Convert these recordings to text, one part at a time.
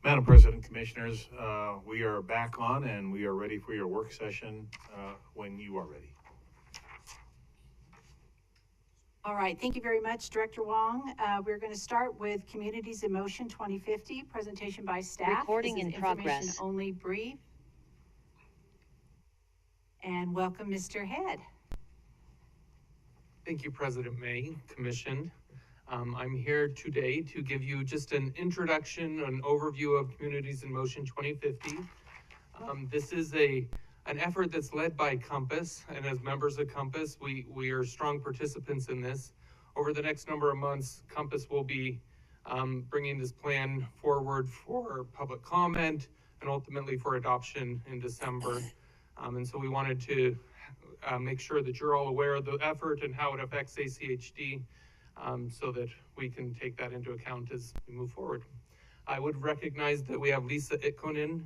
Madam President, Commissioners, we are back on and we are ready for your work session when you are ready. All right, thank you very much, Director Wong. We're going to start with Communities in Motion 2050, presentation by staff. Recording in progress. Only brief. And welcome, Mr. Head. Thank you, President May, Commission. I'm here today to give you just an introduction, an overview of Communities in Motion 2050. This is an effort that's led by Compass, and as members of Compass, we are strong participants in this. Over the next number of months, Compass will be bringing this plan forward for public comment and ultimately for adoption in December. And so we wanted to make sure that you're all aware of the effort and how it affects ACHD, so that we can take that into account as we move forward. I would recognize that we have Lisa Itkonen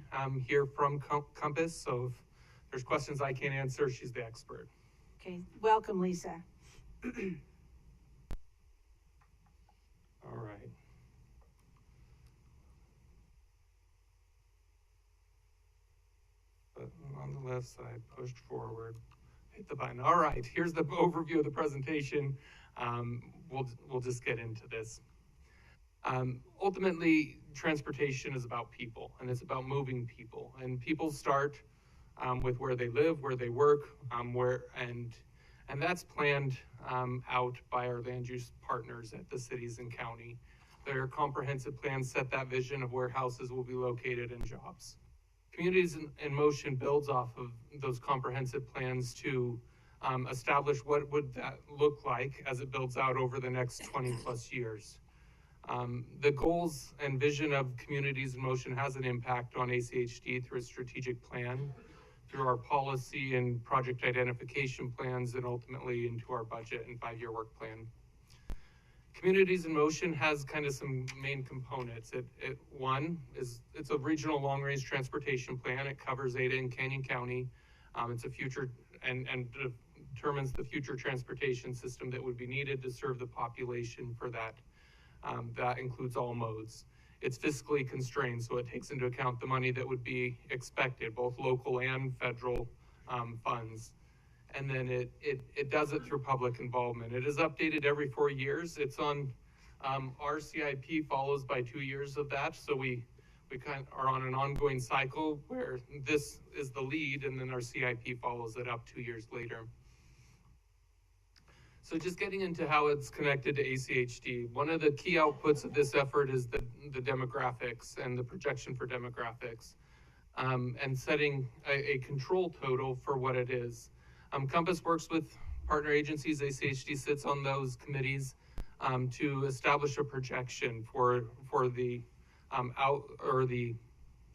here from Compass, so if there's questions I can't answer, she's the expert. Okay, welcome, Lisa. All right. But on the left side, pushed forward, hit the button. All right, here's the overview of the presentation. We'll just get into this. Ultimately, transportation is about people, and it's about moving people. And people start with where they live, where they work, and that's planned out by our land use partners at the cities and county. Their comprehensive plans set that vision of where houses will be located and jobs. Communities in Motion builds off of those comprehensive plans to establish what would that look like as it builds out over the next 20 plus years. The goals and vision of Communities in Motion has an impact on ACHD through a strategic plan, through our policy and project identification plans, and ultimately into our budget and 5-year work plan. Communities in Motion has kind of some main components. One is it's a regional long-range transportation plan. It covers Ada and Canyon County. It's a future and determines the future transportation system that would be needed to serve the population for that. That includes all modes. It's fiscally constrained, so it takes into account the money that would be expected, both local and federal funds. And then it does it through public involvement. It is updated every 4 years. It's on, our CIP follows by 2 years of that. So we kind of are on an ongoing cycle where this is the lead and then our CIP follows it up 2 years later. So just getting into how it's connected to ACHD, one of the key outputs of this effort is the demographics and the projection for demographics, and setting a control total for what it is. Compass works with partner agencies. ACHD sits on those committees to establish a projection for the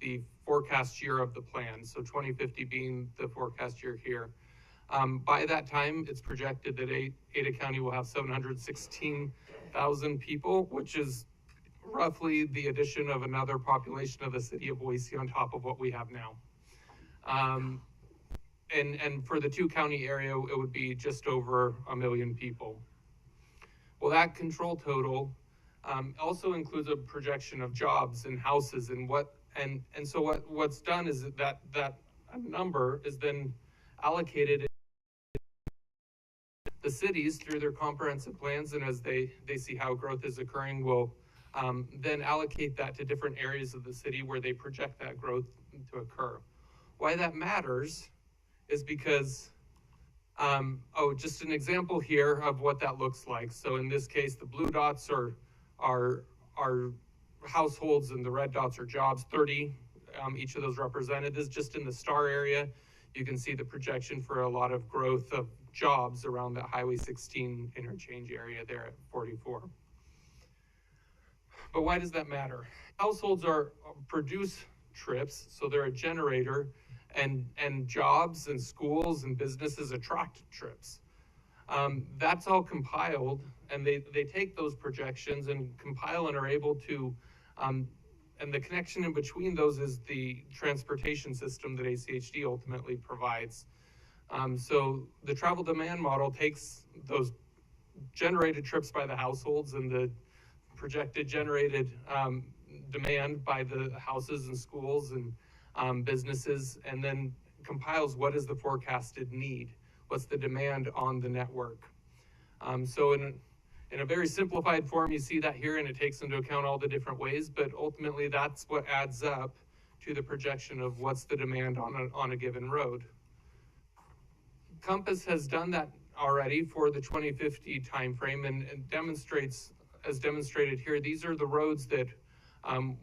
the forecast year of the plan. So 2050 being the forecast year here. By that time, it's projected that Ada County will have 716,000 people, which is roughly the addition of another population of the city of Boise on top of what we have now. And for the 2-county area, it would be just over 1 million people. Well, that control total also includes a projection of jobs and houses and so what's done is that number is then allocated. The cities, through their comprehensive plans, and as they see how growth is occurring, will then allocate that to different areas of the city where they project that growth to occur. Why that matters is because, just an example here of what that looks like. So in this case, the blue dots are households and the red dots are jobs, 30, each of those represented. This is just in the star area. You can see the projection for a lot of growth of jobs around that Highway 16 interchange area there at 44. But why does that matter? Households produce trips, so they're a generator, and jobs and schools and businesses attract trips. That's all compiled, and they take those projections and compile and are able to, and the connection in between those is the transportation system that ACHD ultimately provides. So the travel demand model takes those generated trips by the households and the projected generated demand by the houses and schools and businesses, and then compiles what is the forecasted need, what's the demand on the network. So in a very simplified form, you see that here, and it takes into account all the different ways, but ultimately that's what adds up to the projection of what's the demand on a given road. Compass has done that already for the 2050 timeframe, and demonstrates, as demonstrated here, these are the roads that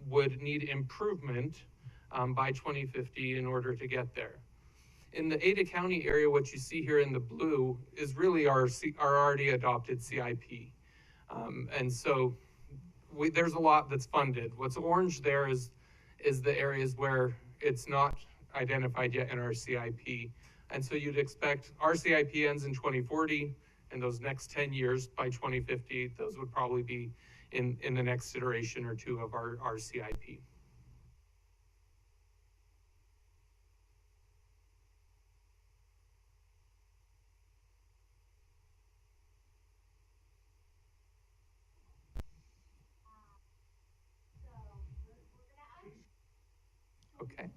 would need improvement by 2050 in order to get there. In the Ada County area, what you see here in the blue is really our already adopted CIP. And so there's a lot that's funded. What's orange there is the areas where it's not identified yet in our CIP. And so you'd expect our CIP ends in 2040, and those next 10 years by 2050, those would probably be in the next iteration or two of our CIP. Okay.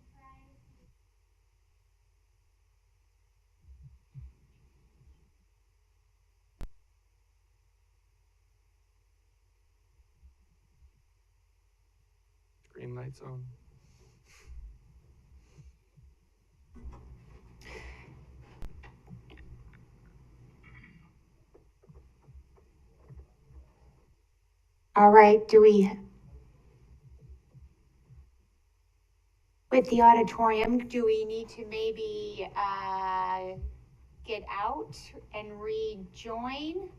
Green light's on. All right, with the auditorium, do we need to maybe get out and rejoin?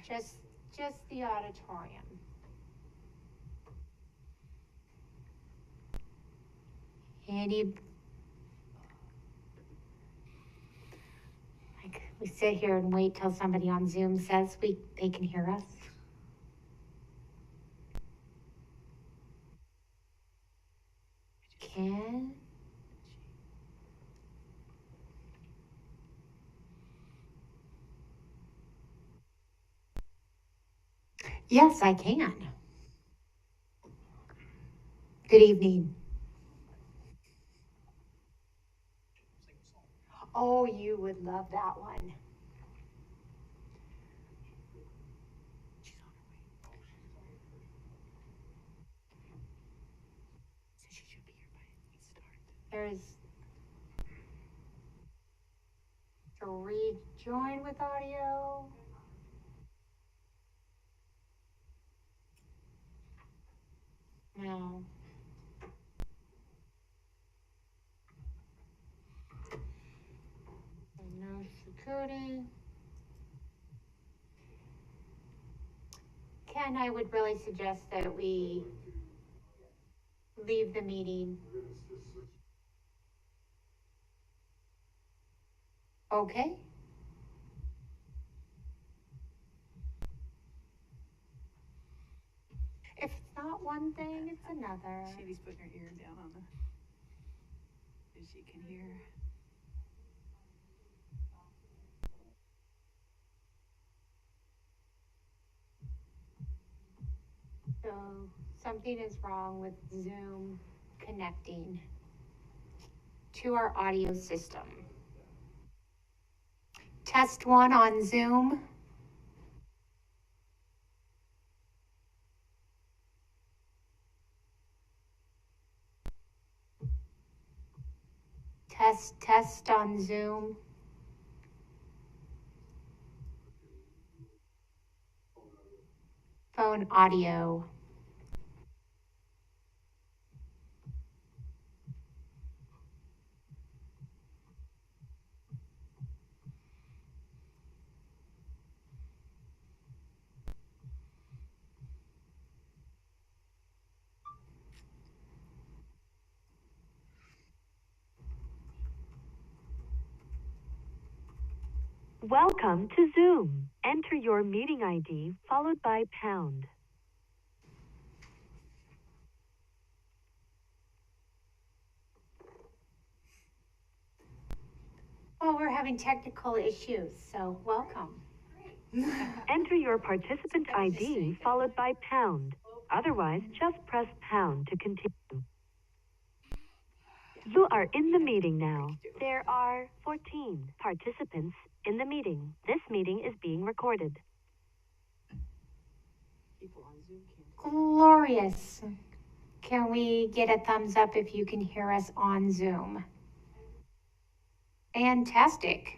Just the auditorium. We sit here and wait till somebody on Zoom says they can hear us. Can? Yes, I can. Good evening. Oh, you would love that one. There's to rejoin with audio. No. No security. Ken, I would really suggest that we leave the meeting. Okay. If it's not one thing, it's another. She's putting her ear down on the, as you can hear. So something is wrong with Zoom connecting to our audio system. Test 1 on Zoom. Test on Zoom. Phone audio. Welcome to Zoom. Enter your meeting ID followed by pound. having technical issues, so welcome. Enter your participant ID followed by pound. Otherwise, just press pound to continue. You are in the meeting now. There are 14 participants in the meeting. This meeting is being recorded. Glorious. Can we get a thumbs up if you can hear us on Zoom? Fantastic.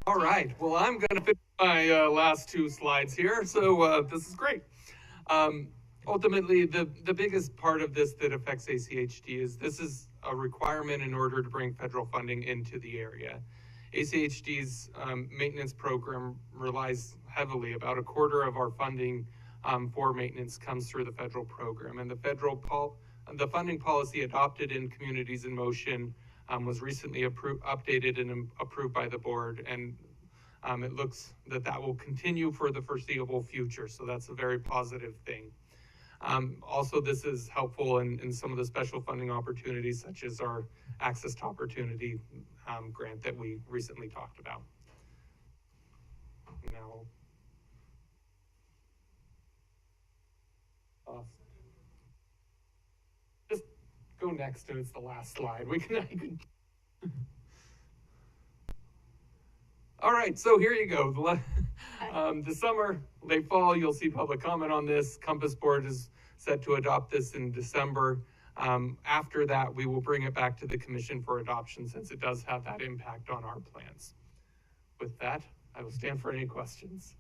All right, well, I'm gonna finish my last two slides here, so this is great. Ultimately, the biggest part of this that affects ACHD is this is a requirement in order to bring federal funding into the area. ACHD's maintenance program relies heavily, about a quarter of our funding for maintenance comes through the federal program, and the funding policy adopted in Communities in Motion was recently updated and approved by the board, and it looks that will continue for the foreseeable future, so that's a very positive thing. Also, this is helpful in some of the special funding opportunities, such as our Access to Opportunity grant that we recently talked about. Now, just go next, and it's the last slide. All right, so here you go. The summer, late fall, you'll see public comment on this. Compass Board is set to adopt this in December. After that, we will bring it back to the commission for adoption, since it does have that impact on our plans. With that, I will stand for any questions.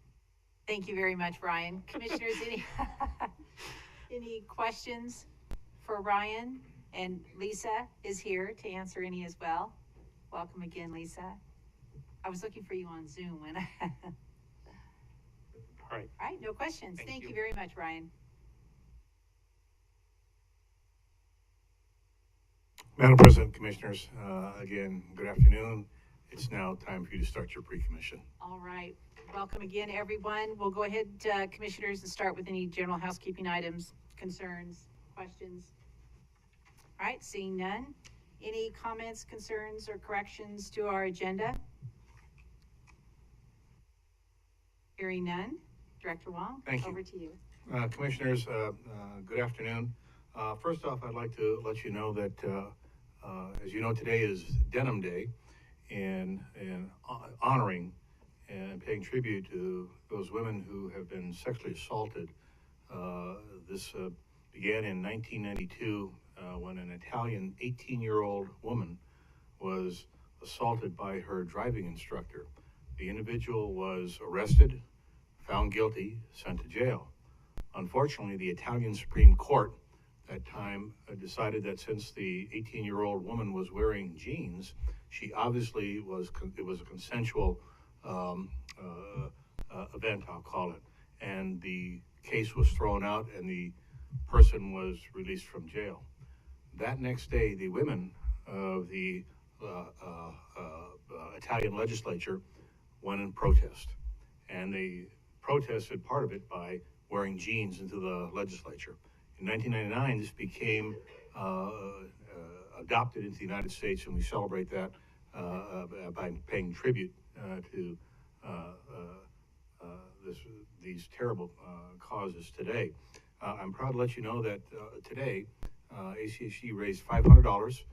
Thank you very much, Ryan. Commissioners, any questions for Ryan? And Lisa is here to answer any as well. Welcome again, Lisa. I was looking for you on Zoom when I... All right. All right, no questions. Thank you very much, Ryan. Madam President, Commissioners, again, good afternoon. It's now time for you to start your pre-commission. All right. Welcome again, everyone. We'll go ahead, Commissioners, and start with any general housekeeping items, concerns, questions. All right, seeing none. Any comments, concerns, or corrections to our agenda? Hearing none. Director Wong, Thank you. over to you. Commissioners, good afternoon. First off, I'd like to let you know that, as you know, today is Denim Day, and honoring and paying tribute to those women who have been sexually assaulted. This began in 1992 when an Italian 18-year-old woman was assaulted by her driving instructor. The individual was arrested, found guilty, sent to jail. Unfortunately, the Italian Supreme Court at that time decided that since the 18-year-old woman was wearing jeans, she obviously it was a consensual event, I'll call it, and the case was thrown out and the person was released from jail. That next day, the women of the Italian legislature went in protest, and they protested part of it by wearing jeans into the legislature. In 1999, this became adopted into the United States, and we celebrate that by paying tribute to these terrible causes today. I'm proud to let you know that today ACHD raised $500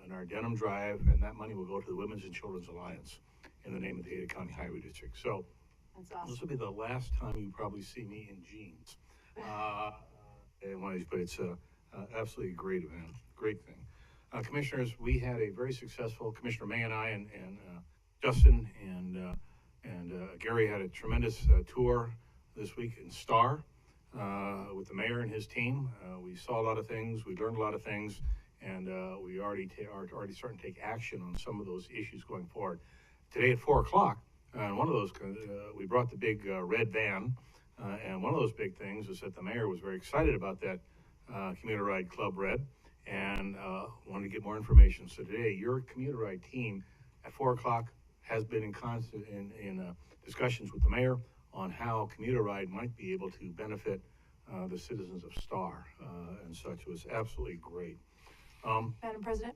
in our Denim drive, and that money will go to the Women's and Children's Alliance in the name of the Ada County Highway District. So That's awesome. this will be the last time you probably see me in jeans. But it's absolutely a great event, great thing. Commissioners, we had a very successful, Commissioner May and I and Justin and Gary had a tremendous tour this week in Star with the mayor and his team. We saw a lot of things, we learned a lot of things, and we are already starting to take action on some of those issues going forward. Today at 4 o'clock, one of those, we brought the big red van, and one of those big things is that the mayor was very excited about that Commuter Ride Club Red, and wanted to get more information. So today, your Commuter Ride team at 4 o'clock has been in constant discussions with the mayor on how Commuter Ride might be able to benefit the citizens of Star. and such. It was absolutely great. Madam President?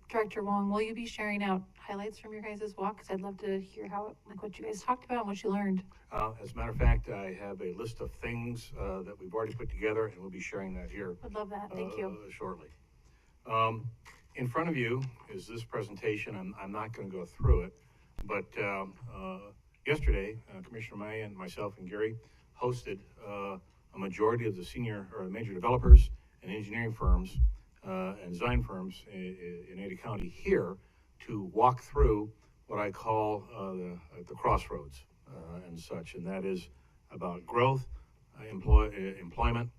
Director Wong, will you be sharing out highlights from your guys' walk? Because I'd love to hear how, like, what you guys talked about and what you learned. As a matter of fact, I have a list of things that we've already put together, and we'll be sharing that here. Would love that. Thank you. Shortly. In front of you is this presentation. I'm not going to go through it, but yesterday, Commissioner May and myself and Gary hosted a majority of the senior or the major developers and engineering firms and design firms in Ada County here to walk through what I call the crossroads and such, and that is about growth, employment,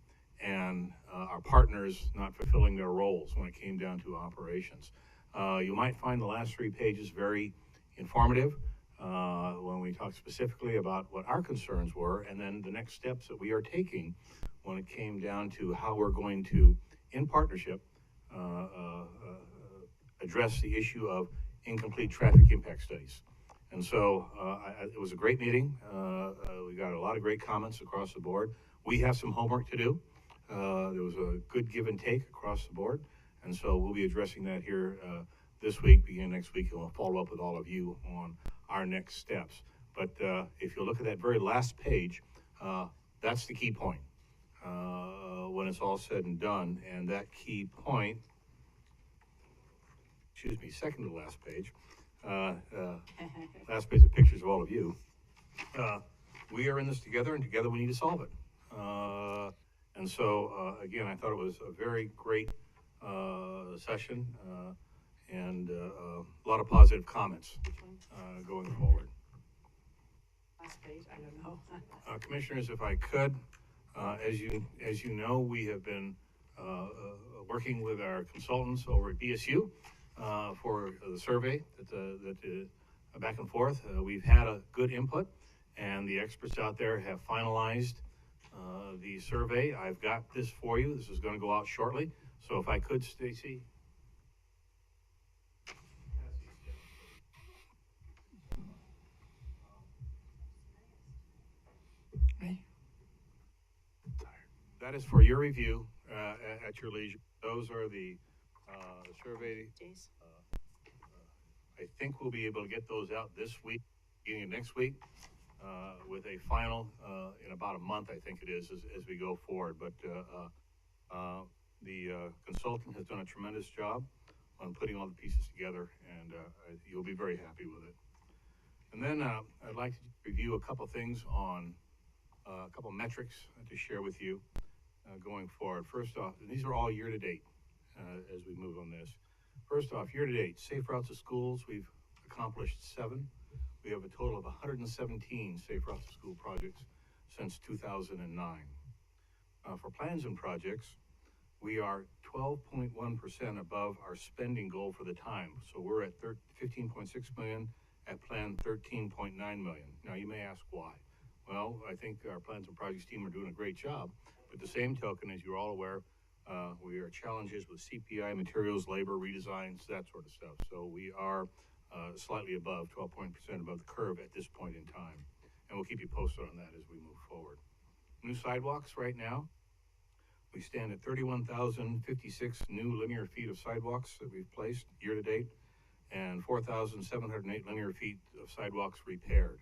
and our partners not fulfilling their roles when it came down to operations. You might find the last 3 pages very informative when we talk specifically about what our concerns were, and then the next steps that we are taking when it came down to how we're going to, in partnership, address the issue of incomplete traffic impact studies. And so it was a great meeting. We got a lot of great comments across the board. We have some homework to do. There was a good give and take across the board. And so we'll be addressing that here this week, beginning next week, and we'll follow up with all of you on our next steps. But if you look at that very last page, that's the key point when it's all said and done. And that key point, excuse me, second to the last page, last page of pictures of all of you. We are in this together, and together we need to solve it. And so, again, I thought it was a very great session and a lot of positive comments going forward. Last page, I don't know. Commissioners, if I could, as you know, we have been working with our consultants over at BSU for the survey that back and forth. We've had a good input, and the experts out there have finalized the survey. I've got this for you. This is going to go out shortly. So if I could, Stacy. That is for your review at your leisure. Those are the survey. I think we'll be able to get those out this week, beginning of next week, with a final in about a month, I think it is, as we go forward. But the consultant has done a tremendous job on putting all the pieces together, and you'll be very happy with it. And then I'd like to review a couple things on a couple metrics to share with you going forward. First off, and these are all year to date as we move on this. First off, year to date, safe routes to schools, we've accomplished 7. We have a total of 117 safe routes to school projects since 2009. For plans and projects, we are 12.1% above our spending goal for the time. So we're at 15.6 million, at plan 13.9 million. Now you may ask why. Well, I think our plans and projects team are doing a great job. But the same token, as you're all aware, we are challenges with CPI, materials, labor, redesigns, that sort of stuff. So we are slightly above, 12% above the curve at this point in time. And we'll keep you posted on that as we move forward. New sidewalks right now, we stand at 31,056 new linear feet of sidewalks that we've placed year to date, and 4,708 linear feet of sidewalks repaired.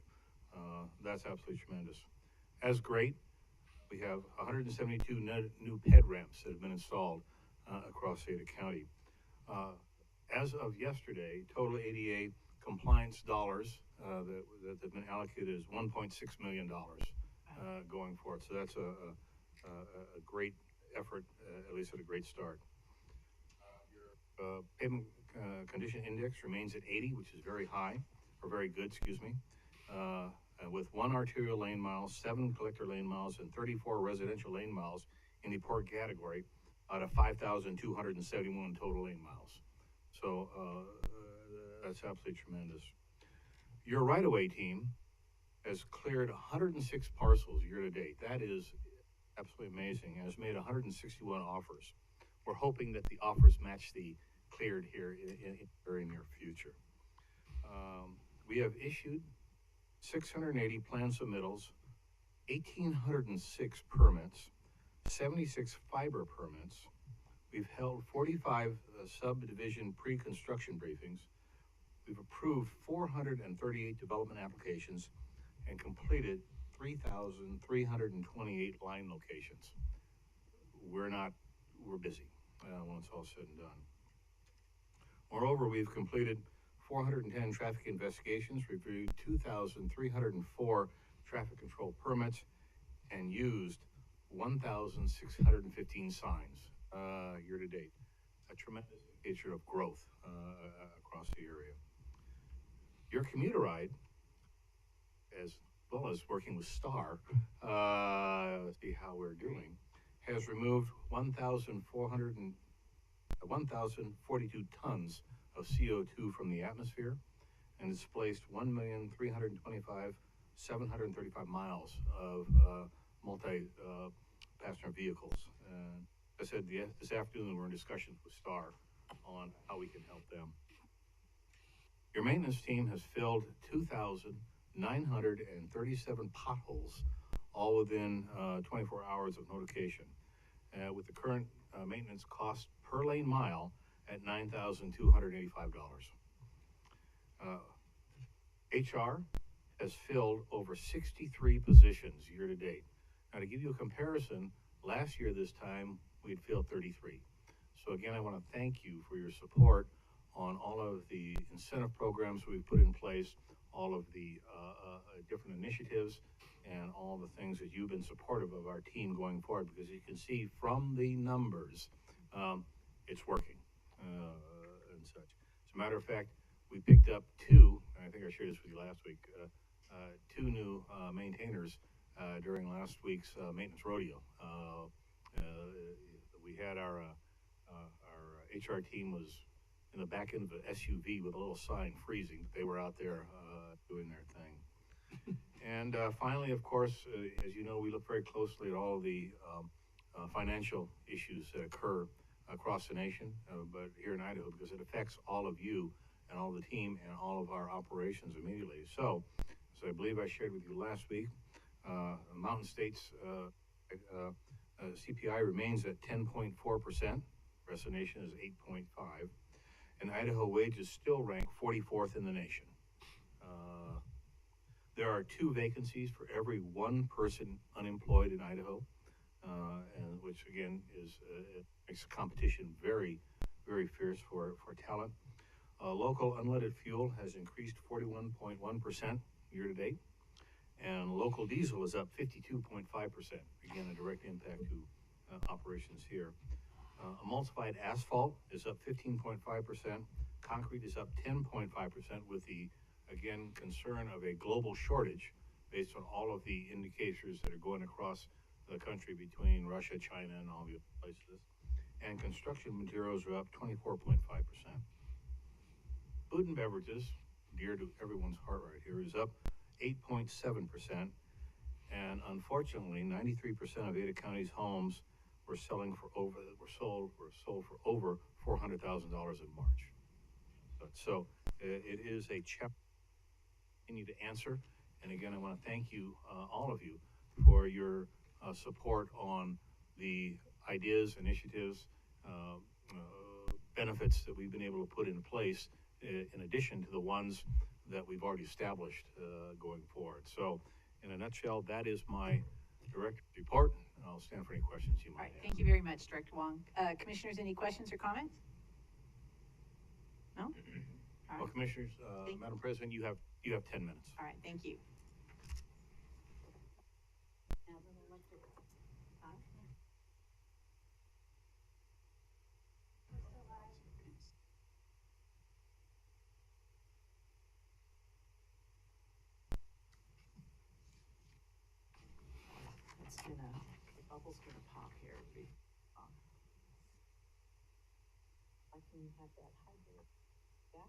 That's absolutely tremendous. As great, we have 172 new ped ramps that have been installed across Ada County. As of yesterday, total ADA compliance dollars that have been allocated is $1.6 million going forward. So that's a great effort, at least at a great start. Your pavement condition index remains at 80, which is very high, or very good, excuse me. With 1 arterial lane mile, 7 collector lane miles, and 34 residential lane miles in the poor category out of 5,271 total lane miles. So that's absolutely tremendous. Your right-of-way team has cleared 106 parcels year to date. That is absolutely amazing, and has made 161 offers. We're hoping that the offers match the cleared here in the very near future. We have issued 680 plan submittals, 1,806 permits, 76 fiber permits. We've held 45 subdivision pre-construction briefings. We've approved 438 development applications and completed 3,328 line locations. We're busy when it's all said and done. Moreover, we've completed 410 traffic investigations, reviewed 2,304 traffic control permits, and used 1,615 signs year to date. A tremendous indicator of growth across the area. Your commuter ride, as well as working with STAR, see how we're doing, has removed 1,042 tons of CO2 from the atmosphere and displaced 1,325,735 miles of multi-passenger vehicles. I said this afternoon we're in discussions with STAR on how we can help them. Your maintenance team has filled 2,937 potholes, all within 24 hours of notification, with the current maintenance cost per lane mile at $9,285. HR has filled over 63 positions year to date. Now, to give you a comparison, last year this time we'd filled 33. So again, I want to thank you for your support on all of the incentive programs we've put in place, all of the different initiatives, and all the things that you've been supportive of our team going forward, because you can see from the numbers, it's working and such. As a matter of fact, we picked up two, and I think I shared this with you last week, two new maintainers during last week's maintenance rodeo. We had our HR team was in the back end of an SUV with a little sign freezing. They were out there doing their thing. And finally, of course, as you know, we look very closely at all of the financial issues that occur across the nation, but here in Idaho, because it affects all of you and all the team and all of our operations immediately. So as I believe I shared with you last week, Mountain State's CPI remains at 10.4%. Rest of the nation is 8.5%. And Idaho wages still rank 44th in the nation. There are 2 vacancies for every 1 person unemployed in Idaho, and which again is makes competition very, very fierce for talent. Local unleaded fuel has increased 41.1% year to date, and local diesel is up 52.5%. Again, a direct impact to operations here. Emulsified asphalt is up 15.5%. Concrete is up 10.5%, with the, again, concern of a global shortage based on all of the indicators that are going across the country between Russia, China, and all the other places. And construction materials are up 24.5%. Food and beverages, dear to everyone's heart right here, is up 8.7%. And unfortunately, 93% of Ada County's homes were sold for over $400,000 in March. So it is a challenge we need to answer. And again, I want to thank you, all of you, for your support on the ideas, initiatives, benefits that we've been able to put in place, in addition to the ones that we've already established going forward. So in a nutshell, that is my director's report. I'll stand for any questions you might have. All right, thank you very much, Director Wong. Commissioners, any questions or comments? No? All Well, right. Commissioners, Madam President, you have 10 minutes. All right, thank you. The bubble's gonna pop here. I can have that hybrid. Yeah?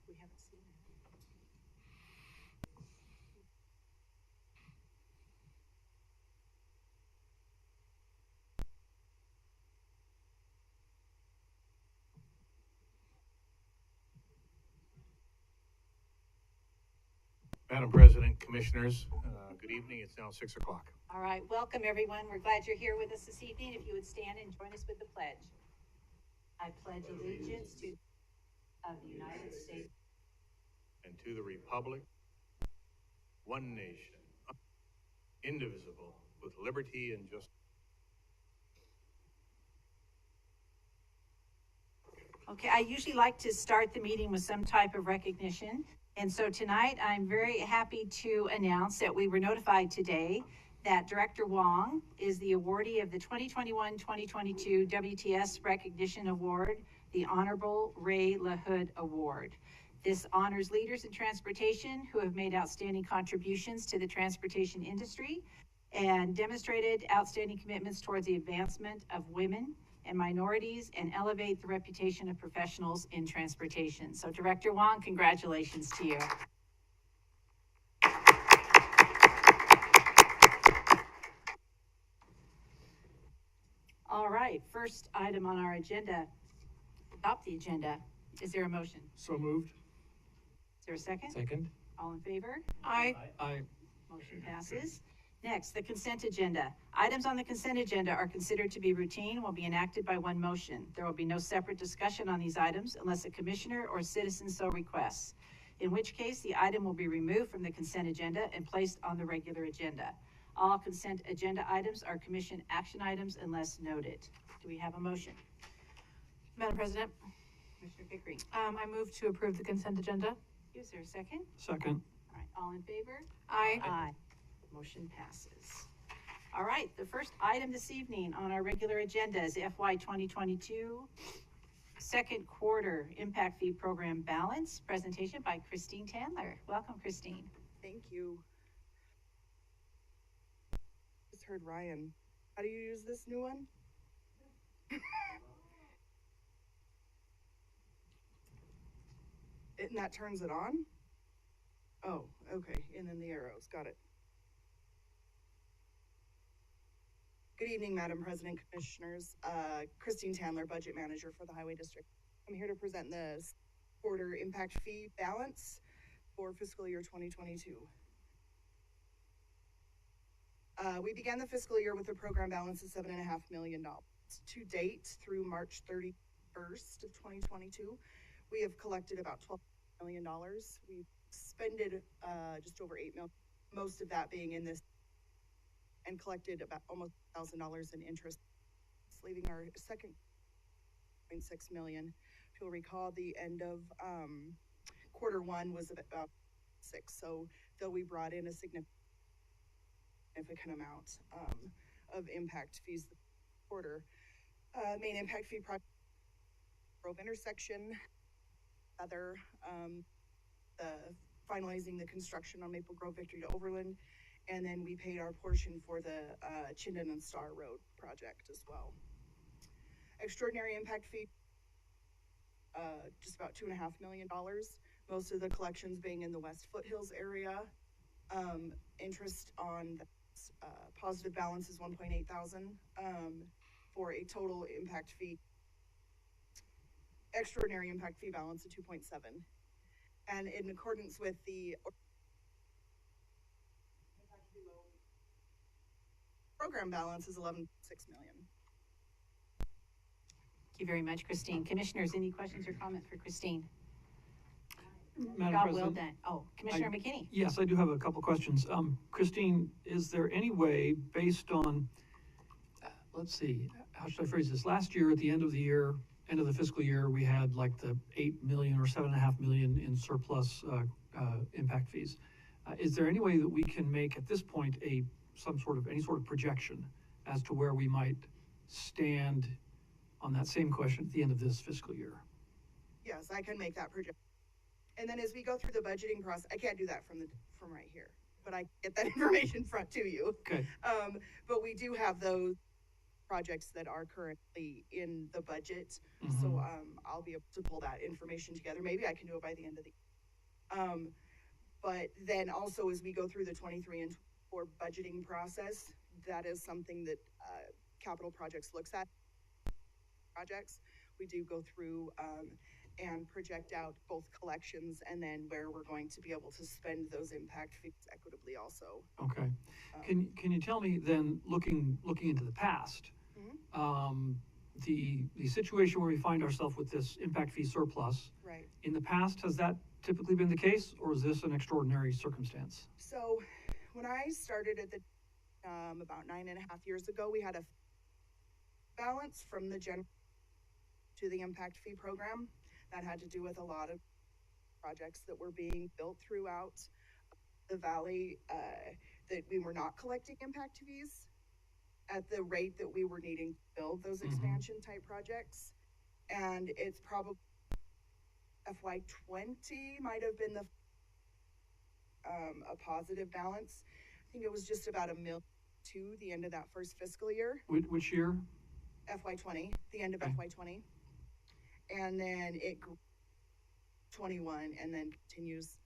We haven't seen it. Madam President, Commissioners, good evening. It's now 6 o'clock. All right, welcome everyone. We're glad you're here with us this evening. If you would stand and join us with the pledge. I pledge allegiance to of the United States And to the Republic, one nation, indivisible, with liberty and justice. Okay, I usually like to start the meeting with some type of recognition. And so tonight, I'm very happy to announce that we were notified today that Director Wong is the awardee of the 2021-2022 WTS Recognition Award, the Honorable Ray Lahood Award. This honors leaders in transportation who have made outstanding contributions to the transportation industry and demonstrated outstanding commitments towards the advancement of women and minorities and elevate the reputation of professionals in transportation. So Director Wong, congratulations to you. All right, first item on our agenda, adopt the agenda. Is there a motion? So moved. Is there a second? Second? All in favor? Aye. Aye. Motion passes. Next, the consent agenda. Items on the consent agenda are considered to be routine and will be enacted by one motion. There will be no separate discussion on these items unless a commissioner or citizen so requests, in which case the item will be removed from the consent agenda and placed on the regular agenda. All consent agenda items are commission action items unless noted. Do we have a motion? Madam President, Commissioner Pickering. I move to approve the consent agenda. Is there a second? Second. All right, all in favor? Aye. Aye. Motion passes. All right, the first item this evening on our regular agenda is FY 2022 second quarter impact fee program balance presentation by Christine Tandler. Welcome, Christine. Thank you. Just heard Ryan. How do you use this new one? And that turns it on? Oh, okay. And then the arrows. Got it. Good evening, Madam President, Commissioners. Christine Tandler, Budget Manager for the Highway District. I'm here to present the quarter impact fee balance for fiscal year 2022. We began the fiscal year with a program balance of $7.5 million. To date, through March 31st of 2022, we have collected about $12 million. We've spended just over $8 million, most of that being in this, and collected about almost $1,000 in interest, leaving our second $0.6 million. If you'll recall, the end of quarter one was about $6 million. So though we brought in a significant amount of impact fees this quarter, main impact fee project Grove intersection, other finalizing the construction on Maple Grove Victory to Overland, and then we paid our portion for the Chinden and Star Road project as well. Extraordinary impact fee, just about $2.5 million. Most of the collections being in the West Foothills area. Interest on the positive balance is $1.8 thousand for a total impact fee, extraordinary impact fee balance of $2.7. And in accordance with the program balance is $11.6 million. Thank you very much, Christine. Commissioners, any questions or comments for Christine? Madam Job President. well done. Oh, Commissioner McKinney. Yes, I do have a couple questions. Christine, is there any way based on, let's see, how should I phrase this? Last year, at the end of the year, end of the fiscal year, we had like the 8 million or 7.5 million in surplus impact fees. Is there any way that we can make at this point any sort of projection as to where we might stand on that same question at the end of this fiscal year? Yes, I can make that projection. And then as we go through the budgeting process, I can't do that from right here, but I get that information front to you. Okay. But we do have those projects that are currently in the budget. Mhm. So, I'll be able to pull that information together. Maybe I can do it by the end of the year. But then also as we go through the 23 and 24 budgeting process, that is something that, capital projects looks at. Projects, we do go through, and project out both collections and then where we're going to be able to spend those impact fees equitably also. Okay. Can you tell me then, looking into the past, the situation where we find ourselves with this impact fee surplus, Right. in the past, has that typically been the case, or is this an extraordinary circumstance? So when I started at the, about 9.5 years ago, we had a balance from the general to the impact fee program. That had to do with a lot of projects that were being built throughout the valley, that we were not collecting impact fees at the rate that we were needing to build those expansion type projects. And it's probably FY20 might have been a positive balance. I think it was just about $1 million to the end of that first fiscal year. Which year? FY20, the end of Okay. FY20. And then it grew 21 and then continues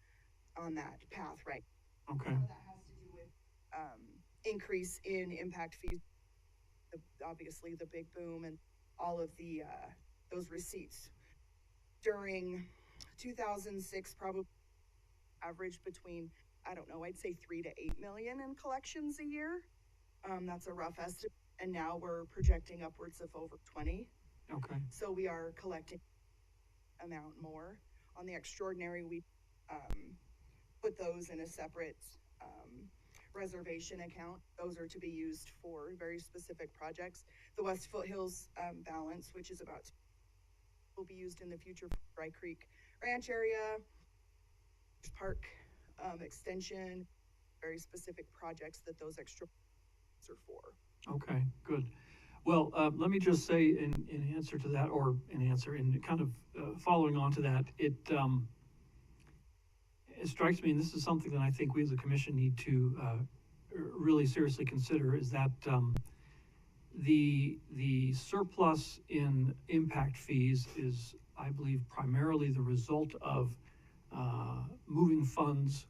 on that path, right? Okay. Some of that has to do with increase in impact fees, obviously the big boom and all of the those receipts. During 2006, probably averaged between, I don't know, I'd say 3 to 8 million in collections a year. That's a rough estimate. And now we're projecting upwards of over 20. Okay. So we are collecting amount more. On the extraordinary, we put those in a separate reservation account. Those are to be used for very specific projects. The West Foothills balance, which is about, will be used in the future for Dry Creek Ranch area, park extension, very specific projects that those extra are for. Okay, good. Well, let me just say in answer to that, or in kind of following on to that, it strikes me, and this is something that I think we as a commission need to really seriously consider, is that the surplus in impact fees is, I believe, primarily the result of moving funds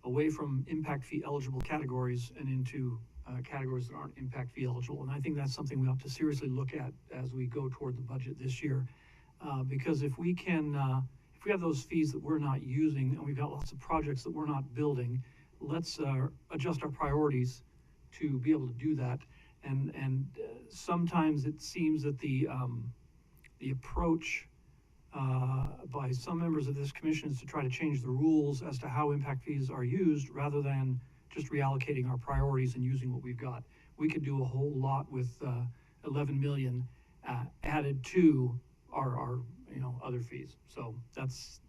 away from impact fee eligible categories and into categories that aren't impact fee eligible. And I think that's something we have to seriously look at as we go toward the budget this year. Because if we have those fees that we're not using and we've got lots of projects that we're not building, let's adjust our priorities to be able to do that. And sometimes it seems that the approach by some members of this commission is to try to change the rules as to how impact fees are used rather than just reallocating our priorities and using what we've got. We could do a whole lot with 11 million added to our other fees. So that's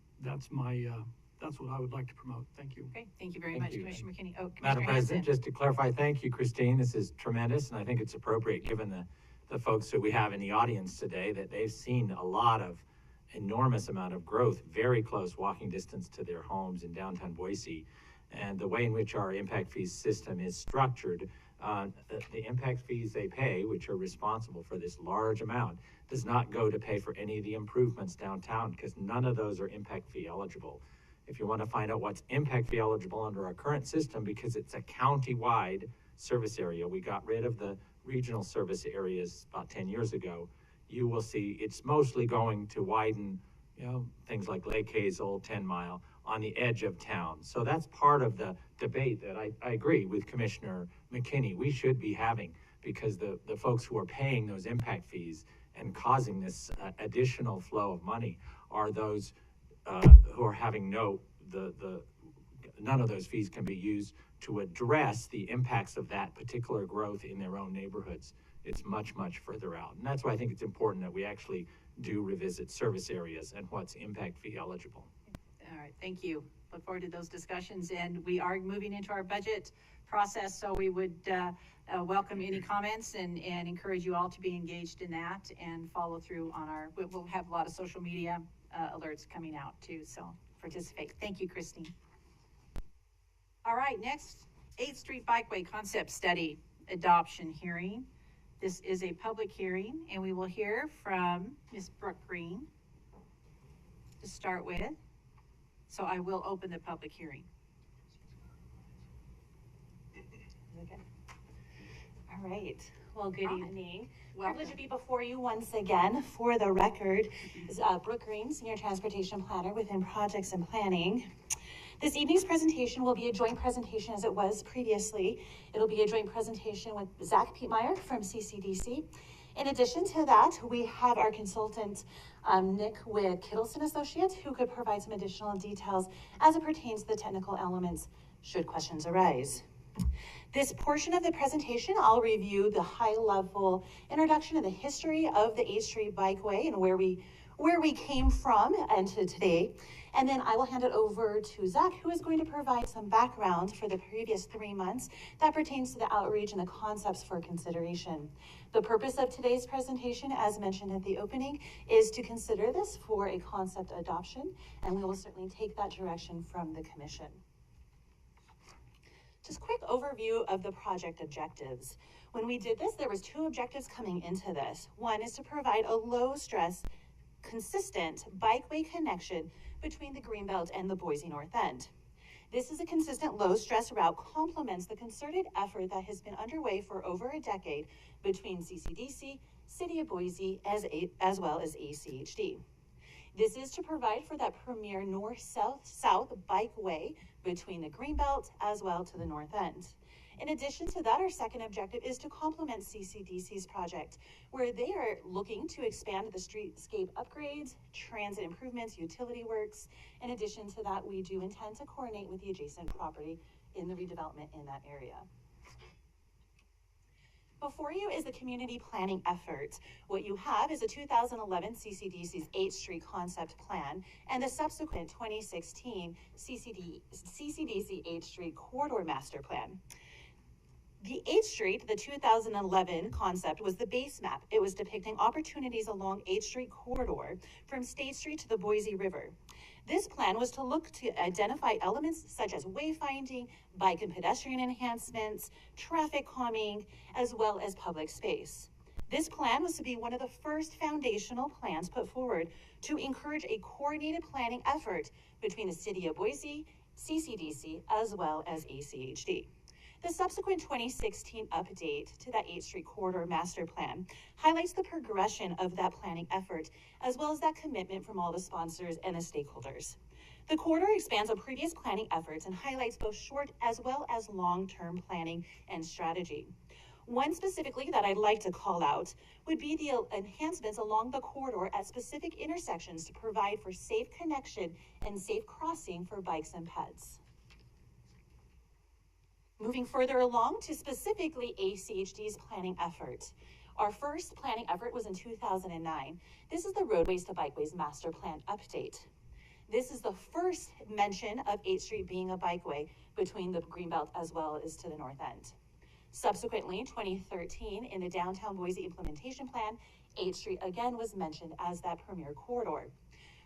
what I would like to promote. Thank you. Okay, thank you very Thank much, you. Commissioner McKinney. Oh, Madam Commissioner President, Hanson. just to clarify, thank you, Christine. This is tremendous, and I think it's appropriate given the folks that we have in the audience today, that they've seen a lot of enormous amount of growth, very close walking distance to their homes in downtown Boise. And the way in which our impact fees system is structured, the impact fees they pay, which are responsible for this large amount, does not go to pay for any of the improvements downtown, because none of those are impact fee eligible. If you want to find out what's impact fee eligible under our current system, because it's a county-wide service area, we got rid of the regional service areas about 10 years ago, you will see it's mostly going to widen, things like Lake Hazel, 10 Mile, on the edge of town. So that's part of the debate that I agree with Commissioner McKinney we should be having, because the folks who are paying those impact fees and causing this additional flow of money are those who are having none of those fees can be used to address the impacts of that particular growth in their own neighborhoods. It's much, much further out. And that's why I think it's important that we actually do revisit service areas and what's impact fee eligible. All right, thank you. Look forward to those discussions, and we are moving into our budget process, so we would welcome any comments and encourage you all to be engaged in that and follow through on we'll have a lot of social media alerts coming out too, so participate. Thank you, Christine. All right, next, 8th Street Bikeway Concept Study Adoption Hearing. This is a public hearing, and we will hear from Ms. Brooke Green to start with. So I will open the public hearing. Okay. All right. Well, good evening. Welcome. Privileged to be before you once again. For the record, is Brooke Green, Senior Transportation Planner within Projects and Planning. This evening's presentation will be a joint presentation as it was previously. It'll be a joint presentation with Zach Pietmeyer from CCDC. In addition to that, we have our consultant, Nick with Kittleson Associates, who could provide some additional details as it pertains to the technical elements, should questions arise. This portion of the presentation, I'll review the high-level introduction of the history of the 8th Street Bikeway and where we came from and to today. And then I will hand it over to Zach, who is going to provide some background for the previous 3 months that pertains to the outreach and the concepts for consideration. The purpose of today's presentation, as mentioned at the opening, is to consider this for a concept adoption, and we will certainly take that direction from the commission. Just quick overview of the project objectives. When we did this, there was 2 objectives coming into this. One is to provide a low-stress, consistent bikeway connection between the Greenbelt and the Boise North End. This is a consistent low-stress route complements the concerted effort that has been underway for over a decade between CCDC, City of Boise, as well as ACHD. This is to provide for that premier north-south bikeway between the Greenbelt as well to the North End. In addition to that, our second objective is to complement CCDC's project, where they are looking to expand the streetscape upgrades, transit improvements, utility works. In addition to that, we do intend to coordinate with the adjacent property in the redevelopment in that area. Before you is the community planning effort. What you have is a 2011 CCDC's 8th Street Concept Plan and the subsequent 2016 CCDC 8th Street Corridor Master Plan. The 8th Street, the 2011 concept, was the base map. It was depicting opportunities along 8th Street corridor from State Street to the Boise River. This plan was to look to identify elements such as wayfinding, bike and pedestrian enhancements, traffic calming, as well as public space. This plan was to be one of the first foundational plans put forward to encourage a coordinated planning effort between the City of Boise, CCDC, as well as ACHD. The subsequent 2016 update to that 8th Street Corridor Master Plan highlights the progression of that planning effort, as well as that commitment from all the sponsors and the stakeholders. The corridor expands on previous planning efforts and highlights both short as well as long-term planning and strategy. One specifically that I'd like to call out would be the enhancements along the corridor at specific intersections to provide for safe connection and safe crossing for bikes and peds. Moving further along to specifically ACHD's planning effort. Our first planning effort was in 2009. This is the Roadways to Bikeways Master Plan update. This is the first mention of 8th Street being a bikeway between the Greenbelt as well as to the North End. Subsequently, in 2013, in the Downtown Boise Implementation Plan, 8th Street again was mentioned as that premier corridor.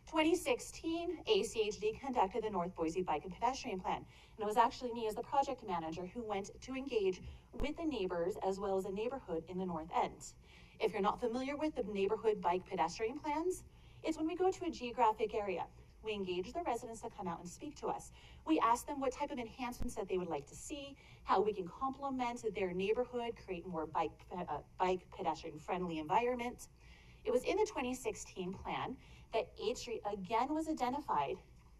2016, ACHD conducted the North Boise Bike and Pedestrian Plan, and it was actually me as the project manager who went to engage with the neighbors as well as the neighborhood in the North End. If you're not familiar with the neighborhood bike pedestrian plans, it's when we go to a geographic area. We engage the residents to come out and speak to us. We ask them what type of enhancements that they would like to see, how we can complement their neighborhood, create more bike pedestrian friendly environment. It was in the 2016 plan that 8th Street again was identified.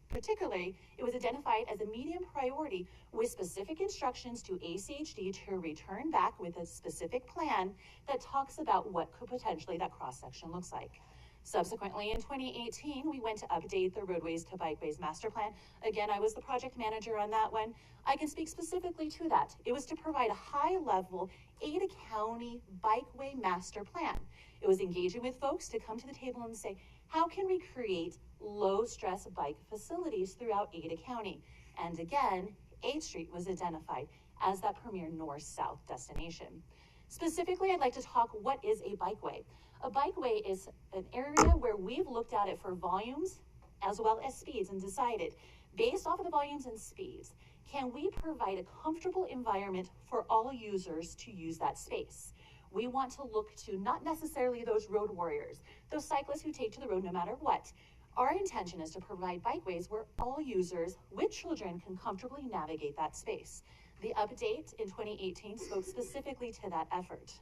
Particularly, it was identified as a medium priority with specific instructions to ACHD to return back with a specific plan that talks about what could potentially that cross-section looks like. Subsequently, in 2018, we went to update the Roadways to Bikeways Master Plan. Again, I was the project manager on that one. I can speak specifically to that. It was to provide a high-level Ada County Bikeway Master Plan. It was engaging with folks to come to the table and say, how can we create low-stress bike facilities throughout Ada County? And again, 8th Street was identified as that premier north-south destination. Specifically, I'd like to talk what is a bikeway. A bikeway is an area where we've looked at it for volumes as well as speeds and decided, based off of the volumes and speeds, can we provide a comfortable environment for all users to use that space? We want to look to not necessarily those road warriors, those cyclists who take to the road no matter what. Our intention is to provide bikeways where all users with children can comfortably navigate that space. The update in 2018 spoke specifically to that effort.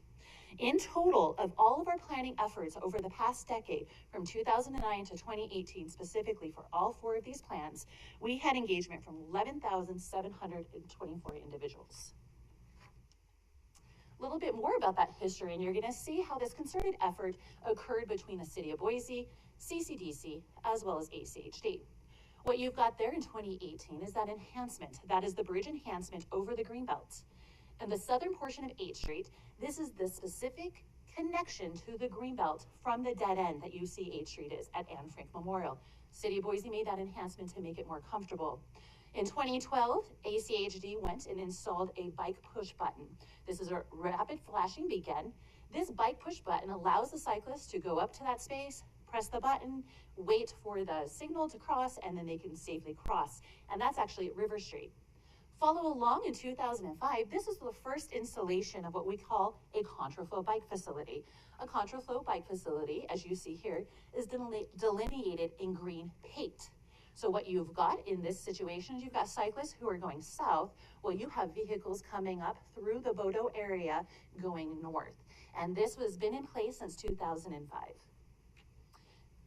In total, of all of our planning efforts over the past decade, from 2009 to 2018, specifically for all 4 of these plans, we had engagement from 11,724 individuals. A little bit more about that history, and you're going to see how this concerted effort occurred between the City of Boise, CCDC, as well as ACHD. What you've got there in 2018 is that enhancement. That is the bridge enhancement over the Greenbelt. And the southern portion of 8th Street, this is the specific connection to the Greenbelt from the dead end that you see 8th Street is at Anne Frank Memorial. City of Boise made that enhancement to make it more comfortable. In 2012, ACHD went and installed a bike push button. This is a rapid flashing beacon. This bike push button allows the cyclist to go up to that space, press the button, wait for the signal to cross, and then they can safely cross. And that's actually at River Street. Follow along in 2005, this is the first installation of what we call a contraflow bike facility. A contraflow bike facility, as you see here, is delineated in green paint. So what you've got in this situation is you've got cyclists who are going south, while you have vehicles coming up through the Bodo area going north. And this has been in place since 2005.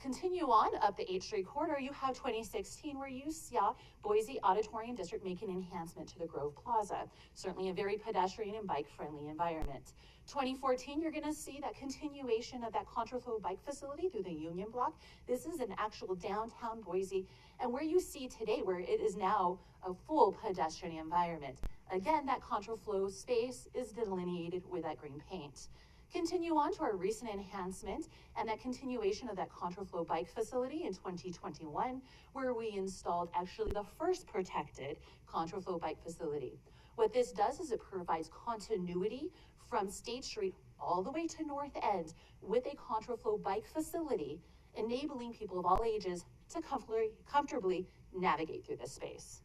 Continue on up the 8th Street corridor, you have 2016 where you saw Boise Auditorium District make an enhancement to the Grove Plaza. Certainly a very pedestrian and bike-friendly environment. 2014, you're gonna see that continuation of that contraflow bike facility through the Union Block. This is an actual downtown Boise, and where you see today, where it is now a full pedestrian environment. Again, that contraflow space is delineated with that green paint. Continue on to our recent enhancement and that continuation of that contraflow bike facility in 2021, where we installed actually the first protected contraflow bike facility. What this does is it provides continuity from State Street all the way to North End with a contraflow bike facility, enabling people of all ages to comfortably navigate through this space.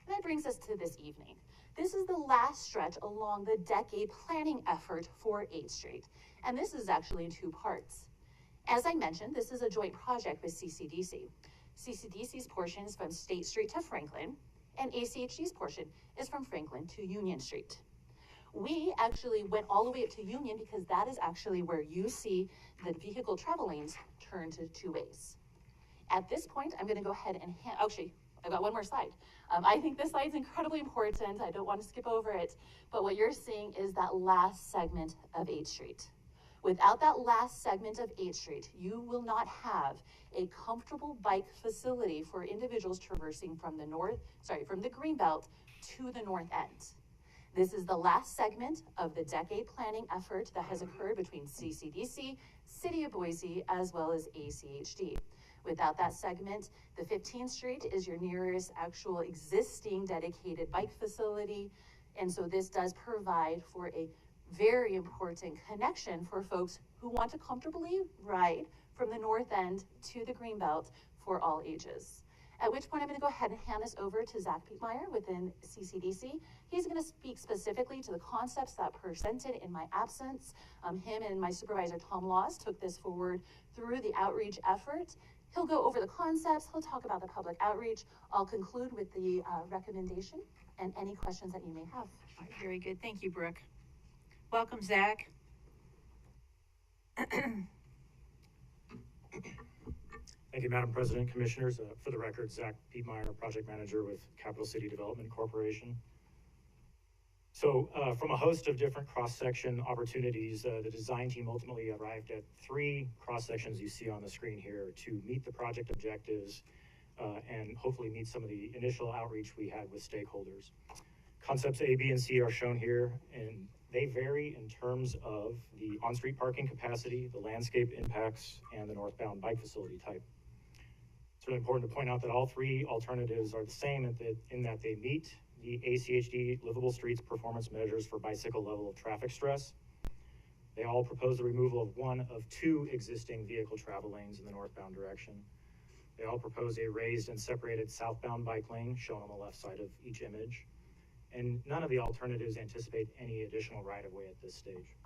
And that brings us to this evening. This is the last stretch along the decade planning effort for 8th Street. And this is actually in 2 parts. As I mentioned, this is a joint project with CCDC. CCDC's portion is from State Street to Franklin, and ACHD's portion is from Franklin to Union Street. We actually went all the way up to Union because that is actually where you see the vehicle travel lanes turn to 2 ways. At this point, I'm going to go ahead and actually, I've got one more slide. I think this slide's incredibly important. I don't want to skip over it, but what you're seeing is that last segment of 8th Street. Without that last segment of 8th Street, you will not have a comfortable bike facility for individuals traversing from the Greenbelt to the North End. This is the last segment of the decade planning effort that has occurred between CCDC, City of Boise, as well as ACHD. Without that segment, the 15th Street is your nearest actual existing dedicated bike facility. And so this does provide for a very important connection for folks who want to comfortably ride from the North End to the Greenbelt for all ages. At which point I'm going to go ahead and hand this over to Zach Pietmeyer within CCDC. He's going to speak specifically to the concepts that presented in my absence. Him and my supervisor Tom Laws took this forward through the outreach effort. He'll go over the concepts, he'll talk about the public outreach. I'll conclude with the recommendation and any questions that you may have. All right, very good. Thank you, Brooke. Welcome, Zach. Thank you, Madam President, Commissioners. For the record, Zach Pietmeyer, Project Manager with Capital City Development Corporation. So from a host of different cross-section opportunities, the design team ultimately arrived at 3 cross-sections you see on the screen here to meet the project objectives and hopefully meet some of the initial outreach we had with stakeholders. Concepts A, B, and C are shown here, and they vary in terms of the on-street parking capacity, the landscape impacts, and the northbound bike facility type. It's really important to point out that all 3 alternatives are the same in that they meet the ACHD Livable Streets performance measures for bicycle level of traffic stress. They all propose the removal of 1 of 2 existing vehicle travel lanes in the northbound direction. They all propose a raised and separated southbound bike lane shown on the left side of each image. and none of the alternatives anticipate any additional right-of-way at this stage.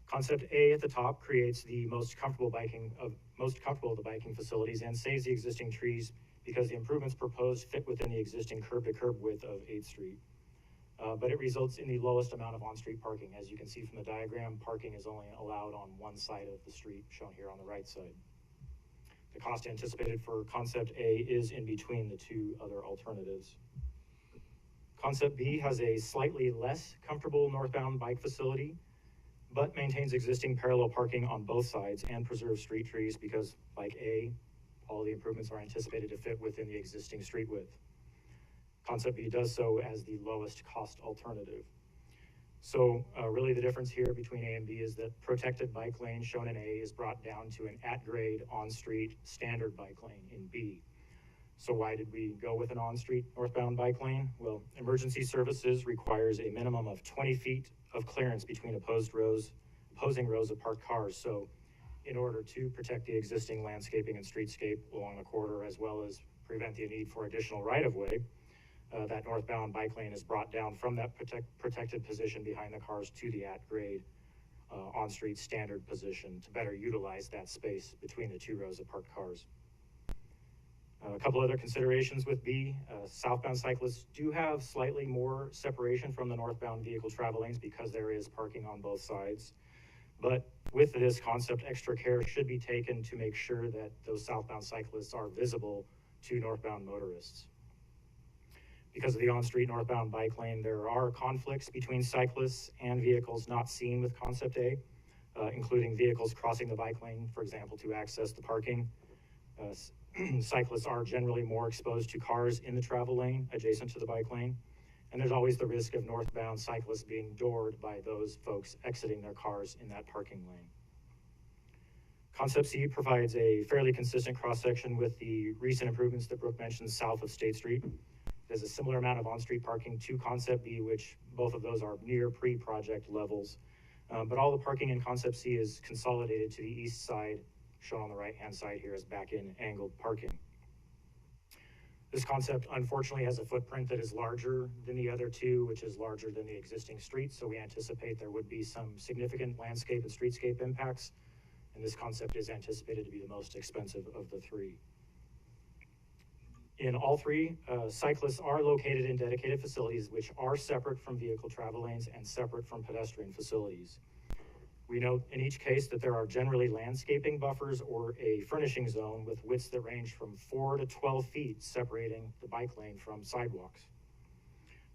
Concept A at the top creates the most comfortable of the biking facilities and saves the existing trees because the improvements proposed fit within the existing curb-to-curb width of 8th Street. But it results in the lowest amount of on-street parking. As you can see from the diagram, parking is only allowed on one side of the street, shown here on the right side. The cost anticipated for Concept A is in between the two other alternatives. Concept B has a slightly less comfortable northbound bike facility, but maintains existing parallel parking on both sides and preserves street trees because, like A, all the improvements are anticipated to fit within the existing street width. Concept B does so as the lowest cost alternative. So really the difference here between A and B is that protected bike lane shown in A is brought down to an at-grade on-street standard bike lane in B. So why did we go with an on-street northbound bike lane? Well, emergency services requires a minimum of 20 feet of clearance between opposing rows of parked cars. So in order to protect the existing landscaping and streetscape along the corridor, as well as prevent the need for additional right-of-way, that northbound bike lane is brought down from that protected position behind the cars to the at-grade on-street standard position to better utilize that space between the two rows of parked cars. A couple other considerations with B. Southbound cyclists do have slightly more separation from the northbound vehicle travel lanes because there is parking on both sides. But with this concept, extra care should be taken to make sure that those southbound cyclists are visible to northbound motorists. Because of the on-street northbound bike lane, there are conflicts between cyclists and vehicles not seen with Concept A, including vehicles crossing the bike lane, for example, to access the parking. Cyclists are generally more exposed to cars in the travel lane adjacent to the bike lane, and there's always the risk of northbound cyclists being doored by those folks exiting their cars in that parking lane. Concept C provides a fairly consistent cross-section with the recent improvements that Brooke mentioned south of State Street. There's a similar amount of on-street parking to Concept B, which both of those are near pre-project levels. But all the parking in Concept C is consolidated to the east side, shown on the right-hand side here as back-in angled parking. This concept, unfortunately, has a footprint that is larger than the other two, which is larger than the existing street, so we anticipate there would be some significant landscape and streetscape impacts, and this concept is anticipated to be the most expensive of the three. In all three, cyclists are located in dedicated facilities which are separate from vehicle travel lanes and separate from pedestrian facilities. We note in each case that there are generally landscaping buffers or a furnishing zone with widths that range from 4 to 12 feet separating the bike lane from sidewalks.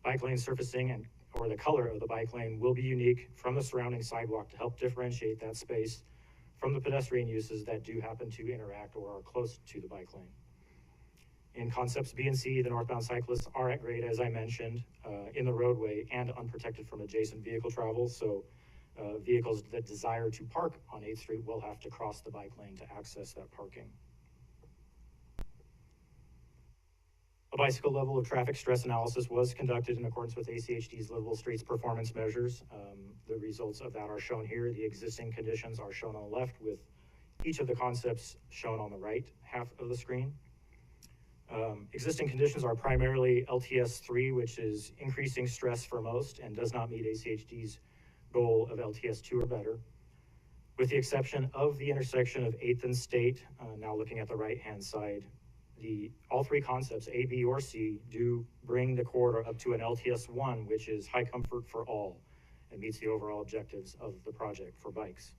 Bike lane surfacing or the color of the bike lane will be unique from the surrounding sidewalk to help differentiate that space from the pedestrian uses that do happen to interact or are close to the bike lane. In concepts B and C, the northbound cyclists are at grade, as I mentioned, in the roadway and unprotected from adjacent vehicle travel. So vehicles that desire to park on 8th Street will have to cross the bike lane to access that parking. A bicycle level of traffic stress analysis was conducted in accordance with ACHD's Livable Streets performance measures. The results of that are shown here. The existing conditions are shown on the left, with each of the concepts shown on the right half of the screen. Existing conditions are primarily LTS3, which is increasing stress for most and does not meet ACHD's goal of LTS2 or better, with the exception of the intersection of 8th and State. Now looking at the right-hand side, all three concepts, A, B, or C, do bring the corridor up to an LTS1, which is high comfort for all and meets the overall objectives of the project for bikes.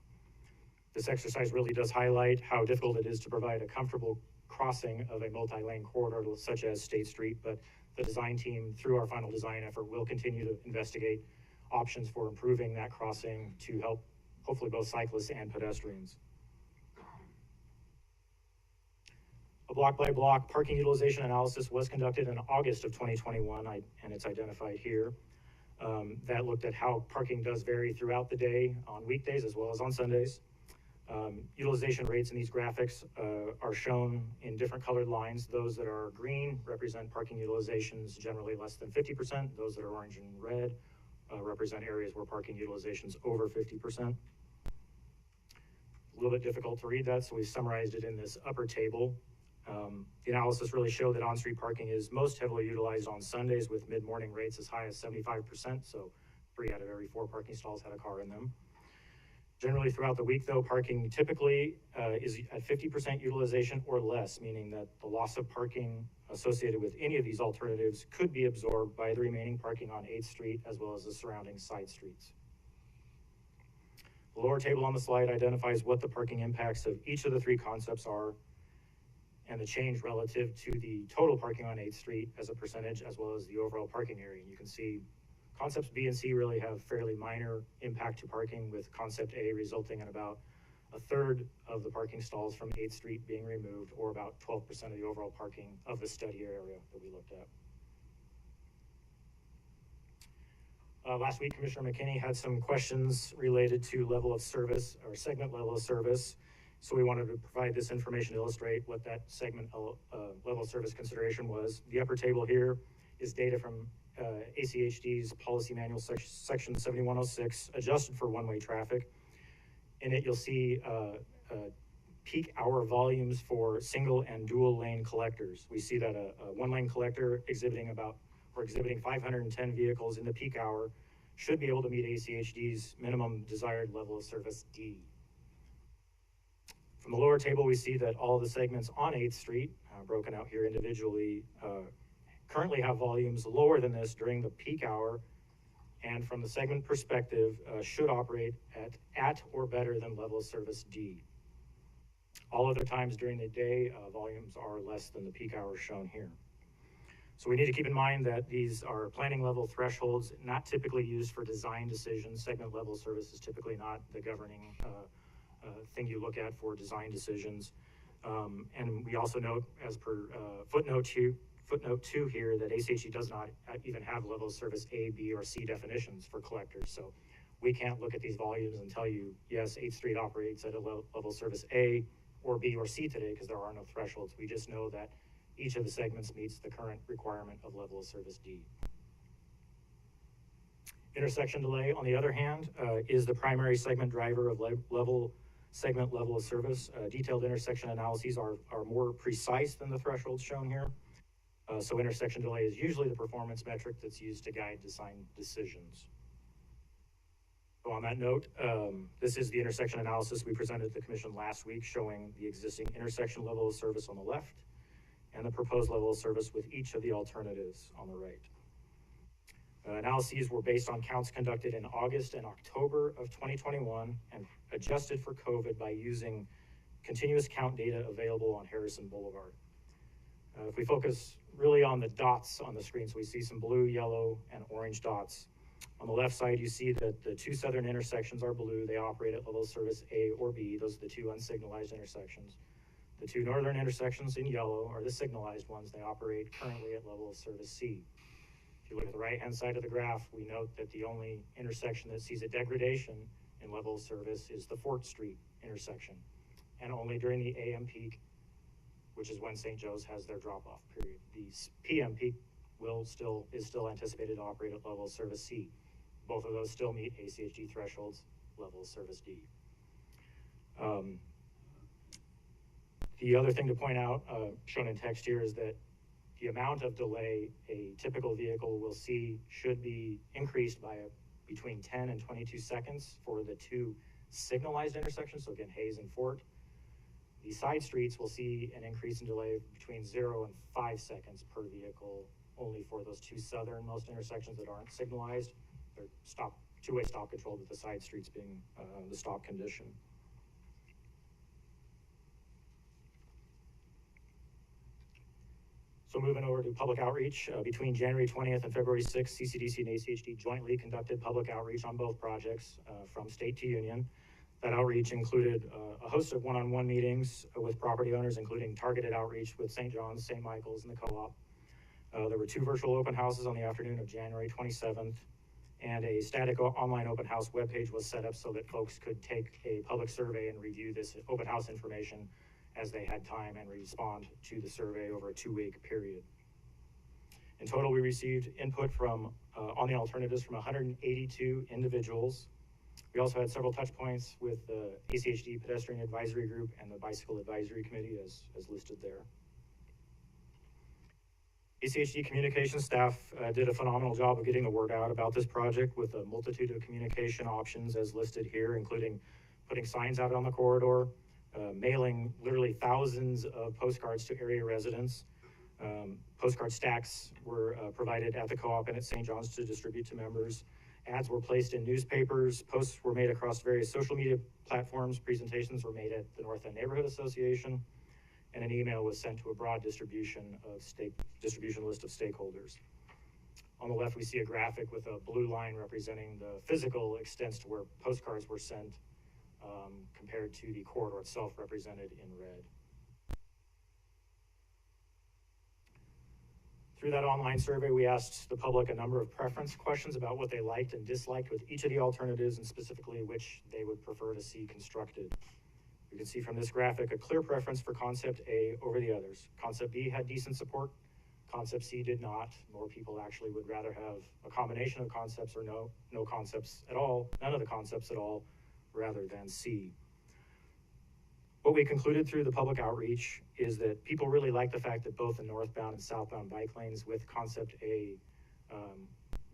This exercise really does highlight how difficult it is to provide a comfortable crossing of a multi-lane corridor such as State Street, but the design team, through our final design effort, will continue to investigate options for improving that crossing to help hopefully both cyclists and pedestrians. A block-by-block parking utilization analysis was conducted in August of 2021, and it's identified here. That looked at how parking does vary throughout the day on weekdays as well as on Sundays. Utilization rates in these graphics are shown in different colored lines. Those that are green represent parking utilizations generally less than 50%. Those that are orange and red represent areas where parking utilizations over 50%. A little bit difficult to read that, so we summarized it in this upper table. The analysis really showed that on-street parking is most heavily utilized on Sundays with mid-morning rates as high as 75%, so 3 out of every 4 parking stalls had a car in them. Generally throughout the week though, parking typically is at 50% utilization or less, meaning that the loss of parking associated with any of these alternatives could be absorbed by the remaining parking on 8th Street as well as the surrounding side streets. The lower table on the slide identifies what the parking impacts of each of the 3 concepts are and the change relative to the total parking on 8th Street as a percentage as well as the overall parking area. And you can see concepts B and C really have fairly minor impact to parking, with concept A resulting in about 1/3 of the parking stalls from 8th Street being removed, or about 12% of the overall parking of the study area that we looked at. Last week, Commissioner McKinney had some questions related to level of service or segment level of service. So we wanted to provide this information to illustrate what that segment level of service consideration was. The upper table here is data from ACHD's policy manual section 7106, adjusted for one-way traffic. In it, you'll see peak hour volumes for single and dual lane collectors. We see that a one-lane collector exhibiting 510 vehicles in the peak hour should be able to meet ACHD's minimum desired level of service D. From the lower table, we see that all the segments on 8th Street, broken out here individually, currently have volumes lower than this during the peak hour, and from the segment perspective, should operate at or better than level of service D. All other times during the day, volumes are less than the peak hours shown here. So we need to keep in mind that these are planning level thresholds, not typically used for design decisions. Segment level service is typically not the governing thing you look at for design decisions. And we also note, as per footnote 2 here, that ACHD does not even have level of service A, B, or C definitions for collectors. So we can't look at these volumes and tell you, yes, 8th Street operates at a level of service A or B or C today, because there are no thresholds. We just know that each of the segments meets the current requirement of level of service D. Intersection delay, on the other hand, is the primary segment driver of segment level of service. Detailed intersection analyses are more precise than the thresholds shown here. So intersection delay is usually the performance metric that's used to guide design decisions. So on that note, this is the intersection analysis we presented to the Commission last week, showing the existing intersection level of service on the left and the proposed level of service with each of the alternatives on the right. Analyses were based on counts conducted in August and October of 2021 and adjusted for COVID by using continuous count data available on Harrison Boulevard. If we focus really on the dots on the screen, so we see some blue, yellow, and orange dots. On the left side, you see that the 2 southern intersections are blue. They operate at level of service A or B. Those are the 2 unsignalized intersections. The 2 northern intersections in yellow are the signalized ones. They operate currently at level of service C. If you look at the right-hand side of the graph, we note that the only intersection that sees a degradation in level of service is the 4th Street intersection, and only during the AM peak, which is when St. Joe's has their drop-off period. The PM peak is still anticipated to operate at level of service C. Both of those still meet ACHD thresholds, level of service D. The other thing to point out, shown in text here, is that the amount of delay a typical vehicle will see should be increased by between 10 and 22 seconds for the 2 signalized intersections, so again, Hayes and Fort. The side streets will see an increase in delay between 0 and 5 seconds per vehicle, only for those 2 southernmost intersections that aren't signalized. They're two-way stop control, with the side streets being the stop condition. So moving over to public outreach, between January 20th and February 6th, CCDC and ACHD jointly conducted public outreach on both projects from state to union. That outreach included a host of one-on-one meetings with property owners, including targeted outreach with St. John's, St. Michael's, and the co-op. There were 2 virtual open houses on the afternoon of January 27th, and a static online open house webpage was set up so that folks could take a public survey and review this open house information as they had time and respond to the survey over a 2-week period. In total, we received input from on the alternatives from 182 individuals. We also had several touch points with the ACHD Pedestrian Advisory Group and the Bicycle Advisory Committee as listed there. ACHD communication staff did a phenomenal job of getting the word out about this project with a multitude of communication options as listed here, including putting signs out on the corridor, mailing literally thousands of postcards to area residents. Postcard stacks were provided at the co-op and at St. John's to distribute to members. Ads were placed in newspapers, posts were made across various social media platforms, presentations were made at the North End Neighborhood Association, and an email was sent to a broad distribution list of stakeholders. On the left, we see a graphic with a blue line representing the physical extents to where postcards were sent, compared to the corridor itself represented in red. Through that online survey, we asked the public a number of preference questions about what they liked and disliked with each of the alternatives, and specifically which they would prefer to see constructed. You can see from this graphic a clear preference for Concept A over the others. Concept B had decent support. Concept C did not. More people actually would rather have a combination of concepts or no concepts at all, none of the concepts at all, rather than C. What we concluded through the public outreach is that people really like the fact that both the northbound and southbound bike lanes with Concept A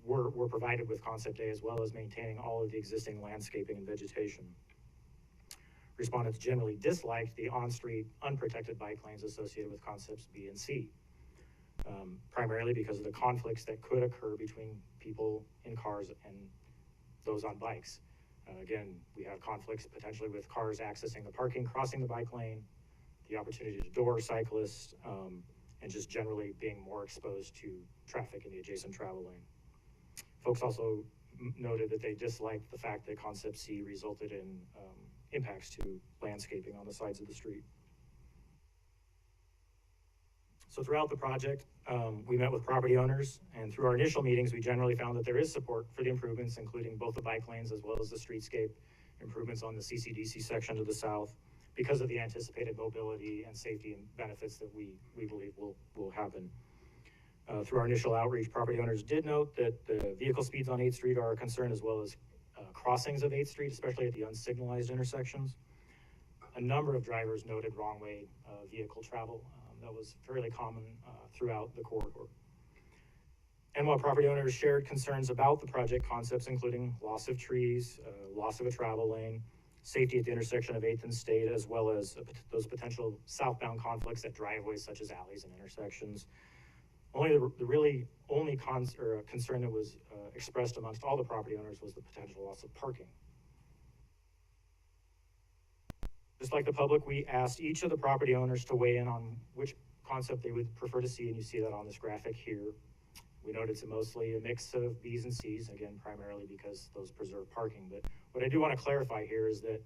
were provided with Concept A, as well as maintaining all of the existing landscaping and vegetation. Respondents generally disliked the on-street unprotected bike lanes associated with Concepts B and C, primarily because of the conflicts that could occur between people in cars and those on bikes. Again, we have conflicts potentially with cars accessing the parking, crossing the bike lane, the opportunity to door cyclists, and just generally being more exposed to traffic in the adjacent travel lane. Folks also noted that they disliked the fact that Concept C resulted in impacts to landscaping on the sides of the street. So throughout the project, we met with property owners, and through our initial meetings, we generally found that there is support for the improvements, including both the bike lanes as well as the streetscape improvements on the CCDC section to the south, because of the anticipated mobility and safety and benefits that we believe will happen. Through our initial outreach, property owners did note that the vehicle speeds on 8th Street are a concern, as well as crossings of 8th Street, especially at the unsignalized intersections. A number of drivers noted wrong way vehicle travel. That was fairly common throughout the corridor. And while property owners shared concerns about the project concepts, including loss of trees, loss of a travel lane, safety at the intersection of 8th and State, as well as those potential southbound conflicts at driveways such as alleys and intersections, the really only concern that was expressed amongst all the property owners was the potential loss of parking. Just like the public, we asked each of the property owners to weigh in on which concept they would prefer to see, and you see that on this graphic here. We noted it's mostly a mix of B's and C's, again, primarily because those preserve parking. But what I do want to clarify here is that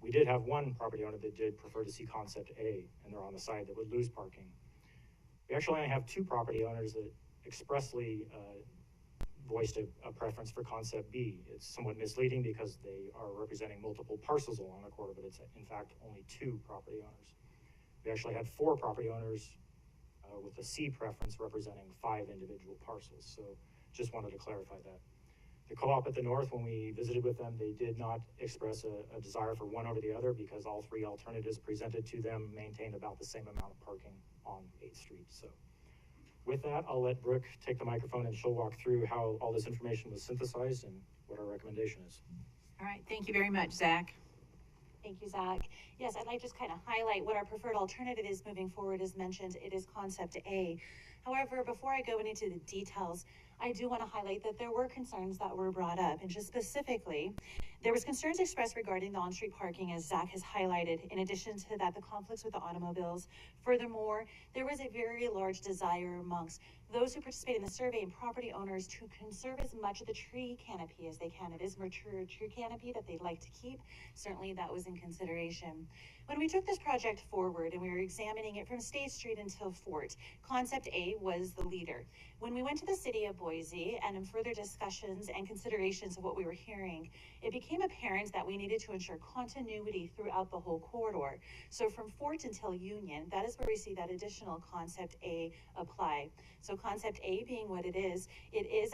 we did have one property owner that did prefer to see Concept A, and they're on the side that would lose parking. We actually only have two property owners that expressly voiced a preference for Concept B. It's somewhat misleading because they are representing multiple parcels along the corridor, but it's in fact only two property owners. We actually had four property owners with a C preference representing 5 individual parcels. So just wanted to clarify that. The co-op at the north, when we visited with them, they did not express a desire for one over the other because all three alternatives presented to them maintained about the same amount of parking on 8th Street. So with that, I'll let Brooke take the microphone and she'll walk through how all this information was synthesized and what our recommendation is. All right, thank you very much, Zach. Thank you, Zach. Yes, I'd like to just kind of highlight what our preferred alternative is moving forward. As mentioned, it is Concept A. However, before I go into the details, I do want to highlight that there were concerns that were brought up, and just specifically, there was concerns expressed regarding the on-street parking, as Zach has highlighted. In addition to that, the conflicts with the automobiles. Furthermore, there was a very large desire amongst those who participated in the survey and property owners to conserve as much of the tree canopy as they can. It is mature tree canopy that they'd like to keep. Certainly that was in consideration. When we took this project forward and we were examining it from State Street until Fort, Concept A was the leader. When we went to the city of Boise and in further discussions and considerations of what we were hearing, it became became apparent that we needed to ensure continuity throughout the whole corridor. So from Fort until Union, that is where we see that additional Concept A apply. So Concept A being what it is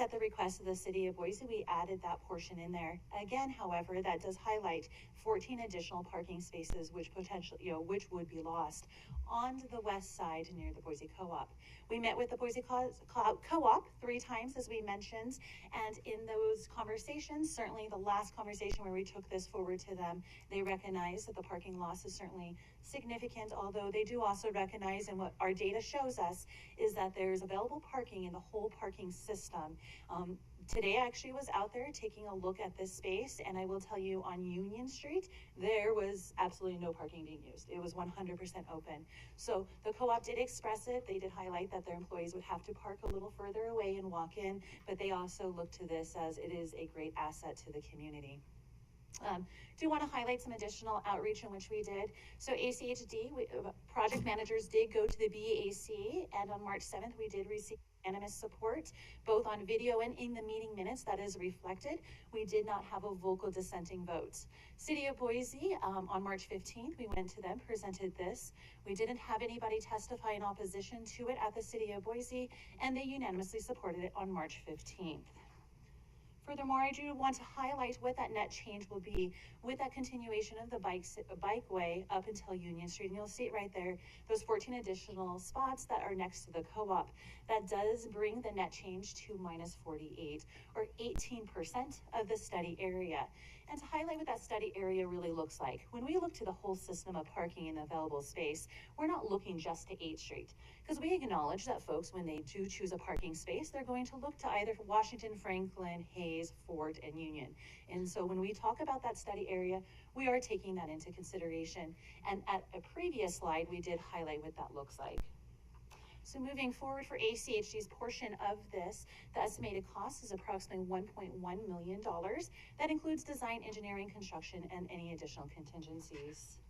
at the request of the city of Boise. We added that portion in there. Again, however, that does highlight 14 additional parking spaces, which potentially, which would be lost on the west side near the Boise Co-op. We met with the Boise Co-op 3 times, as we mentioned, and in those conversations, certainly the last conversation where we took this forward to them, they recognize that the parking loss is certainly significant, although they do also recognize, and what our data shows us, is that there's available parking in the whole parking system. Today I actually was out there taking a look at this space, and I will tell you, on Union Street, there was absolutely no parking being used. It was 100% open. So the co-op did express it. They did highlight that their employees would have to park a little further away and walk in, but they also look to this as it is a great asset to the community. Do want to highlight some additional outreach in which we did. So ACHD, project managers did go to the BAC, and on March 7th, we did receive unanimous support, both on video and in the meeting minutes. That is reflected. We did not have a vocal dissenting vote. City of Boise, on March 15th, we went to them, presented this. We didn't have anybody testify in opposition to it at the City of Boise, and they unanimously supported it on March 15th. Furthermore, I do want to highlight what that net change will be with that continuation of the Bikeway up until Union Street. And you'll see it right there, those 14 additional spots that are next to the co-op. That does bring the net change to -48, or 18% of the study area. And to highlight what that study area really looks like, when we look to the whole system of parking and available space, we're not looking just to 8th Street, because we acknowledge that folks, when they do choose a parking space, they're going to look to either Washington, Franklin, Hayes, Fort, and Union. And so when we talk about that study area, we are taking that into consideration. And at a previous slide, we did highlight what that looks like. So moving forward for ACHD's portion of this, the estimated cost is approximately $1.1 million. That includes design, engineering, construction, and any additional contingencies.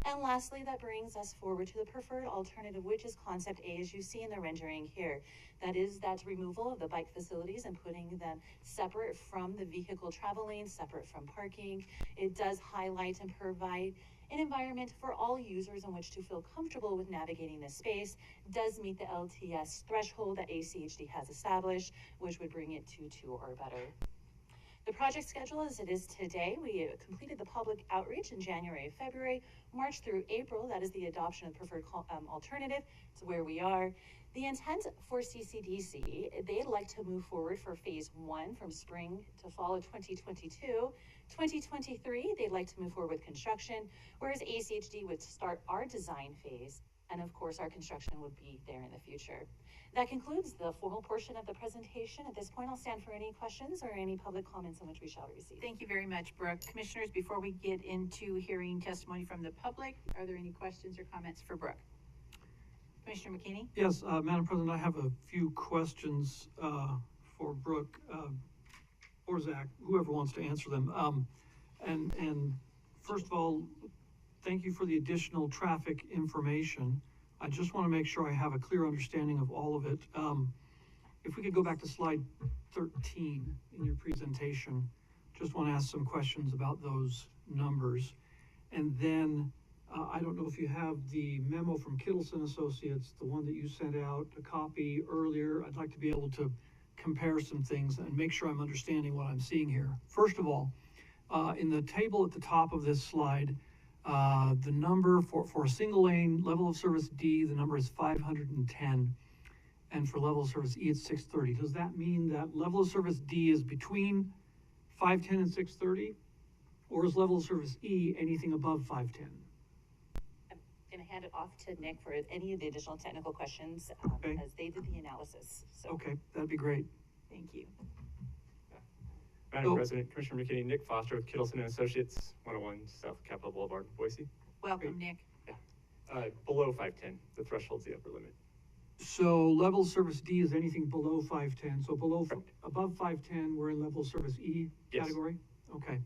And lastly, that brings us forward to the preferred alternative, which is Concept A, as you see in the rendering here. That is that removal of the bike facilities and putting them separate from the vehicle travel lanes, separate from parking. It does highlight and provide an environment for all users in which to feel comfortable with navigating this space, does meet the LTS threshold that ACHD has established, which would bring it to 2 or better. The project schedule as it is today, we completed the public outreach in January, February, March through April. That is the adoption of preferred alternative. It's where we are. The intent for CCDC, they'd like to move forward for phase 1 from spring to fall of 2022. 2023, they'd like to move forward with construction, whereas ACHD would start our design phase, and of course our construction would be there in the future. That concludes the formal portion of the presentation. At this point, I'll stand for any questions or any public comments in which we shall receive. Thank you very much, Brooke. Commissioners, before we get into hearing testimony from the public, are there any questions or comments for Brooke? Commissioner McKinney? Yes, Madam President, I have a few questions for Brooke or Zach, whoever wants to answer them. And first of all, thank you for the additional traffic information. I just want to make sure I have a clear understanding of all of it. If we could go back to slide 13 in your presentation, just want to ask some questions about those numbers. And then I don't know if you have the memo from Kittleson Associates, the one that you sent out, a copy earlier. I'd like to be able to compare some things and make sure I'm understanding what I'm seeing here. First of all, in the table at the top of this slide, the number for a single lane level of service D, the number is 510, and for level of service E, it's 630. Does that mean that level of service D is between 510 and 630, or is level of service E anything above 510? I'm going to hand it off to Nick for any of the additional technical questions Okay. as they did the analysis. So. Okay, that'd be great. Thank you. Madam President, Commissioner McKinney, Nick Foster with Kittleson and Associates, 101 South Capitol Boulevard, Boise. Welcome, Nick. Yeah. Below 510, the threshold's the upper limit. So level of service D is anything below 510. So above 510, we're in level of service E category? Yes. Okay.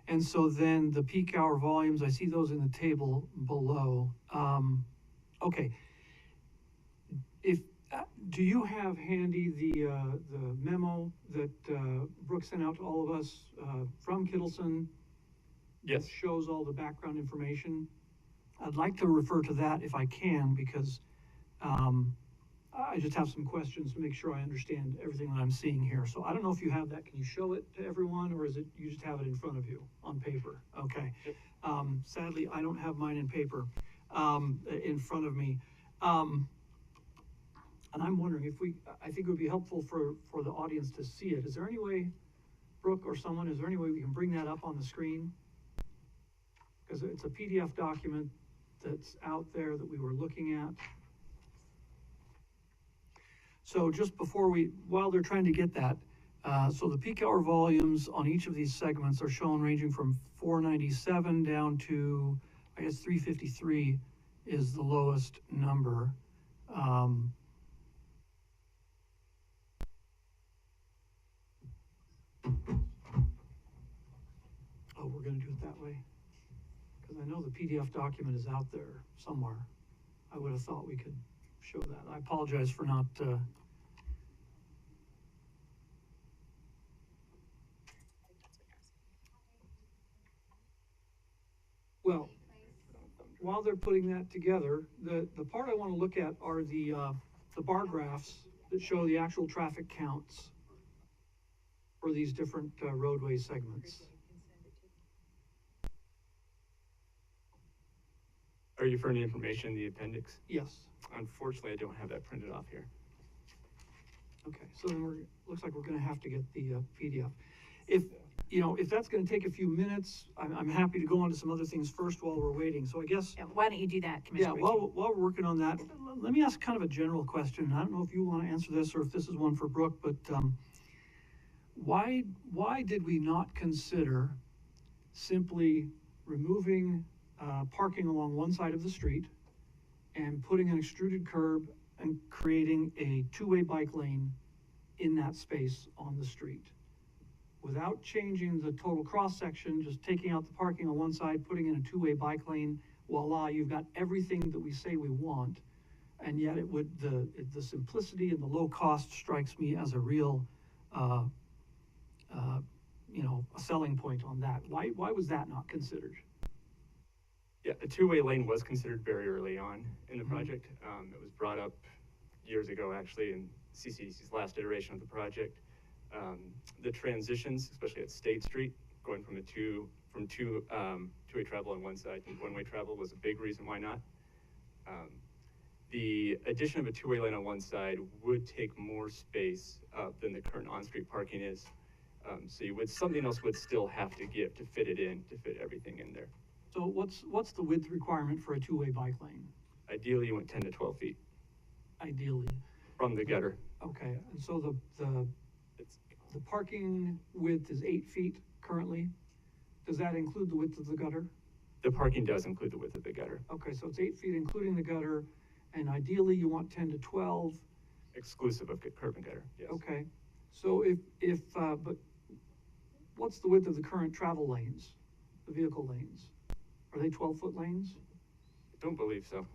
And so then the peak hour volumes, I see those in the table below. Okay. Do you have handy the memo that Brooke sent out to all of us from Kittleson that Yes. shows all the background information? I'd like to refer to that if I can, because I just have some questions to make sure I understand everything that I'm seeing here. So I don't know if you have that. Can you show it to everyone, or is it you just have it in front of you on paper? Okay. Yep. Sadly, I don't have mine in paper in front of me. And I'm wondering if I think it would be helpful for the audience to see it. Is there any way, Brooke or someone, is there any way we can bring that up on the screen? Because it's a PDF document that's out there that we were looking at. So just while they're trying to get that, so the peak hour volumes on each of these segments are shown ranging from 497 down to, I guess, 353 is the lowest number. Oh, we're gonna do it that way? Because I know the PDF document is out there somewhere. I would have thought we could show that. I apologize for not, well, while they're putting that together, the part I want to look at are the bar graphs that show the actual traffic counts for these different roadway segments. Are you for any information in the appendix? Yes. Unfortunately, I don't have that printed off here. Okay, so then looks like we're gonna have to get the PDF. If that's gonna take a few minutes, I'm happy to go on to some other things first while we're waiting. So I guess. Yeah, why don't you do that, Commissioner? Yeah, while we're working on that, let me ask kind of a general question. I don't know if you want to answer this or if this is one for Brooke, but why did we not consider simply removing parking along one side of the street and putting an extruded curb and creating a two-way bike lane in that space on the street? Without changing the total cross-section, just taking out the parking on one side, putting in a two-way bike lane, voila, you've got everything that we say we want. And yet the simplicity and the low cost strikes me as a real, a selling point on that. Why was that not considered? Yeah, a two-way lane was considered very early on in the project. It was brought up years ago, actually, in CCDC's last iteration of the project. The transitions, especially at State Street, going from two-way travel on one side to one-way travel was a big reason why not. The addition of a two-way lane on one side would take more space than the current on-street parking is. So something else would still have to give to fit it in, to fit everything in there. So what's the width requirement for a two-way bike lane? Ideally, you want 10 to 12 feet Ideally. from the gutter. Okay, and so the parking width is 8 feet currently. Does that include the width of the gutter? The parking does include the width of the gutter. Okay, so it's 8 feet including the gutter, and ideally you want 10 to 12. Exclusive of curb and gutter, yes. Okay, so but what's the width of the current travel lanes, the vehicle lanes? Are they 12-foot lanes? I don't believe so.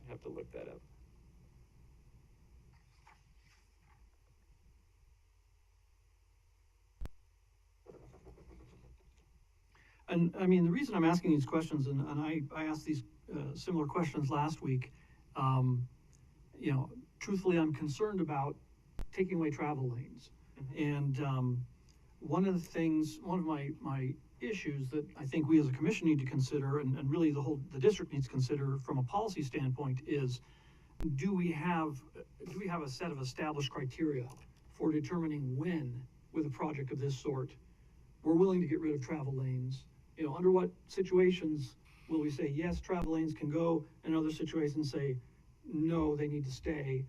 I have to look that up. And I mean, the reason I'm asking these questions, and I asked these similar questions last week, truthfully, I'm concerned about taking away travel lanes. And one of my issues that I think we as a commission need to consider, and really the district needs to consider from a policy standpoint, is do we have a set of established criteria for determining when, with a project of this sort, we're willing to get rid of travel lanes? Under what situations will we say, yes, travel lanes can go, and other situations say, no, they need to stay?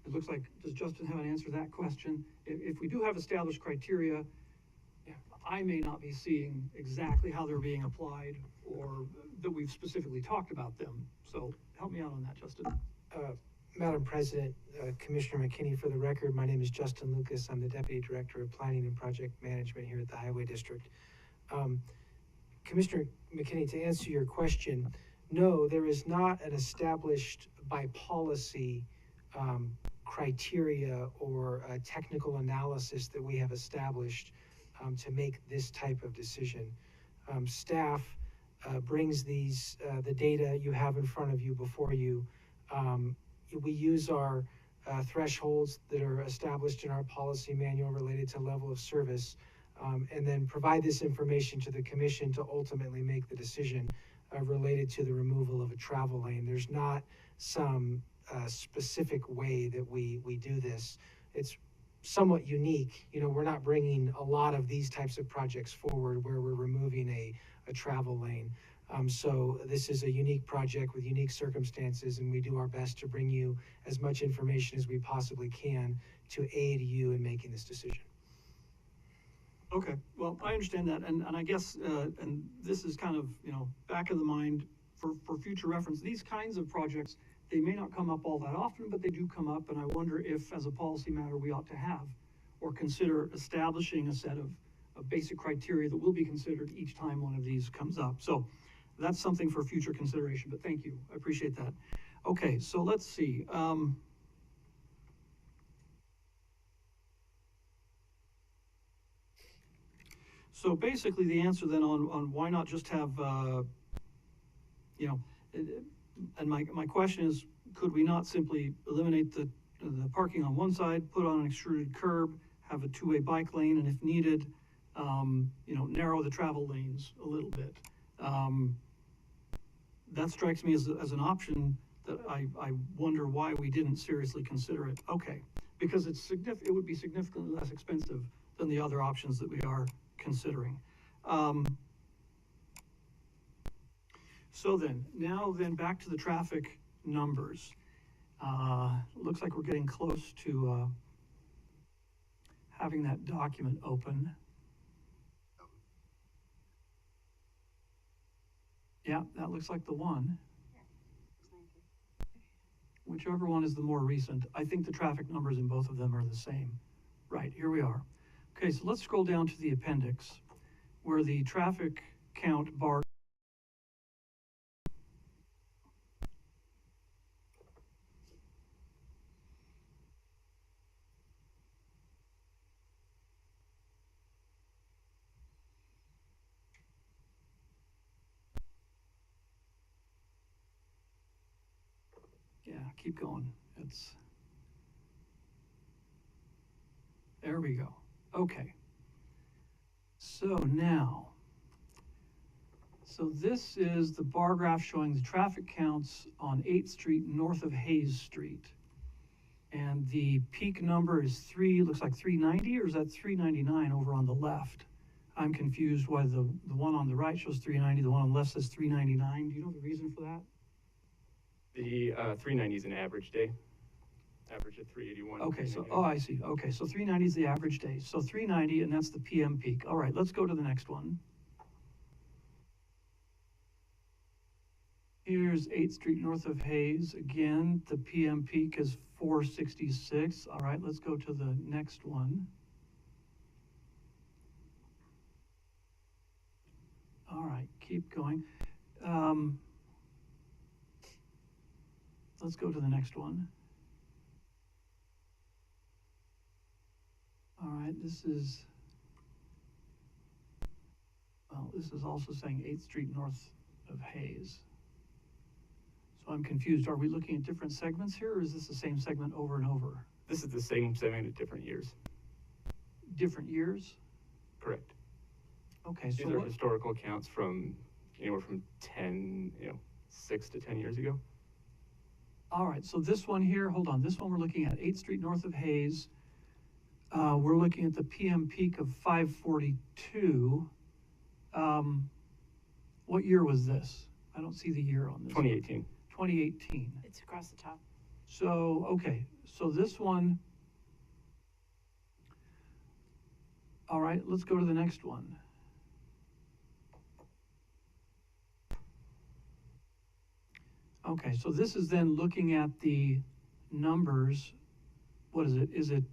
It looks like, does Justin have an answer to that question? If we do have established criteria, I may not be seeing exactly how they're being applied or that we've specifically talked about them. So help me out on that, Justin. Madam President, Commissioner McKinney, for the record, my name is Justin Lucas. I'm the Deputy Director of Planning and Project Management here at the Highway District. Commissioner McKinney, to answer your question, no, there is not an established by policy criteria or a technical analysis that we have established to make this type of decision. Staff brings these, the data you have in front of you before you. We use our thresholds that are established in our policy manual related to level of service, and then provide this information to the commission to ultimately make the decision related to the removal of a travel lane. There's not some specific way that we do this. It's somewhat unique. You know, we're not bringing a lot of these types of projects forward where we're removing a travel lane. So this is a unique project with unique circumstances, and we do our best to bring you as much information as we possibly can to aid you in making this decision. Okay, well, I understand that, and I guess, and this is kind of, you know, back of the mind for future reference. These kinds of projects, they may not come up all that often, but they do come up, and I wonder if, as a policy matter, we ought to have or consider establishing a set of basic criteria that will be considered each time one of these comes up. So that's something for future consideration, but thank you. I appreciate that. Okay, so let's see. So basically the answer then on why not just have, you know, and my question is, could we not simply eliminate the parking on one side, put on an extruded curb, have a two-way bike lane, and if needed, you know, narrow the travel lanes a little bit. That strikes me as an option that I wonder why we didn't seriously consider it. Okay, because it would be significantly less expensive than the other options that we are considering. So then, back to the traffic numbers. Looks like we're getting close to having that document open. Yeah, that looks like the one. Whichever one is the more recent. I think the traffic numbers in both of them are the same. Right, here we are. Okay, so let's scroll down to the appendix where the traffic count bar. Yeah, keep going. There we go. Okay. So now, this is the bar graph showing the traffic counts on 8th Street north of Hayes Street. And the peak number is looks like 390, or is that 399 over on the left? I'm confused why the one on the right shows 390, the one on the left says 399. Do you know the reason for that? The 390 is an average day. Average at 381. Okay, so, oh, I see. Okay, so 390 is the average day. So 390, and that's the PM peak. All right, let's go to the next one. Here's 8th Street north of Hayes. Again, the PM peak is 466. All right, let's go to the next one. All right, keep going. Let's go to the next one. All right, this is also saying 8th Street north of Hayes. So I'm confused. Are we looking at different segments here, or is this the same segment over and over? This is the same segment at different years. Different years? Correct. Okay, These so are historical counts from anywhere from 6 to 10 years ago. All right, so this one here, hold on. This one we're looking at 8th Street north of Hayes. We're looking at the PM peak of 542. What year was this? I don't see the year on this. 2018. 2018. It's across the top. So, okay, so this one. All right, let's go to the next one. Okay, so this is then looking at the numbers. What is it? Is it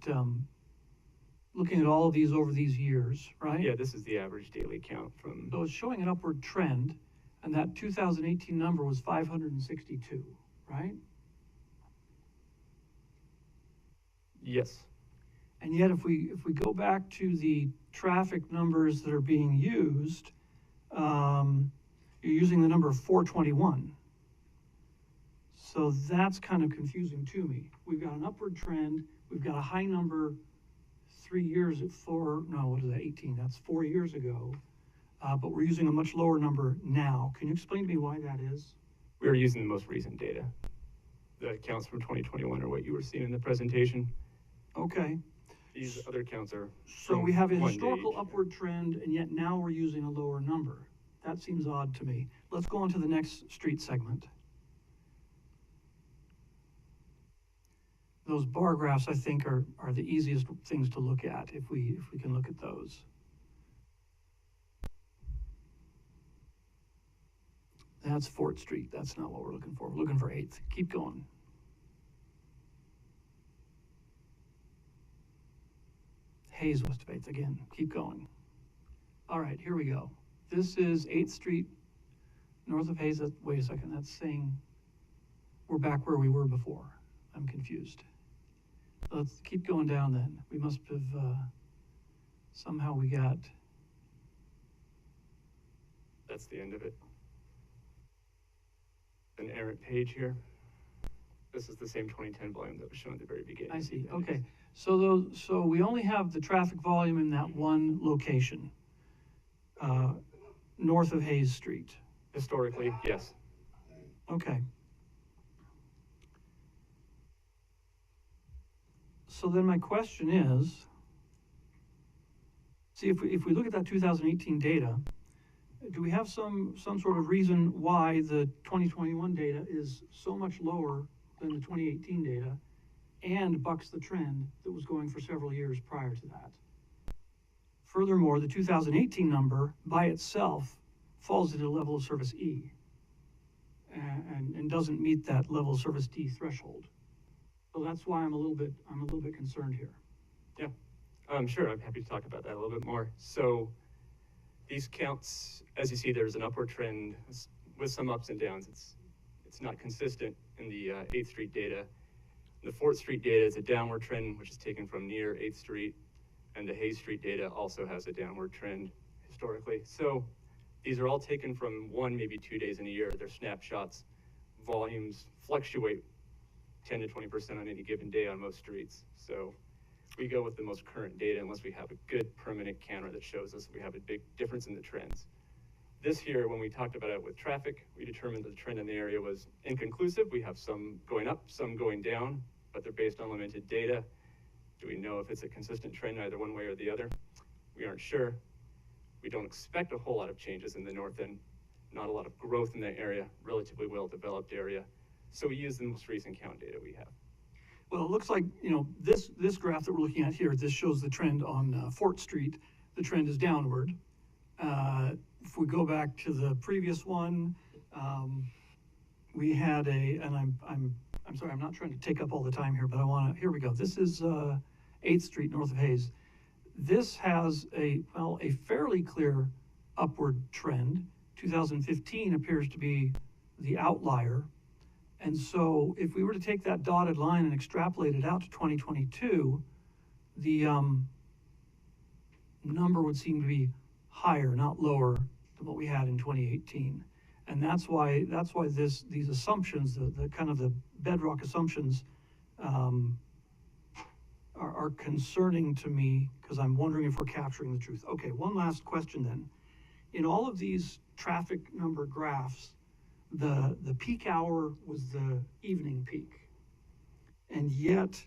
looking at all of these over these years, right? Yeah, this is the average daily count from. So it's showing an upward trend, and that 2018 number was 562, right? Yes. And yet if we go back to the traffic numbers that are being used, you're using the number 421. So that's kind of confusing to me. We've got an upward trend. We've got a high number 3 years at 18, that's 4 years ago. But we're using a much lower number now. Can you explain to me why that is? We are using the most recent data. The counts from 2021 are what you were seeing in the presentation. Okay. These other counts are. So we have a one historical date. upward trend, and yet now we're using a lower number. That seems odd to me. Let's go on to the next street segment. Those bar graphs, I think, are the easiest things to look at if we can look at those. That's 4th Street. That's not what we're looking for. We're looking for 8th. Keep going. Hayes West of 8th again. Keep going. All right, here we go. This is 8th Street, north of Hayes. Wait a second. That's saying we're back where we were before. I'm confused. Let's keep going down then. We must have, somehow we got. That's the end of it. An errant page here. This is the same 2010 volume that was shown at the very beginning. I see. Okay. So we only have the traffic volume in that one location, north of Hayes Street. Historically, yes. Okay. So then my question is, see, if we look at that 2018 data, do we have some sort of reason why the 2021 data is so much lower than the 2018 data and bucks the trend that was going for several years prior to that? Furthermore, the 2018 number by itself falls into level of service E and doesn't meet that level of service D threshold. So that's why I'm a little bit concerned here. Yeah, sure. I'm happy to talk about that a little bit more. So these counts, as you see, there's an upward trend with some ups and downs. It's not consistent in the 8th Street data. The 4th Street data is a downward trend, which is taken from near 8th Street, and the Hayes Street data also has a downward trend historically. So these are all taken from 1, maybe 2 days in a year. They're snapshots. Volumes fluctuate 10 to 20% on any given day on most streets. So we go with the most current data unless we have a good permanent counter that shows us we have a big difference in the trends. This year, when we talked about it with traffic, we determined that the trend in the area was inconclusive. We have some going up, some going down, but they're based on limited data. Do we know if it's a consistent trend either one way or the other? We aren't sure. We don't expect a whole lot of changes in the north end, not a lot of growth in that area, relatively well-developed area. So we use the most recent count data we have. Well, it looks like, this graph that we're looking at here, this shows the trend on 4th Street. The trend is downward. If we go back to the previous one, we had and I'm sorry, I'm not trying to take up all the time here, but here we go. This is 8th Street north of Hayes. This has a fairly clear upward trend. 2015 appears to be the outlier. And so if we were to take that dotted line and extrapolate it out to 2022, the number would seem to be higher, not lower than what we had in 2018. And that's why these assumptions, the kind of the bedrock assumptions, are concerning to me, because I'm wondering if we're capturing the truth. Okay, one last question then. In all of these traffic number graphs, the peak hour was the evening peak. And yet,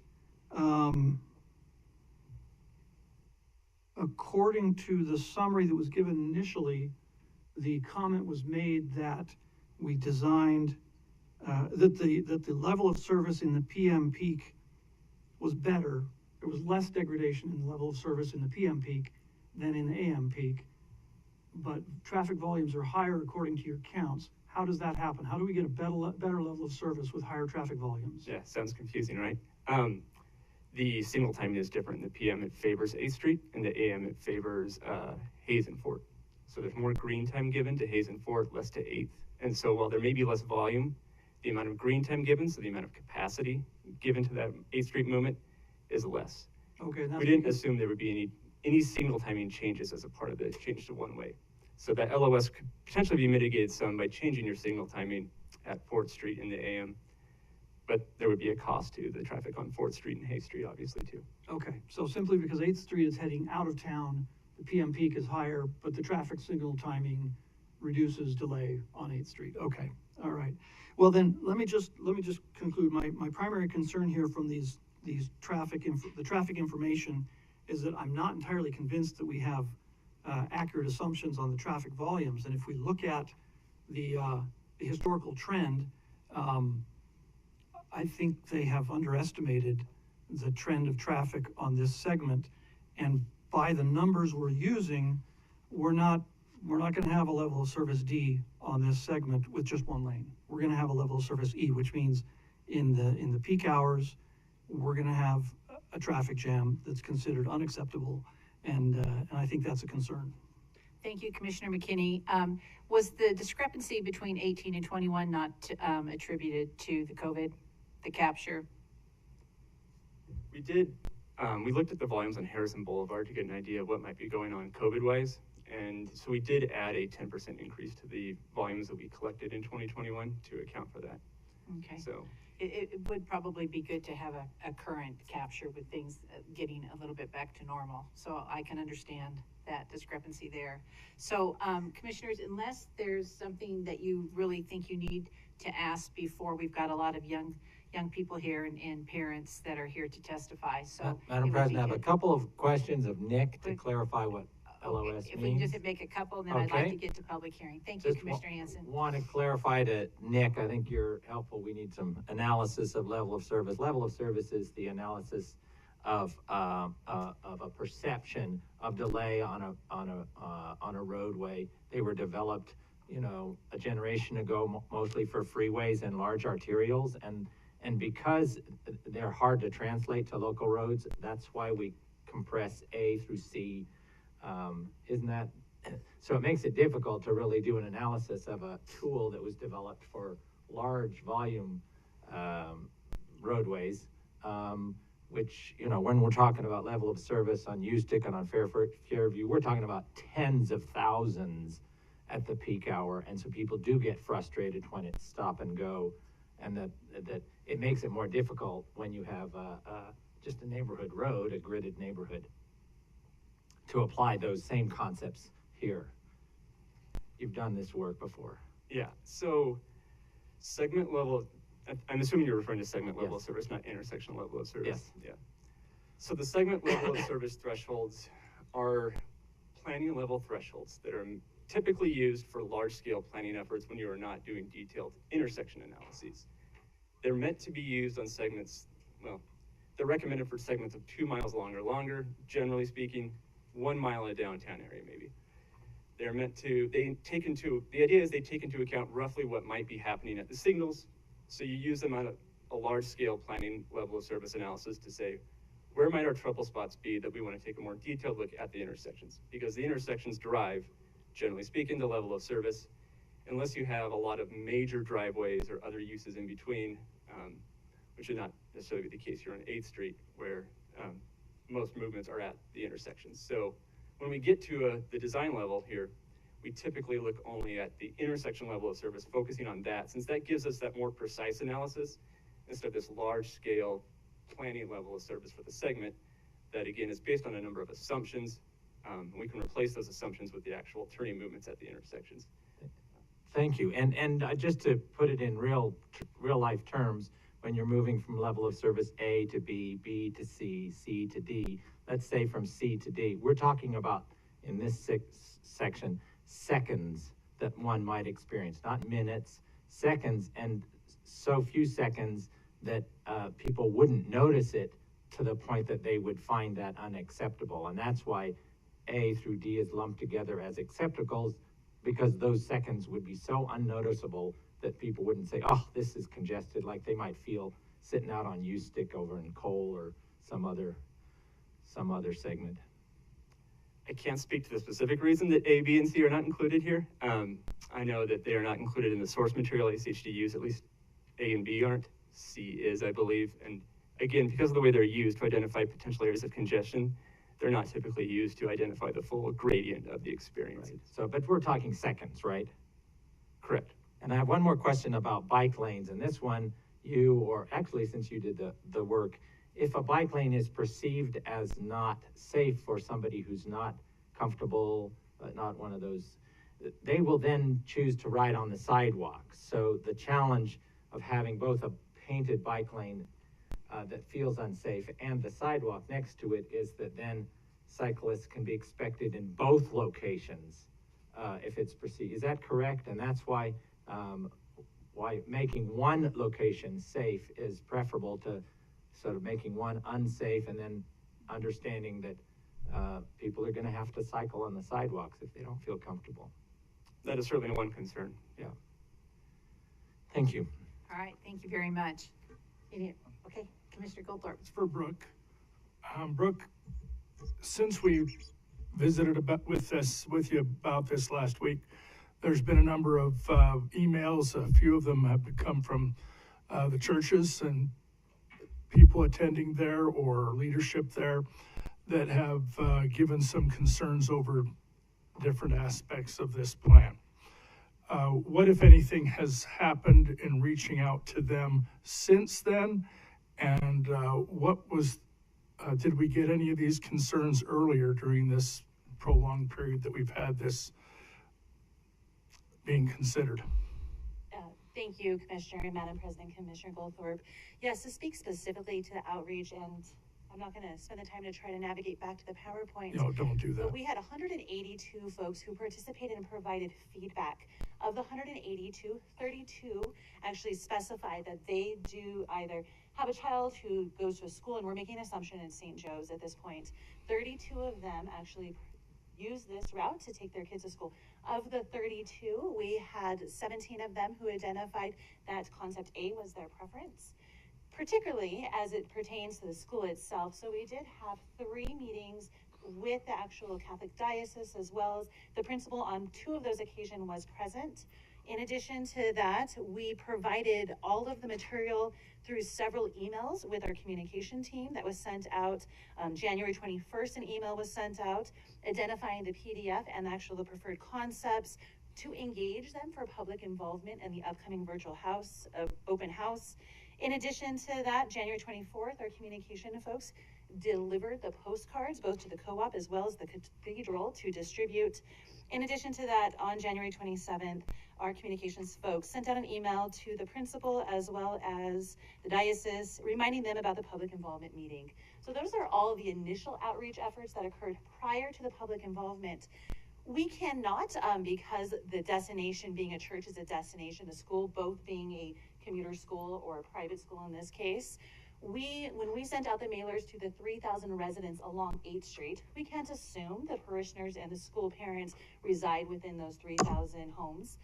according to the summary that was given initially, the comment was made that we designed, that the level of service in the PM peak was better. There was less degradation in the level of service in the PM peak than in the AM peak, but traffic volumes are higher according to your counts. How does that happen? How do we get a better level of service with higher traffic volumes? Yeah, sounds confusing, right? The signal timing is different. In the PM, it favors 8th Street. In the AM, it favors Hayes and 4th. So there's more green time given to Hayes and 4th, less to 8th. And so while there may be less volume, the amount of green time given, so the amount of capacity given to that 8th Street movement, is less. Okay. And that's We didn't because- assume there would be any signal timing changes as a part of the change to one-way. So that LOS could potentially be mitigated some by changing your signal timing at 4th Street in the AM. But there would be a cost to the traffic on 4th Street and Hay Street, obviously, too. Okay, so simply because 8th Street is heading out of town, the PM peak is higher, but the traffic signal timing reduces delay on 8th Street. Okay, all right. Well, then, let me just conclude. My primary concern here from the traffic information is that I'm not entirely convinced that we have accurate assumptions on the traffic volumes. And if we look at the historical trend, I think they have underestimated the trend of traffic on this segment. And by the numbers we're using, we're not going to have a level of service D on this segment with just one lane. We're going to have a level of service E, which means in the peak hours, we're going to have a traffic jam that's considered unacceptable. And I think that's a concern. Thank you, Commissioner McKinney. Was the discrepancy between 18 and 21 not attributed to the COVID, the capture? We did, we looked at the volumes on Harrison Boulevard to get an idea of what might be going on COVID-wise. And so we did add a 10% increase to the volumes that we collected in 2021 to account for that. Okay. So it would probably be good to have a current capture with things getting a little bit back to normal. So I can understand that discrepancy there. So commissioners, unless there's something that you really think you need to ask before, we've got a lot of young people here and parents that are here to testify. So Madam President, I have a couple of questions of Nick to clarify what LOS if means. we can just make a couple, then I'd like to get to public hearing. Thank you, Commissioner Hanson. Want to clarify to Nick, I think you're helpful. We need some analysis of level of service. Level of service is the analysis of a perception of delay on a roadway. They were developed, a generation ago, mostly for freeways and large arterials, and because they're hard to translate to local roads, that's why we compress A through C. Isn't that, so it makes it difficult to really do an analysis of a tool that was developed for large volume roadways, which, when we're talking about level of service on Ustick and on Fairview, we're talking about tens of thousands at the peak hour. And so people do get frustrated when it's stop and go, and that it makes it more difficult when you have just a neighborhood road, a gridded neighborhood, to apply those same concepts here. You've done this work before. yeah, so segment level, I'm assuming you're referring to segment level of service, not intersection level of service. Yes. Yeah. So the segment level of service thresholds are planning level thresholds that are typically used for large scale planning efforts when you are not doing detailed intersection analyses. They're meant to be used on segments, well, they're recommended for segments of 2 miles long or longer, generally speaking, 1 mile in a downtown area maybe. They're meant to, the idea is they take into account roughly what might be happening at the signals. So you use them on a large scale planning level of service analysis to say, where might our trouble spots be that we want to take a more detailed look at the intersections? Because the intersections drive, generally speaking, the level of service, unless you have a lot of major driveways or other uses in between, which should not necessarily be the case here on 8th Street, where most movements are at the intersections. So when we get to the design level here, we typically look only at the intersection level of service, focusing on that, since that gives us that more precise analysis instead of this large scale planning level of service for the segment that, again, is based on a number of assumptions. We can replace those assumptions with the actual turning movements at the intersections. Thank you. And just to put it in real life terms, when you're moving from level of service A to B, B to C, C to D, let's say from C to D, we're talking about, in this section, seconds that one might experience, not minutes, seconds, and so few seconds that people wouldn't notice it to the point that they would find that unacceptable. And that's why A through D is lumped together as acceptables, because those seconds would be so unnoticeable that people wouldn't say, oh, this is congested, like they might feel sitting out on Ustick over in Cole or some other segment. I can't speak to the specific reason that A, B, and C are not included here. I know that they are not included in the source material. SHDUs, at least A and B aren't. C is, I believe. And again, because of the way they're used to identify potential areas of congestion, they're not typically used to identify the full gradient of the experience. Right. So, but we're talking seconds, right? Correct. And I have one more question about bike lanes, and this one, or actually since you did the work, if a bike lane is perceived as not safe for somebody who's not comfortable, not one of those, they will then choose to ride on the sidewalk. So the challenge of having both a painted bike lane that feels unsafe and the sidewalk next to it is that then cyclists can be expected in both locations if it's perceived. Is that correct? And that's why making one location safe is preferable to sort of making one unsafe, and then understanding that people are going to have to cycle on the sidewalks if they don't feel comfortable. That is certainly one concern. Yeah. Thank you. All right, thank you very much. Okay, Commissioner Goldthorpe. It's for Brooke. Brooke, since we visited with you about this last week, there's been a number of emails. A few of them have come from the churches and people attending there or leadership there that have given some concerns over different aspects of this plan. What, if anything, has happened in reaching out to them since then? And did we get any of these concerns earlier during this prolonged period that we've had this being considered? Thank you, Commissioner and Madam President, Commissioner Goldthorpe. Yes, to speak specifically to the outreach, and I'm not going to spend the time to try to navigate back to the PowerPoint. No, don't do that. But we had 182 folks who participated and provided feedback. Of the 182, 32 actually specified that they do either have a child who goes to a school, and we're making an assumption in St. Joe's at this point. 32 of them actually use this route to take their kids to school. Of the 32, we had 17 of them who identified that concept A was their preference, particularly as it pertains to the school itself. So we did have 3 meetings with the actual Catholic diocese, as well as the principal on 2 of those occasions was present. In addition to that, we provided all of the material through several emails with our communication team that was sent out. January 21st, an email was sent out identifying the PDF and the preferred concepts to engage them for public involvement in the upcoming virtual open house. In addition to that, January 24th, our communication folks delivered the postcards both to the co-op as well as the cathedral to distribute. In addition to that, on January 27th, our communications folks sent out an email to the principal as well as the diocese, reminding them about the public involvement meeting. So those are all the initial outreach efforts that occurred prior to the public involvement. We cannot, because the destination being a church is a destination, the school both being a commuter school or a private school in this case, when we sent out the mailers to the 3,000 residents along 8th Street, we can't assume the parishioners and the school parents reside within those 3,000 homes.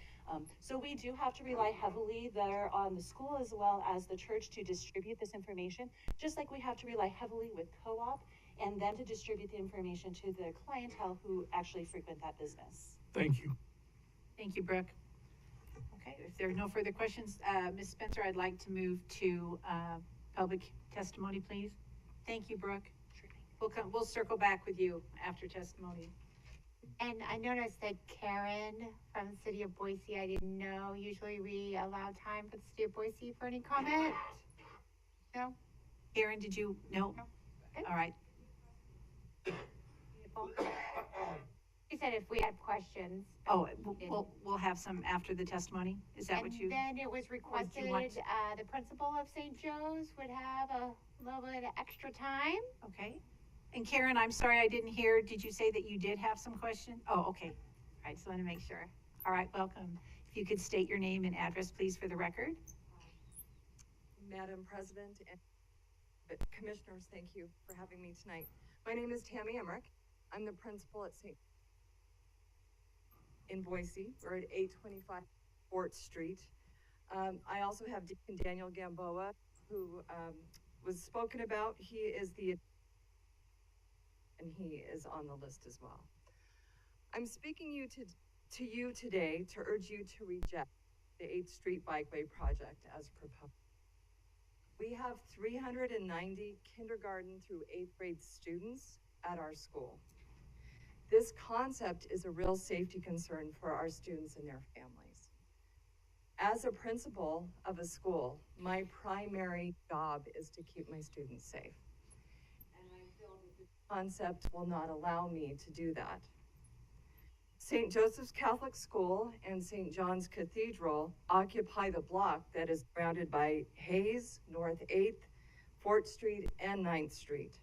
So we do have to rely heavily there on the school as well as the church to distribute this information, just like we have to rely heavily with co-op and them to distribute the information to the clientele who actually frequent that business. Thank you. Thank you, Brooke. Okay, if there are no further questions, Ms. Spencer, I'd like to move to public testimony, please. Thank you, Brooke. We'll circle back with you after testimony. And I noticed that Karen from the city of Boise, I didn't know, usually we allow time for the city of Boise for any comment? No? Karen, did you? No? Okay. All right. She said if we had questions. Oh, we'll have some after the testimony? Is that what you? And then it was requested, the principal of St. Joe's would have a little bit of extra time. Okay. And Karen, I'm sorry I didn't hear. Did you say that you did have some questions? Oh, okay. All right, just want to make sure. All right, welcome. If you could state your name and address, please, for the record. Madam President and Commissioners, thank you for having me tonight. My name is Tammy Emmerich. I'm the principal at in Boise. We're at 825 4th Street. I also have Deacon Daniel Gamboa, who was spoken about. He is and he is on the list as well. I'm speaking to you today to urge you to reject the 8th Street Bikeway project as proposed. We have 390 kindergarten through 8th grade students at our school. This concept is a real safety concern for our students and their families. As a principal of a school, my primary job is to keep my students safe. And I feel that this concept will not allow me to do that. St. Joseph's Catholic School and St. John's Cathedral occupy the block that is surrounded by Hayes, North 8th, Fort Street, and 9th Street.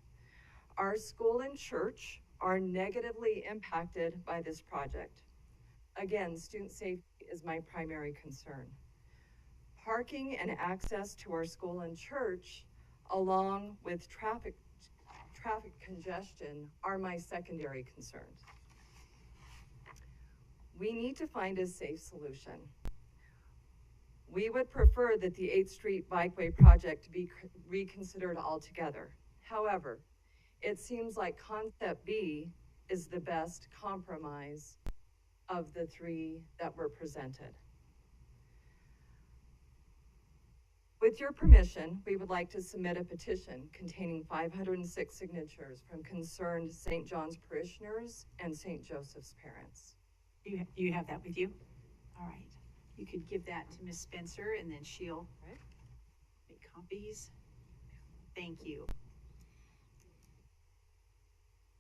Our school and church are negatively impacted by this project. Again, student safety is my primary concern. Parking and access to our school and church, along with traffic congestion, are my secondary concerns. We need to find a safe solution. We would prefer that the 8th Street Bikeway project be reconsidered altogether. However, it seems like concept B is the best compromise of the three that were presented. With your permission, we would like to submit a petition containing 506 signatures from concerned St. John's parishioners and St. Joseph's parents. You have that with you? All right. You could give that to Ms. Spencer and then she'll make copies. Thank you.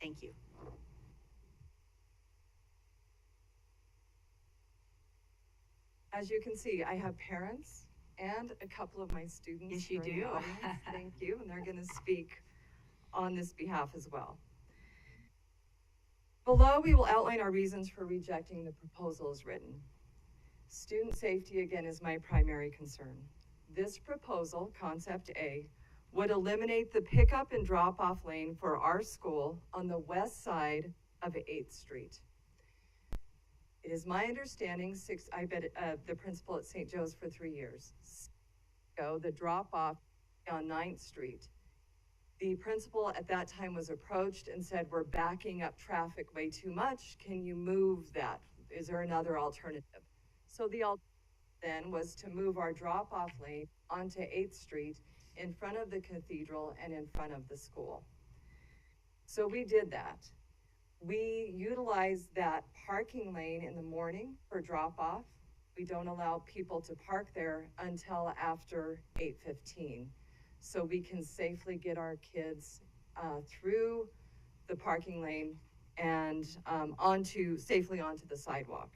Thank you. As you can see, I have parents and a couple of my students. Yes, you who are in do. the audience. Thank you, and they're going to speak on this behalf as well. Below, we will outline our reasons for rejecting the proposal as written. Student safety, again, is my primary concern. This proposal, Concept A, would eliminate the pickup and drop-off lane for our school on the west side of 8th Street. It is my understanding, I've been the principal at St. Joe's for 3 years. The drop-off on 9th Street. The principal at that time was approached and said, "We're backing up traffic way too much. Can you move that? Is there another alternative?" So the alternative then was to move our drop-off lane onto 8th Street in front of the cathedral and in front of the school. So we did that. We utilized that parking lane in the morning for drop-off. We don't allow people to park there until after 8:15. So we can safely get our kids through the parking lane and safely onto the sidewalk.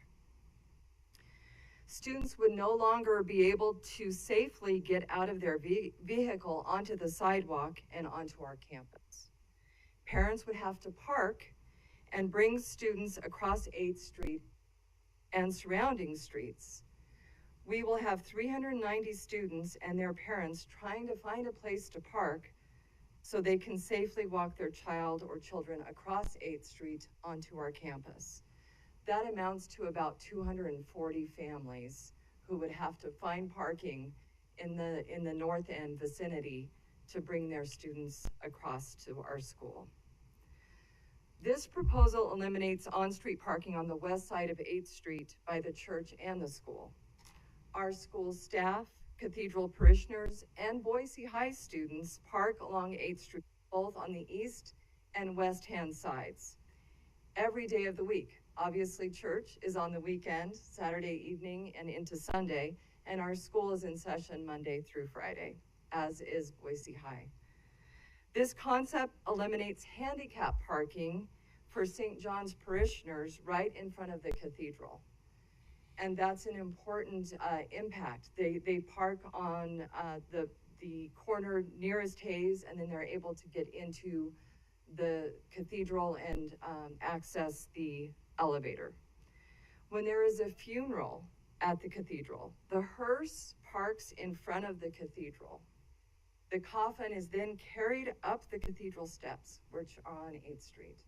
Students would no longer be able to safely get out of their vehicle onto the sidewalk and onto our campus. Parents would have to park and bring students across 8th Street and surrounding streets. We will have 390 students and their parents trying to find a place to park so they can safely walk their child or children across 8th Street onto our campus. That amounts to about 240 families who would have to find parking in the north end vicinity to bring their students across to our school. This proposal eliminates on-street parking on the west side of 8th Street by the church and the school. Our school staff, cathedral parishioners, and Boise High students park along 8th Street, both on the east and west hand sides, every day of the week. Obviously, church is on the weekend, Saturday evening and into Sunday, and our school is in session Monday through Friday, as is Boise High. This concept eliminates handicap parking for St. John's parishioners right in front of the cathedral. And that's an important impact. They park on the corner nearest Hayes, and then they're able to get into the cathedral and access the elevator. When there is a funeral at the cathedral, the hearse parks in front of the cathedral. The coffin is then carried up the cathedral steps, which are on 8th Street.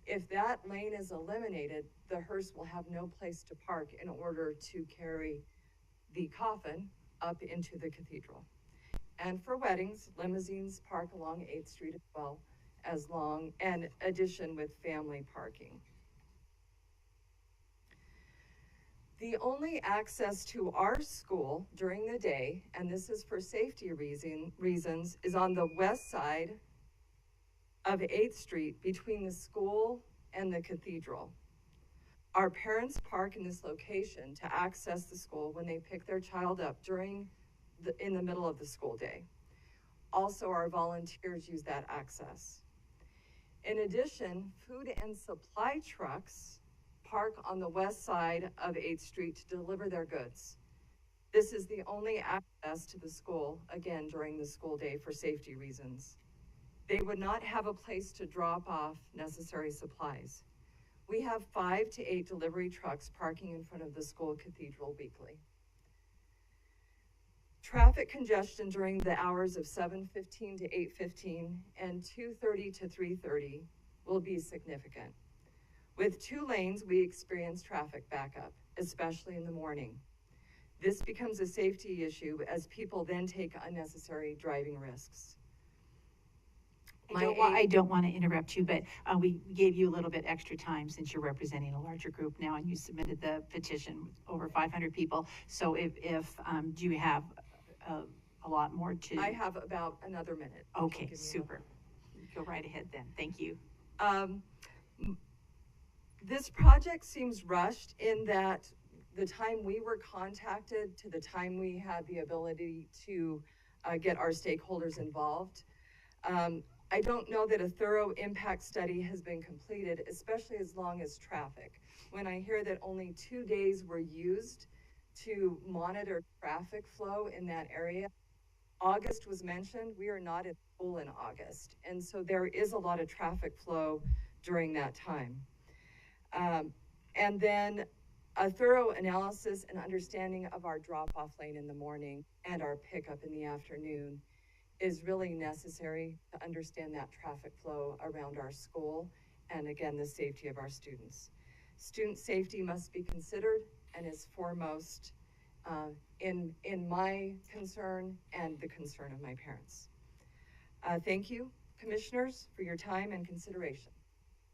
If that lane is eliminated, the hearse will have no place to park in order to carry the coffin up into the cathedral. And for weddings, limousines park along 8th Street as well, in addition with family parking. The only access to our school during the day, and this is for safety reasons, is on the west side of 8th Street between the school and the cathedral. Our parents park in this location to access the school when they pick their child up in the middle of the school day. Also, our volunteers use that access. In addition, food and supply trucks park on the west side of 8th Street to deliver their goods. This is the only access to the school, again, during the school day for safety reasons. They would not have a place to drop off necessary supplies. We have 5 to 8 delivery trucks parking in front of the school cathedral weekly. Traffic congestion during the hours of 7:15 to 8:15 and 2:30 to 3:30 will be significant. With 2 lanes, we experience traffic backup, especially in the morning. This becomes a safety issue as people then take unnecessary driving risks. I don't want to interrupt you, but we gave you a little bit extra time since you're representing a larger group now, and you submitted the petition with over 500 people. So if do you have a lot more to? I have about another minute. Okay, super. Go right ahead then. Thank you. This project seems rushed in that the time we were contacted to the time we had the ability to get our stakeholders involved. I don't know that a thorough impact study has been completed, especially as long as traffic. When I hear that only 2 days were used to monitor traffic flow in that area, August was mentioned. We are not at school in August. And so there is a lot of traffic flow during that time. And then a thorough analysis and understanding of our drop-off lane in the morning and our pickup in the afternoon is really necessary to understand that traffic flow around our school and, again, the safety of our students. Student safety must be considered and is foremost in my concern and the concern of my parents. Thank you, commissioners, for your time and consideration.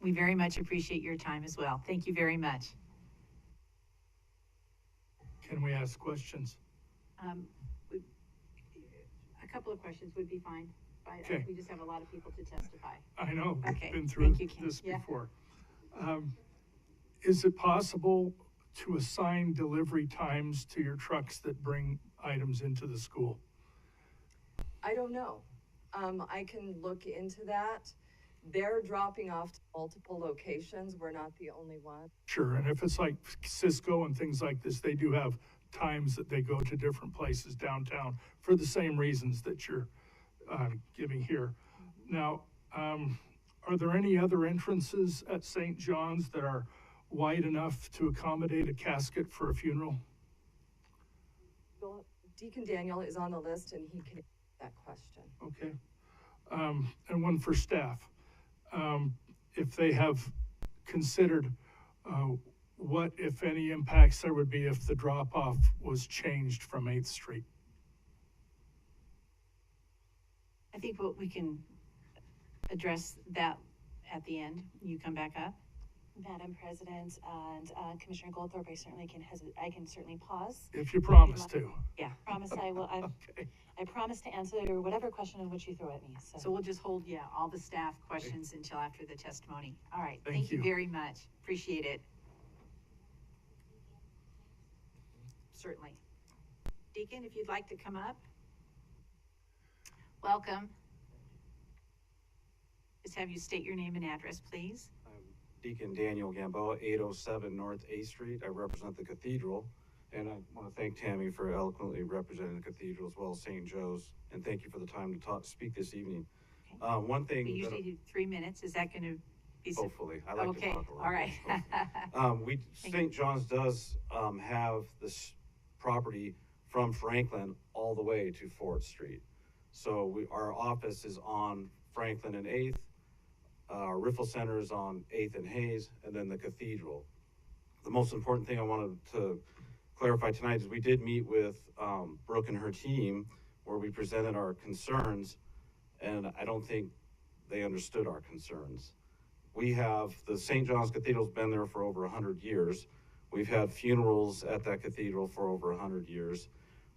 We very much appreciate your time as well. Thank you very much. Can we ask questions? A couple of questions would be fine. Okay. We just have a lot of people to testify. I know, Okay. we've been through Thank you, Kim. this Yeah. before. Is it possible to assign delivery times to your trucks that bring items into the school? I don't know. I can look into that. They're dropping off to multiple locations. We're not the only one. Sure, and if it's like Cisco and things like this, they do have times that they go to different places downtown for the same reasons that you're giving here. Now, are there any other entrances at St. John's that are wide enough to accommodate a casket for a funeral? Well, Deacon Daniel is on the list and he can answer that question. Okay. And one for staff. If they have considered what, if any, impacts there would be if the drop-off was changed from 8th Street. I think we can address that at the end. You come back up. Madam President and Commissioner Goldthorpe, I can certainly pause. If you promise to. Yeah. Promise I will. Okay. I promise to answer whatever question in which you throw at me. So we'll just hold, all the staff questions until after the testimony. All right. Thank you you. very much. Appreciate it. Certainly. Deacon, if you'd like to come up. Welcome. Just have you state your name and address, please. Deacon Daniel Gamboa, 807 North A Street. I represent the cathedral, and I want to thank Tammy for eloquently representing the cathedral as well as St. Joe's, and thank you for the time to speak this evening. Okay. One thing we usually do 3 minutes. Is that going to be hopefully I like okay. to talk a little All right. bit. St. John's does have this property from Franklin all the way to 4th Street, so our office is on Franklin and 8th. Our Riffle Center is on 8th and Hayes, and then the cathedral. The most important thing I wanted to clarify tonight is we did meet with Brooke and her team where we presented our concerns, and I don't think they understood our concerns. We have, the St. John's Cathedral's been there for over 100 years. We've had funerals at that cathedral for over 100 years.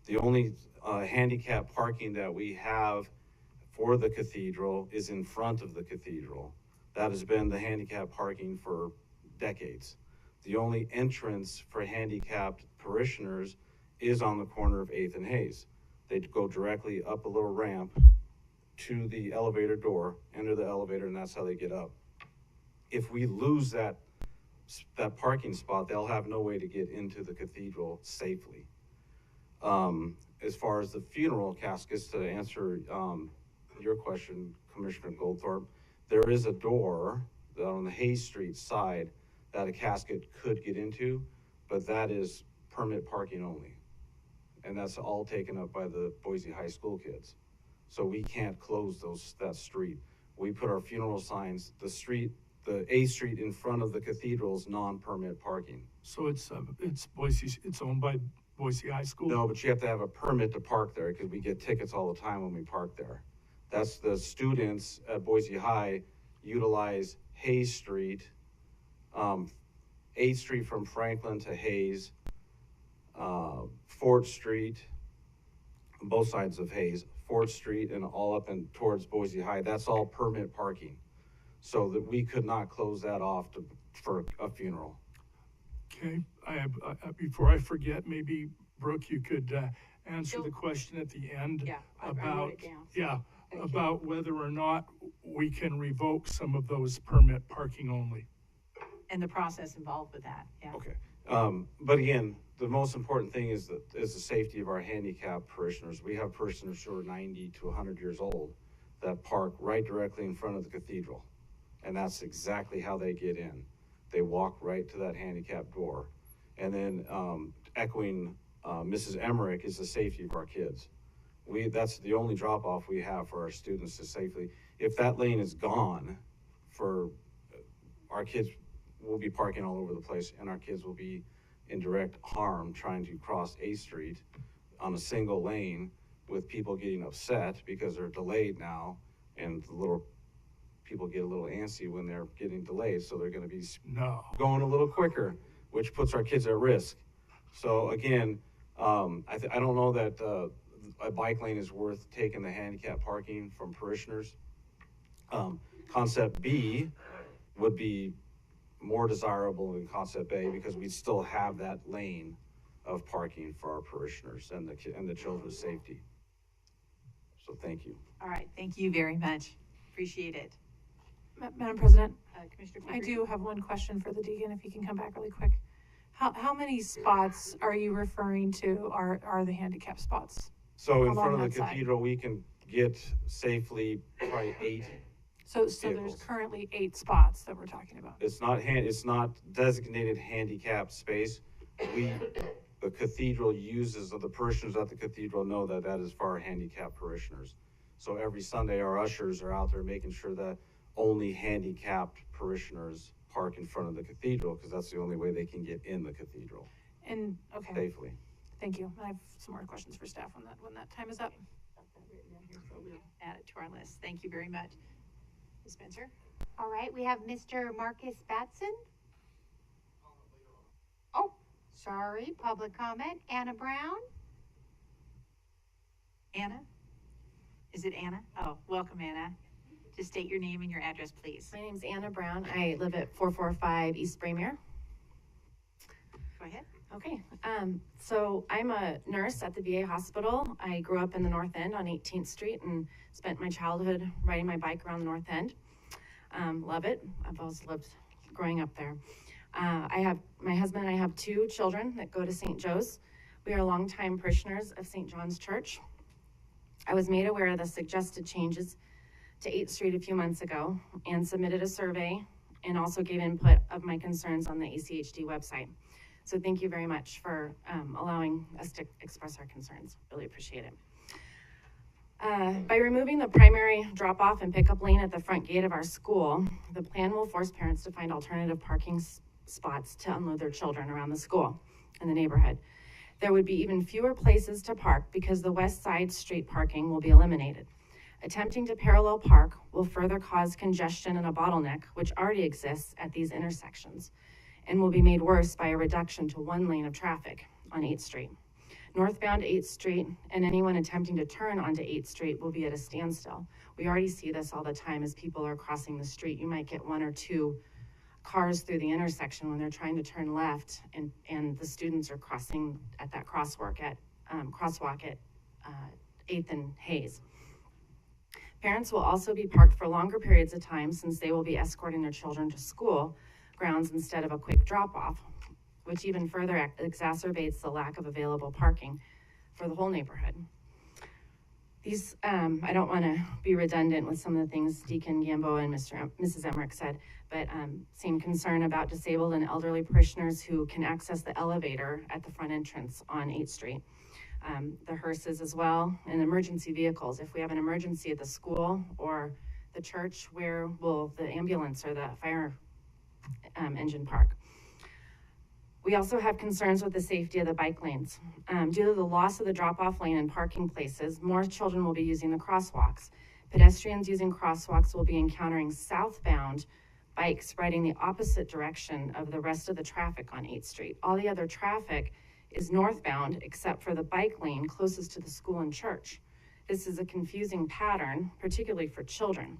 The only handicap parking that we have for the cathedral is in front of the cathedral. That has been the handicap parking for decades. The only entrance for handicapped parishioners is on the corner of 8th and Hayes. They go directly up a little ramp to the elevator door, enter the elevator, and that's how they get up. If we lose that parking spot, they'll have no way to get into the cathedral safely. As far as the funeral caskets, to answer your question, Commissioner Goldthorpe, there is a door on the Hayes Street side that a casket could get into, but that is permit parking only. And that's all taken up by the Boise High School kids. So we can't close that street. We put our funeral signs, the A Street in front of the cathedral is non-permit parking. So it's Boise, it's owned by Boise High School? No, but you have to have a permit to park there because we get tickets all the time when we park there. That's the students at Boise High utilize Hayes Street, 8th Street from Franklin to Hayes, 4th Street, both sides of Hayes, 4th Street and all up and towards Boise High. That's all permit parking. So that we could not close that off for a funeral. Okay, before I forget, maybe Brooke, you could answer the question at the end. Yeah, I about, wrote it down. Yeah, about whether or not we can revoke some of those permit parking only. And the process involved with that, yeah. Okay, but again, the most important thing is the safety of our handicapped parishioners. We have parishioners who are 90 to 100 years old that park right directly in front of the cathedral. And that's exactly how they get in. They walk right to that handicap door. And then echoing Mrs. Emmerich is the safety of our kids. That's the only drop off we have for our students to safely. If that lane is gone, for our kids will be parking all over the place and our kids will be in direct harm trying to cross 8th Street on a single lane with people getting upset because they're delayed now, and the little people get a little antsy when they're getting delayed, so they're going to be going a little quicker, which puts our kids at risk. So again, I don't know that a bike lane is worth taking the handicap parking from parishioners. Concept B would be more desirable than concept A because we still have that lane of parking for our parishioners and the children's safety. So thank you. All right, thank you very much. Appreciate it. Madam President, Commissioner I do have one question for the deacon, if you can come back really quick. How many spots are you referring to are the handicap spots? So in front of Along the that side. cathedral, we can get safely probably 8. So there's currently 8 spots that we're talking about. It's not designated handicap space. The cathedral uses, or the parishioners at the cathedral know that is for our handicapped parishioners. So every Sunday, our ushers are out there making sure that only handicapped parishioners park in front of the cathedral because that's the only way they can get in the cathedral. And, okay. Safely. Thank you. I have some more questions for staff when that time is up. So we'll add it to our list. Thank you very much. Ms. Spencer? All right, we have Mr. Marcus Batson. Oh, sorry, public comment. Anna Brown. Anna? Is it Anna? Oh, welcome, Anna. Just state your name and your address, please. My name's Anna Brown. I live at 445 East Braemere. Go ahead. Okay, so I'm a nurse at the VA hospital. I grew up in the North End on 18th Street and spent my childhood riding my bike around the North End. Love it. I've always loved growing up there. My husband and I have 2 children that go to St. Joe's. We are longtime parishioners of St. John's Church. I was made aware of the suggested changes to 8th Street a few months ago and submitted a survey and also gave input of my concerns on the ACHD website. So thank you very much for allowing us to express our concerns. Really appreciate it. By removing the primary drop-off and pickup lane at the front gate of our school, the plan will force parents to find alternative parking spots to unload their children around the school in the neighborhood. There would be even fewer places to park because the west side street parking will be eliminated. Attempting to parallel park will further cause congestion and a bottleneck, which already exists at these intersections. and will be made worse by a reduction to 1 lane of traffic on 8th Street. Northbound 8th Street and anyone attempting to turn onto 8th Street will be at a standstill. We already see this all the time as people are crossing the street. You might get 1 or 2 cars through the intersection when they're trying to turn left, and the students are crossing at that crosswalk at 8th and Hayes. Parents will also be parked for longer periods of time since they will be escorting their children to school grounds instead of a quick drop-off, which even further exacerbates the lack of available parking for the whole neighborhood. These, I don't want to be redundant with some of the things Deacon Gambo and Mrs. Emmerich said, but same concern about disabled and elderly parishioners who can access the elevator at the front entrance on 8th Street. The hearses as well, and emergency vehicles. If we have an emergency at the school or the church, where will the ambulance or the fire engine park? We also have concerns with the safety of the bike lanes. Due to the loss of the drop-off lane and parking places, more children will be using the crosswalks. Pedestrians using crosswalks will be encountering southbound bikes riding the opposite direction of the rest of the traffic on 8th Street. All the other traffic is northbound except for the bike lane closest to the school and church. This is a confusing pattern, particularly for children.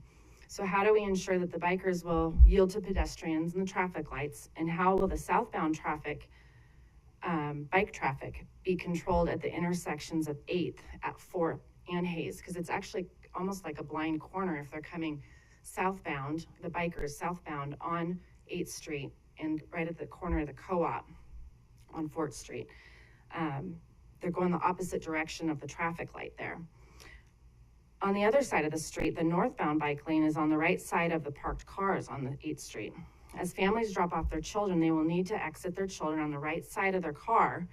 So how do we ensure that the bikers will yield to pedestrians and the traffic lights? And how will the southbound traffic, bike traffic, be controlled at the intersections of 8th, at 4th, and Hayes? Because it's actually almost like a blind corner if they're coming southbound, the bikers southbound on 8th Street and right at the corner of the co-op on 4th Street. They're going the opposite direction of the traffic light there. On the other side of the street, the northbound bike lane is on the right side of the parked cars on the 8th Street. As families drop off their children, they will need to exit their children on the right side of their car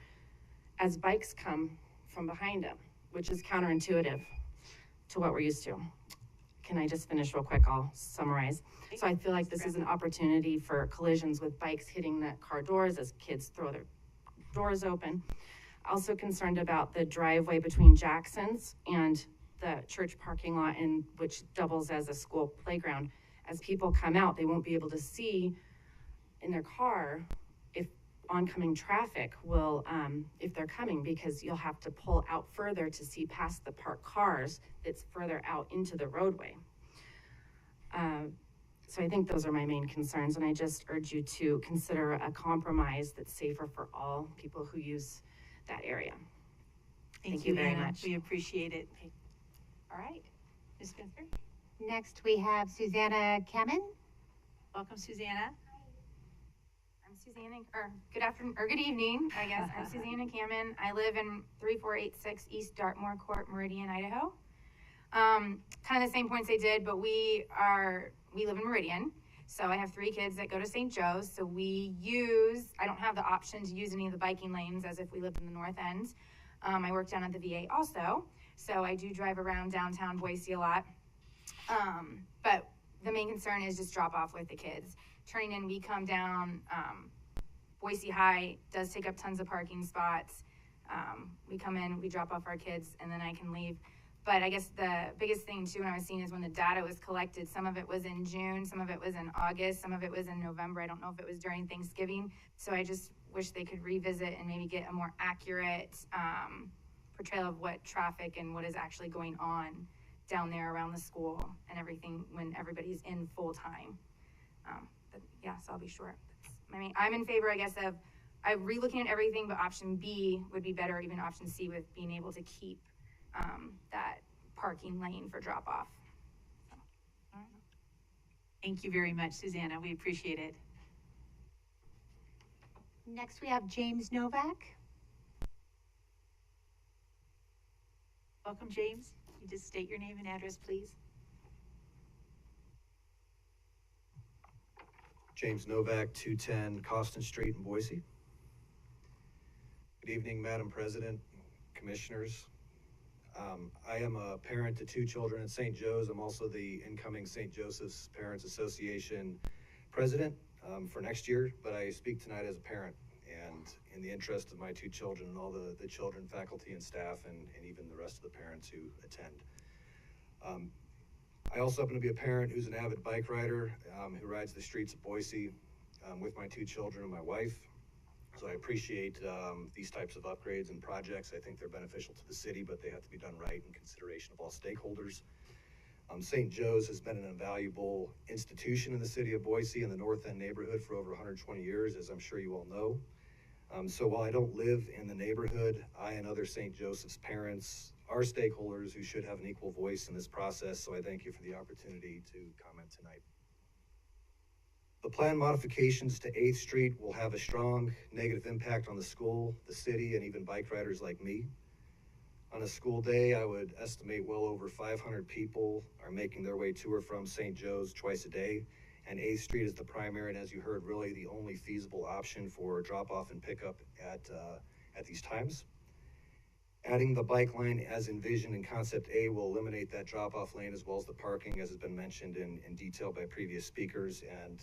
as bikes come from behind them, which is counterintuitive to what we're used to. Can I just finish real quick? I'll summarize. So I feel like this is an opportunity for collisions with bikes hitting the car doors as kids throw their doors open. Also concerned about the driveway between Jackson's and the church parking lot, in which doubles as a school playground. As people come out, they won't be able to see in their car if oncoming traffic will, if they're coming, because you'll have to pull out further to see past the parked cars that's further out into the roadway. So I think those are my main concerns, and I just urge you to consider a compromise that's safer for all people who use that area. Thank you very Anna. much. We appreciate it. All right, Ms. Spencer. Next, we have Susanna Kamen. Welcome, Susanna. I'm Susanna, or good afternoon, or good evening, I guess. I'm Susanna Kamen. I live in 3486 East Dartmoor Court, Meridian, Idaho. Kind of the same points I did, but we live in Meridian. So I have 3 kids that go to St. Joe's. So I don't have the option to use any of the biking lanes as if we lived in the North End. I work down at the VA also. So I do drive around downtown Boise a lot. But the main concern is just drop off with the kids. Turning in, we come down, Boise High does take up tons of parking spots. We come in, we drop off our kids, and then I can leave. But I guess the biggest thing too when I was seeing is when the data was collected, some of it was in June, some of it was in August, some of it was in November. I don't know if it was during Thanksgiving. So I just wish they could revisit and maybe get a more accurate portrayal of what traffic and what is actually going on down there around the school and everything when everybody's in full time. But yeah, so I'll be short. I'm in favor, I guess, of re-looking at everything, but option B would be better, even option C, with being able to keep that parking lane for drop off. Thank you very much, Susanna. We appreciate it. Next, we have James Novak. Welcome, James. You just state your name and address, please. James Novak, 210 Costin Street in Boise. Good evening, Madam President, Commissioners. I am a parent to 2 children at St. Joe's. I'm also the incoming St. Joseph's Parents Association President for next year, but I speak tonight as a parent and in the interest of my 2 children and all the children, faculty, and staff, and even the rest of the parents who attend. I also happen to be a parent who's an avid bike rider who rides the streets of Boise with my 2 children and my wife. So I appreciate these types of upgrades and projects. I think they're beneficial to the city, but they have to be done right in consideration of all stakeholders. St. Joe's has been an invaluable institution in the city of Boise and the North End neighborhood for over 120 years, as I'm sure you all know. So while I don't live in the neighborhood, I and other St. Joseph's parents are stakeholders who should have an equal voice in this process, so I thank you for the opportunity to comment tonight. The planned modifications to 8th Street will have a strong negative impact on the school, the city, and even bike riders like me. On a school day, I would estimate well over 500 people are making their way to or from St. Joe's twice a day, and 8th Street is the primary and, as you heard, really the only feasible option for drop-off and pickup at these times. Adding the bike lane as envisioned in Concept A will eliminate that drop-off lane as well as the parking, as has been mentioned in detail by previous speakers. And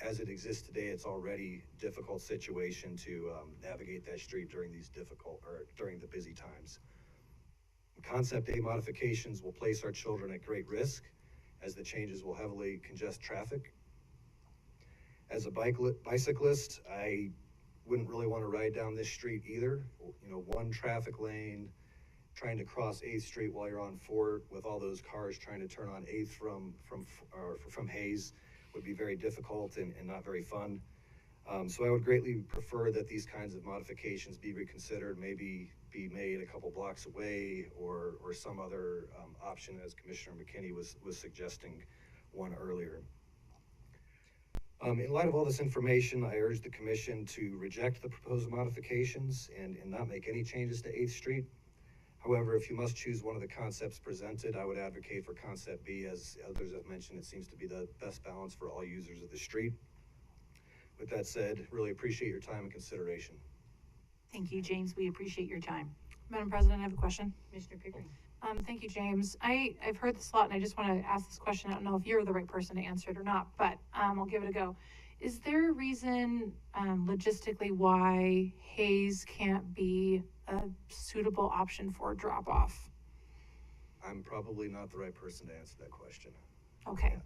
as it exists today, it's already a difficult situation to navigate that street during during the busy times. Concept A modifications will place our children at great risk, as the changes will heavily congest traffic. As a bicyclist, I wouldn't really want to ride down this street either. You know, one traffic lane, trying to cross 8th Street while you're on Fort with all those cars trying to turn on 8th from Hayes would be very difficult and not very fun. So I would greatly prefer that these kinds of modifications be reconsidered, maybe be made a couple blocks away or some other option, as Commissioner McKinney was suggesting one earlier. In light of all this information, I urge the Commission to reject the proposed modifications and not make any changes to 8th Street. However, if you must choose one of the concepts presented, I would advocate for Concept B. As others have mentioned, it seems to be the best balance for all users of the street. With that said, really appreciate your time and consideration. Thank you, James. We appreciate your time. Madam President, I have a question. Commissioner Pickering. Thank you, James. I've heard this a lot, and I just want to ask this question. I don't know if you're the right person to answer it or not, but I'll give it a go. Is there a reason logistically why Hayes can't be a suitable option for drop-off? I'm probably not the right person to answer that question. Okay.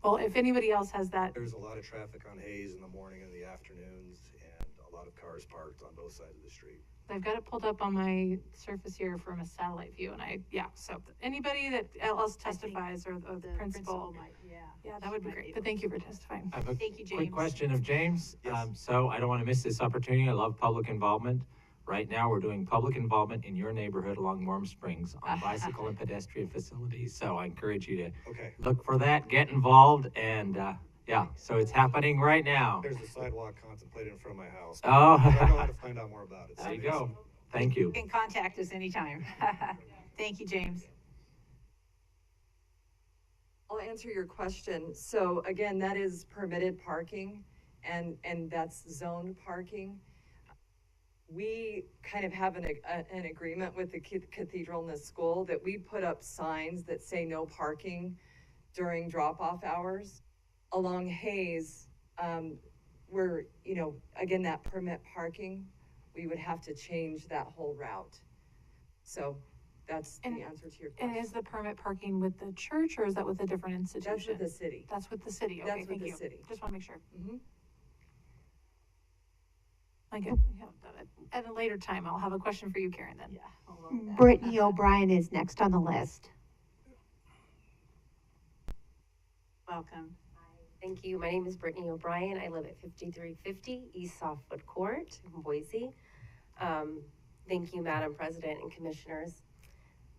Well, if anybody else has that. There's a lot of traffic on Hayes in the morning and the afternoons, and a lot of cars parked on both sides of the street. I've got it pulled up on my surface here from a satellite view, and so anybody that else testifies or the principal might, that would be great. But thank you for testifying. I have a Thank you, James. quick question of James. Yes. So I don't want to miss this opportunity. I love public involvement. Right now, we're doing public involvement in your neighborhood along Warm Springs on bicycle and pedestrian facilities. So I encourage you to look for that, get involved, and so it's happening right now. There's a sidewalk contemplated in front of my house. Oh. I don't know how to find out more about it. There you go. Thank you. You can contact us anytime. Thank you, James. I'll answer your question. So again, that is permitted parking and that's zoned parking. We kind of have an agreement with the cathedral and the school that we put up signs that say no parking during drop-off hours. Along Hayes, where, again, that permit parking, we would have to change that whole route. So that's the answer to your question. And is the permit parking with the church, or is that with a different institution? That's with the city. That's with the city. Okay, That's with thank the you. city. Just want to make sure. Mm-hmm. At a later time, I'll have a question for you, Karen, then. Yeah. Brittany O'Brien is next on the list. Welcome. Thank you. My name is Brittany O'Brien. I live at 5350 East Softwood Court in Boise. Thank you, Madam President and Commissioners.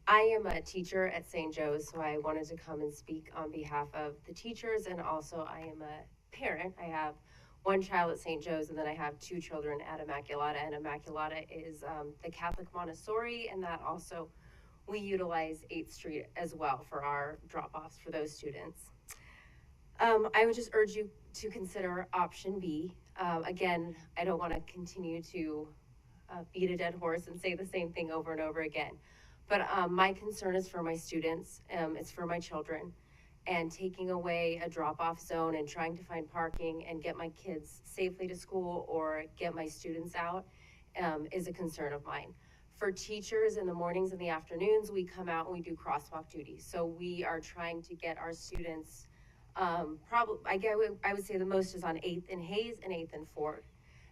I am a teacher at St. Joe's, so I wanted to come and speak on behalf of the teachers, and also I am a parent. I have one child at St. Joe's, and then I have 2 children at Immaculata, and Immaculata is the Catholic Montessori, and that also we utilize 8th Street as well for our drop-offs for those students. I would just urge you to consider option B. Again, I don't want to continue to beat a dead horse and say the same thing over and over again. But my concern is for my students, it's for my children, and taking away a drop-off zone and trying to find parking and get my kids safely to school or get my students out is a concern of mine. For teachers, in the mornings and the afternoons, we come out and we do crosswalk duty. So we are trying to get our students I would say the most is on 8th and Hayes and 8th and 4th.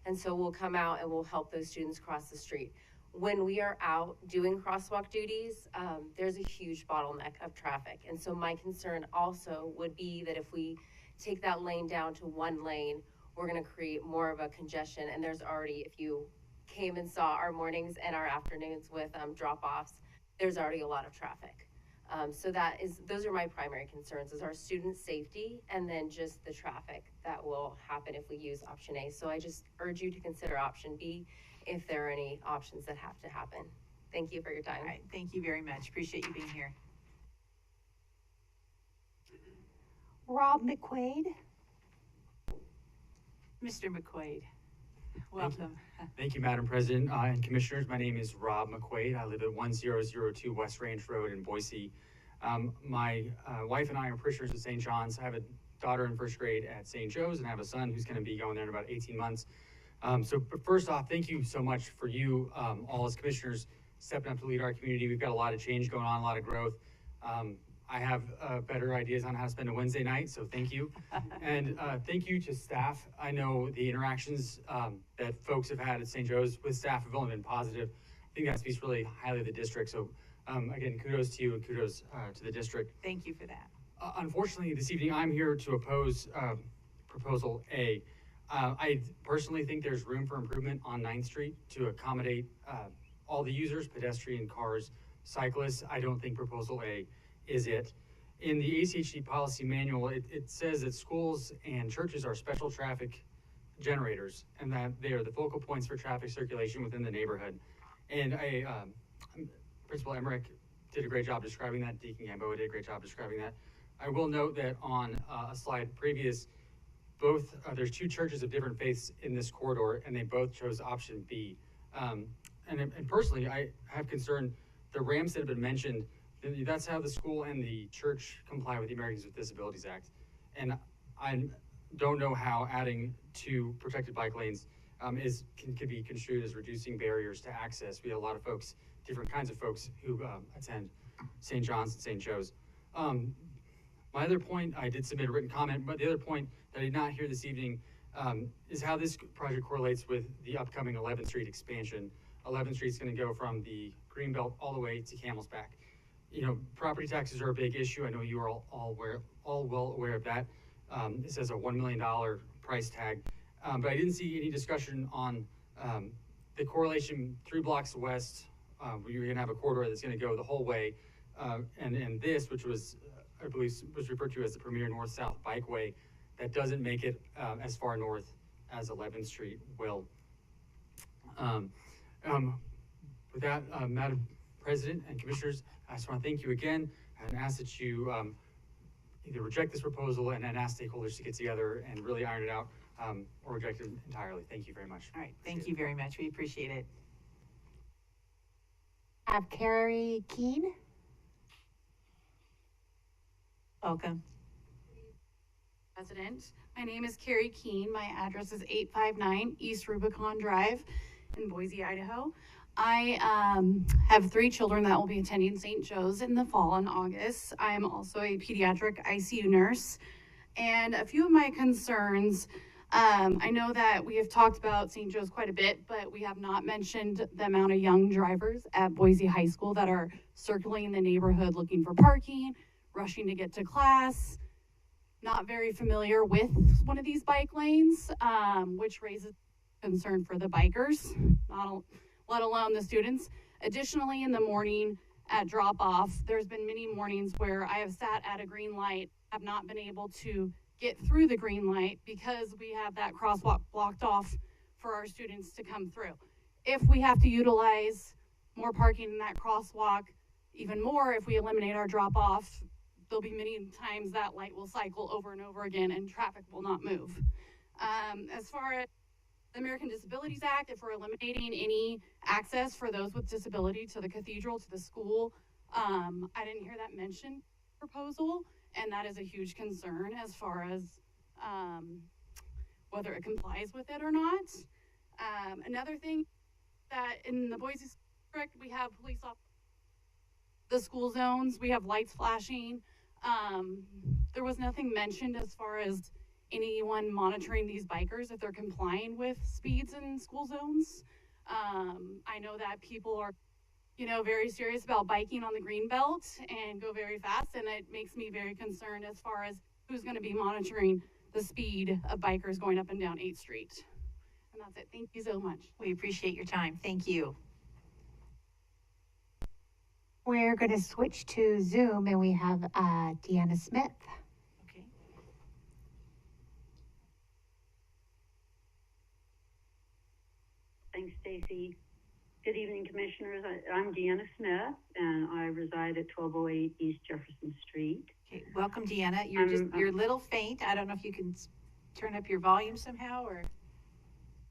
And so we'll come out and we'll help those students cross the street. When we are out doing crosswalk duties, there's a huge bottleneck of traffic. And so my concern also would be that if we take that lane down to 1 lane, we're gonna create more of a congestion. And there's already, if you came and saw our mornings and our afternoons with drop-offs, there's already a lot of traffic. So those are my primary concerns, is our student safety and then just the traffic that will happen if we use option A. So I just urge you to consider option B if there are any options that have to happen. Thank you for your time. All right, thank you very much. Appreciate you being here. Rob McQuaid. Mr. McQuaid, welcome. Thank you, Madam President and Commissioners. My name is Rob McQuaid. I live at 1002 West Range Road in Boise. My wife and I are parishioners at St. John's. I have a daughter in 1st grade at St. Joe's, and I have a son who's going to be going there in about 18 months. But first off, thank you so much for you, all as commissioners, stepping up to lead our community. We've got a lot of change going on, a lot of growth. I have better ideas on how to spend a Wednesday night, so thank you. And thank you to staff. I know the interactions that folks have had at St. Joe's with staff have only been positive. I think that speaks really highly of the district. So again, kudos to you and kudos to the district. Thank you for that. Unfortunately, this evening I'm here to oppose Proposal A. I personally think there's room for improvement on 9th Street to accommodate all the users, pedestrian, cars, cyclists. I don't think Proposal A is it. In the ACHD policy manual, it says that schools and churches are special traffic generators and that they are the focal points for traffic circulation within the neighborhood. And Principal Emmerich did a great job describing that. Deacon Gamboa did a great job describing that. I will note that on a slide previous, there's 2 churches of different faiths in this corridor, and they both chose option B. And personally, I have concern, the ramps that have been mentioned, that's how the school and the church comply with the Americans with Disabilities Act. And I don't know how adding 2 protected bike lanes can be construed as reducing barriers to access. We have a lot of folks, different kinds of folks who attend St. John's and St. Joe's. My other point, I did submit a written comment, but the other point that I did not hear this evening is how this project correlates with the upcoming 11th Street expansion. 11th Street is going to go from the Greenbelt all the way to Camel's Back. You know, property taxes are a big issue. I know you are all well aware of that. It says a $1 million price tag, but I didn't see any discussion on the correlation 3 blocks west, where you're going to have a corridor that's going to go the whole way, and this, which was, I believe, was referred to as the Premier North-South Bikeway, that doesn't make it as far north as 11th Street will. With that, Madam President and Commissioners, I just want to thank you again and ask that you either reject this proposal and then ask stakeholders to get together and really iron it out, or reject it entirely. Thank you very much. All right, thank you very much. We appreciate it. I have Carrie Keene. Welcome. President, my name is Carrie Keene. My address is 859 East Rubicon Drive in Boise, Idaho. I have 3 children that will be attending St. Joe's in the fall in August. I am also a pediatric ICU nurse. And a few of my concerns, I know that we have talked about St. Joe's quite a bit, but we have not mentioned the amount of young drivers at Boise High School that are circling the neighborhood looking for parking, rushing to get to class, not very familiar with one of these bike lanes, which raises concern for the bikers, let alone the students. Additionally, in the morning at drop-off, there's been many mornings where I have sat at a green light, have not been able to get through the green light because we have that crosswalk blocked off for our students to come through. If we have to utilize more parking in that crosswalk, even more if we eliminate our drop-off, there'll be many times that light will cycle over and over again and traffic will not move. As far as the American Disabilities Act, if we're eliminating any access for those with disability to the cathedral, to the school, I didn't hear that mentioned proposal, and that is a huge concern as far as whether it complies with it or not. Another thing that in the Boise district, we have police officers, the school zones, we have lights flashing. there was nothing mentioned as far as anyone monitoring these bikers if they're complying with speeds in school zones. I know that people are, you know, very serious about biking on the green belt and go very fast, and it makes me very concerned as far as who's going to be monitoring the speed of bikers going up and down 8th Street. And that's it. Thank you so much. We appreciate your time. Thank you. We're going to switch to Zoom, and we have Deanna Smith. Okay. Thanks, Stacy. Good evening, Commissioners. I'm Deanna Smith, and I reside at 1208 East Jefferson Street. Okay, welcome, Deanna. You're a little faint. I don't know if you can turn up your volume somehow, or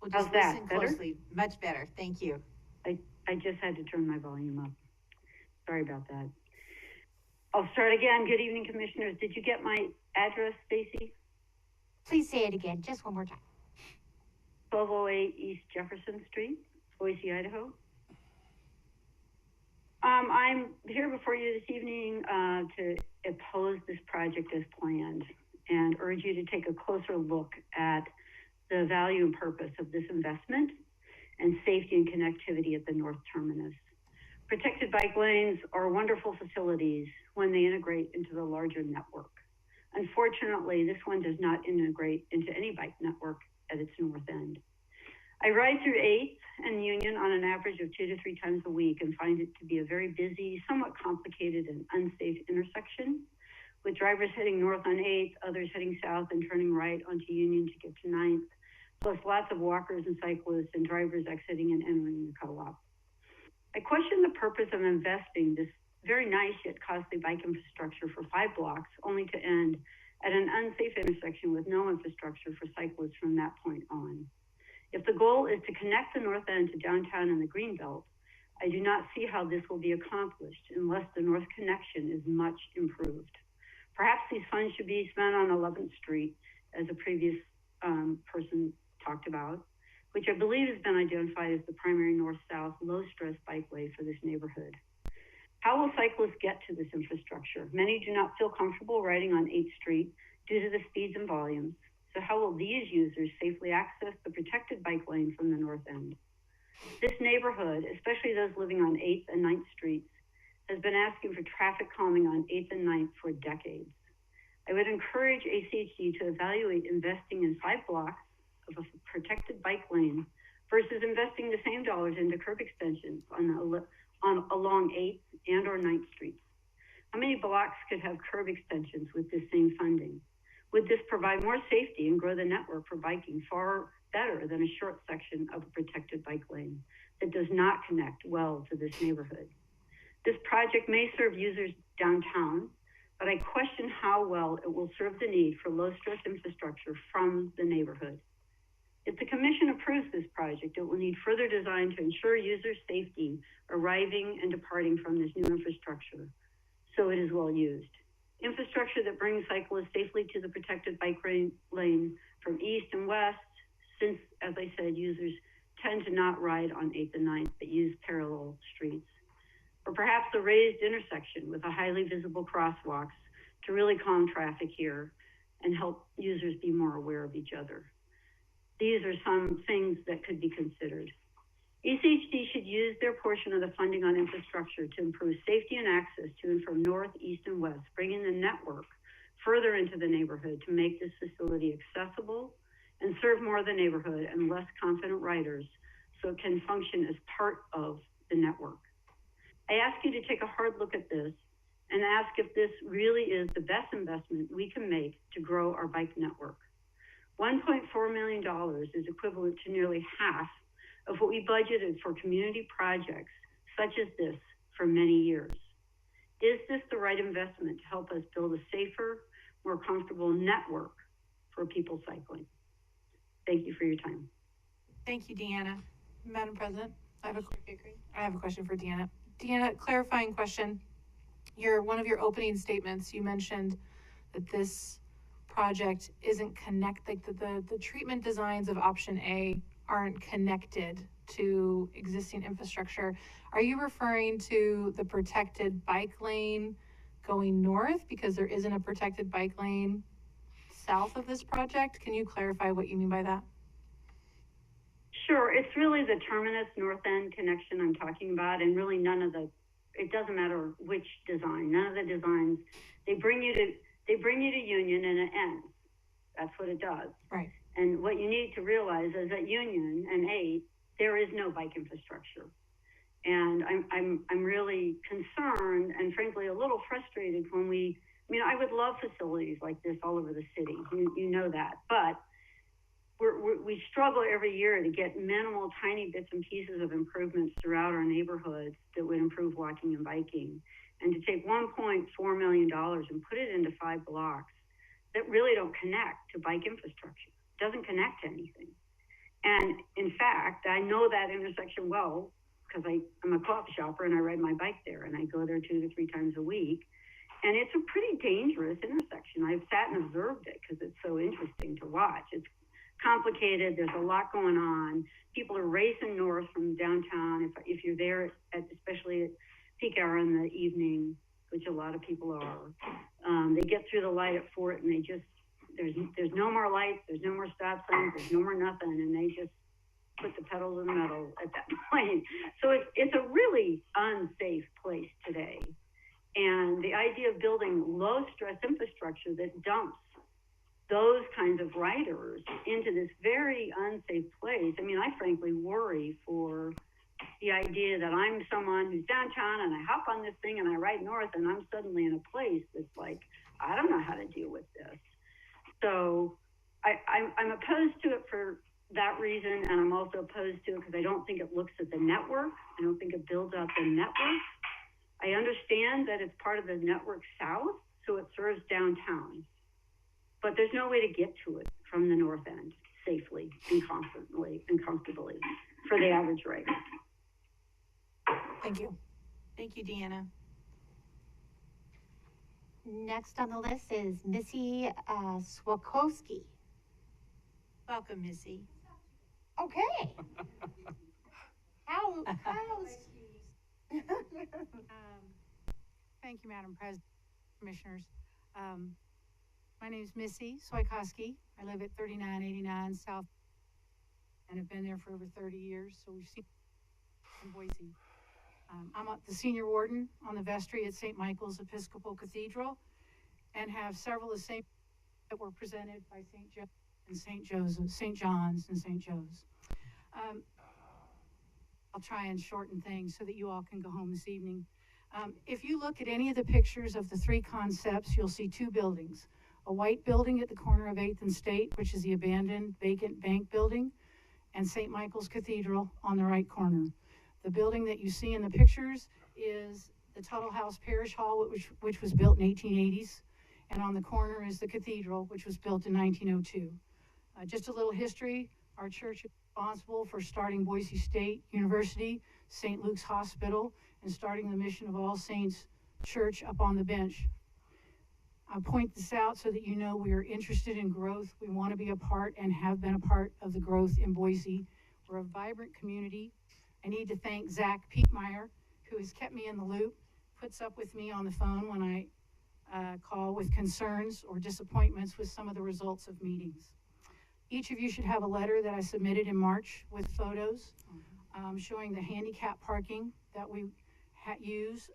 we'll just listen closely. Much better. Thank you. I just had to turn my volume up. Sorry about that. I'll start again. Good evening, Commissioners. Did you get my address, Stacy? Please say it again, just one more time. 1208 East Jefferson Street, Boise, Idaho. I'm here before you this evening to oppose this project as planned and urge you to take a closer look at the value and purpose of this investment and safety and connectivity at the North Terminus. Protected bike lanes are wonderful facilities when they integrate into the larger network. Unfortunately, this one does not integrate into any bike network at its north end. I ride through 8th and Union on an average of 2 to 3 times a week and find it to be a very busy, somewhat complicated and unsafe intersection, with drivers heading north on 8th, others heading south and turning right onto Union to get to 9th, plus lots of walkers and cyclists and drivers exiting and entering the co-op. I question the purpose of investing this very nice yet costly bike infrastructure for 5 blocks, only to end at an unsafe intersection with no infrastructure for cyclists from that point on. If the goal is to connect the north end to downtown and the Greenbelt, I do not see how this will be accomplished unless the north connection is much improved. Perhaps these funds should be spent on 11th Street, as a previous person talked about, which I believe has been identified as the primary north-south low-stress bikeway for this neighborhood. How will cyclists get to this infrastructure? Many do not feel comfortable riding on 8th Street due to the speeds and volumes. So how will these users safely access the protected bike lane from the north end? This neighborhood, especially those living on 8th and 9th Streets, has been asking for traffic calming on 8th and 9th for decades. I would encourage ACHD to evaluate investing in 5 blocks of a protected bike lane versus investing the same dollars into curb extensions along 8th and or 9th Streets. How many blocks could have curb extensions with this same funding? Would this provide more safety and grow the network for biking far better than a short section of a protected bike lane that does not connect well to this neighborhood? This project may serve users downtown, but I question how well it will serve the need for low-stress infrastructure from the neighborhood. If the Commission approves this project, it will need further design to ensure user safety arriving and departing from this new infrastructure, so it is well used. Infrastructure that brings cyclists safely to the protected bike lane from east and west, since, as I said, users tend to not ride on 8th and 9th, but use parallel streets. Or perhaps a raised intersection with a highly visible crosswalks to really calm traffic here and help users be more aware of each other. These are some things that could be considered. ECHD should use their portion of the funding on infrastructure to improve safety and access to and from north, east, and west, bringing the network further into the neighborhood to make this facility accessible and serve more of the neighborhood and less confident riders so it can function as part of the network. I ask you to take a hard look at this and ask if this really is the best investment we can make to grow our bike network. $1.4 million is equivalent to nearly half of what we budgeted for community projects such as this for many years. Is this the right investment to help us build a safer, more comfortable network for people cycling? Thank you for your time. Thank you, Deanna. Madam President, I have a question for Deanna. Deanna, clarifying question. One of your opening statements, you mentioned that this project isn't connected, the treatment designs of option A aren't connected to existing infrastructure. Are you referring to the protected bike lane going north because there isn't a protected bike lane south of this project. Can you clarify what you mean by that? Sure, it's really the terminus north end connection I'm talking about, and really it doesn't matter which design, none of the designs, they bring you to Union and it ends. That's what it does. Right. And what you need to realize is that Union and 8, there is no bike infrastructure. And I'm really concerned and frankly a little frustrated when I would love facilities like this all over the city. You know that, but we struggle every year to get minimal, tiny bits and pieces of improvements throughout our neighborhoods that would improve walking and biking. And to take $1.4 million and put it into 5 blocks that really don't connect to bike infrastructure, doesn't connect to anything. And in fact, I know that intersection well because I'm a coffee shopper and I ride my bike there and I go there 2 to 3 times a week. And it's a pretty dangerous intersection. I've sat and observed it because it's so interesting to watch. It's complicated. There's a lot going on. People are racing north from downtown. If you're there, especially at peak hour in the evening, which a lot of people are, they get through the light at Fort and there's no more lights, there's no more stop signs, there's no more nothing, and they just put the pedal to the metal at that point. So it's a really unsafe place today. And the idea of building low stress infrastructure that dumps those kinds of riders into this very unsafe place. I frankly worry for the idea that I'm someone who's downtown and I hop on this thing and I ride north and I'm suddenly in a place that's like, I don't know how to deal with this. So I'm opposed to it for that reason, and I'm also opposed to it because I don't think it looks at the network. I don't think it builds out the network. I understand that it's part of the network south, so it serves downtown. But there's no way to get to it from the north end safely and comfortably for the average rider. Thank you. Thank you, Deanna. Next on the list is Missy Swakowski. Welcome, Missy. Okay. How's Thank you, Madam President, Commissioners. My name is Missy Swakowski. I live at 3989 South and have been there for over 30 years, so we've seen in Boise. I'm the senior warden on the vestry at St. Michael's Episcopal Cathedral and have several of the same that were presented by St. Joe and St. John's and St. Joe's. I'll try and shorten things so that you all can go home this evening. If you look at any of the pictures of the 3 concepts, you'll see 2 buildings. A white building at the corner of 8th and State, which is the abandoned vacant bank building, and St. Michael's Cathedral on the right corner. The building that you see in the pictures is the Tuttle House Parish Hall, which was built in 1880s, and on the corner is the cathedral, which was built in 1902. Just a little history, our church is responsible for starting Boise State University, St. Luke's Hospital, and starting the Mission of All Saints Church up on the bench. I'll point this out so that you know we are interested in growth. We want to be a part and have been a part of the growth in Boise. We're a vibrant community. I need to thank Zach Piekmeyer, who has kept me in the loop, puts up with me on the phone when I call with concerns or disappointments with some of the results of meetings. Each of you should have a letter that I submitted in March with photos showing the handicap parking that we use,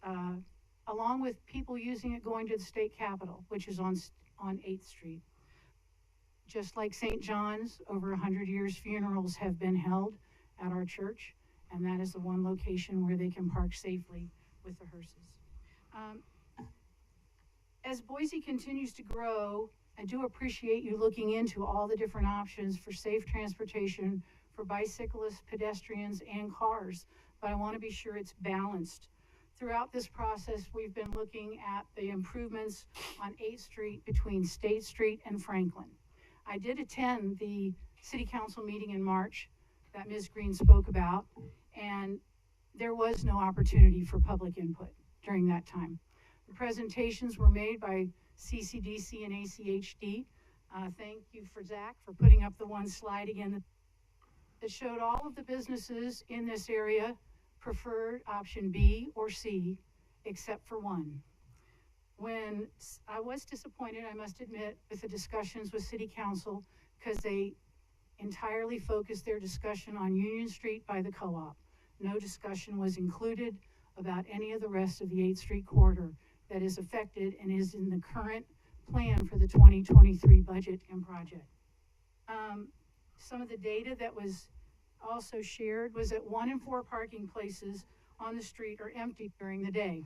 along with people using it going to the state capitol, which is on 8th Street. Just like St. John's, over 100 years funerals have been held at our church, and that is the one location where they can park safely with the hearses. As Boise continues to grow, I do appreciate you looking into all the different options for safe transportation for bicyclists, pedestrians, and cars, but I want to be sure it's balanced. Throughout this process, we've been looking at the improvements on 8th Street between State Street and Franklin. I did attend the City Council meeting in March that Ms. Green spoke about, and there was no opportunity for public input during that time. The presentations were made by CCDC and ACHD. Thank you for Zach for putting up the one slide again that showed all of the businesses in this area preferred option B or C, except for one I was disappointed, I must admit, with the discussions with City Council, because they entirely focused their discussion on Union Street by the co-op. No discussion was included about any of the rest of the 8th Street corridor that is affected and is in the current plan for the 2023 budget and project. Some of the data that was also shared was that 1 in 4 parking places on the street are empty during the day,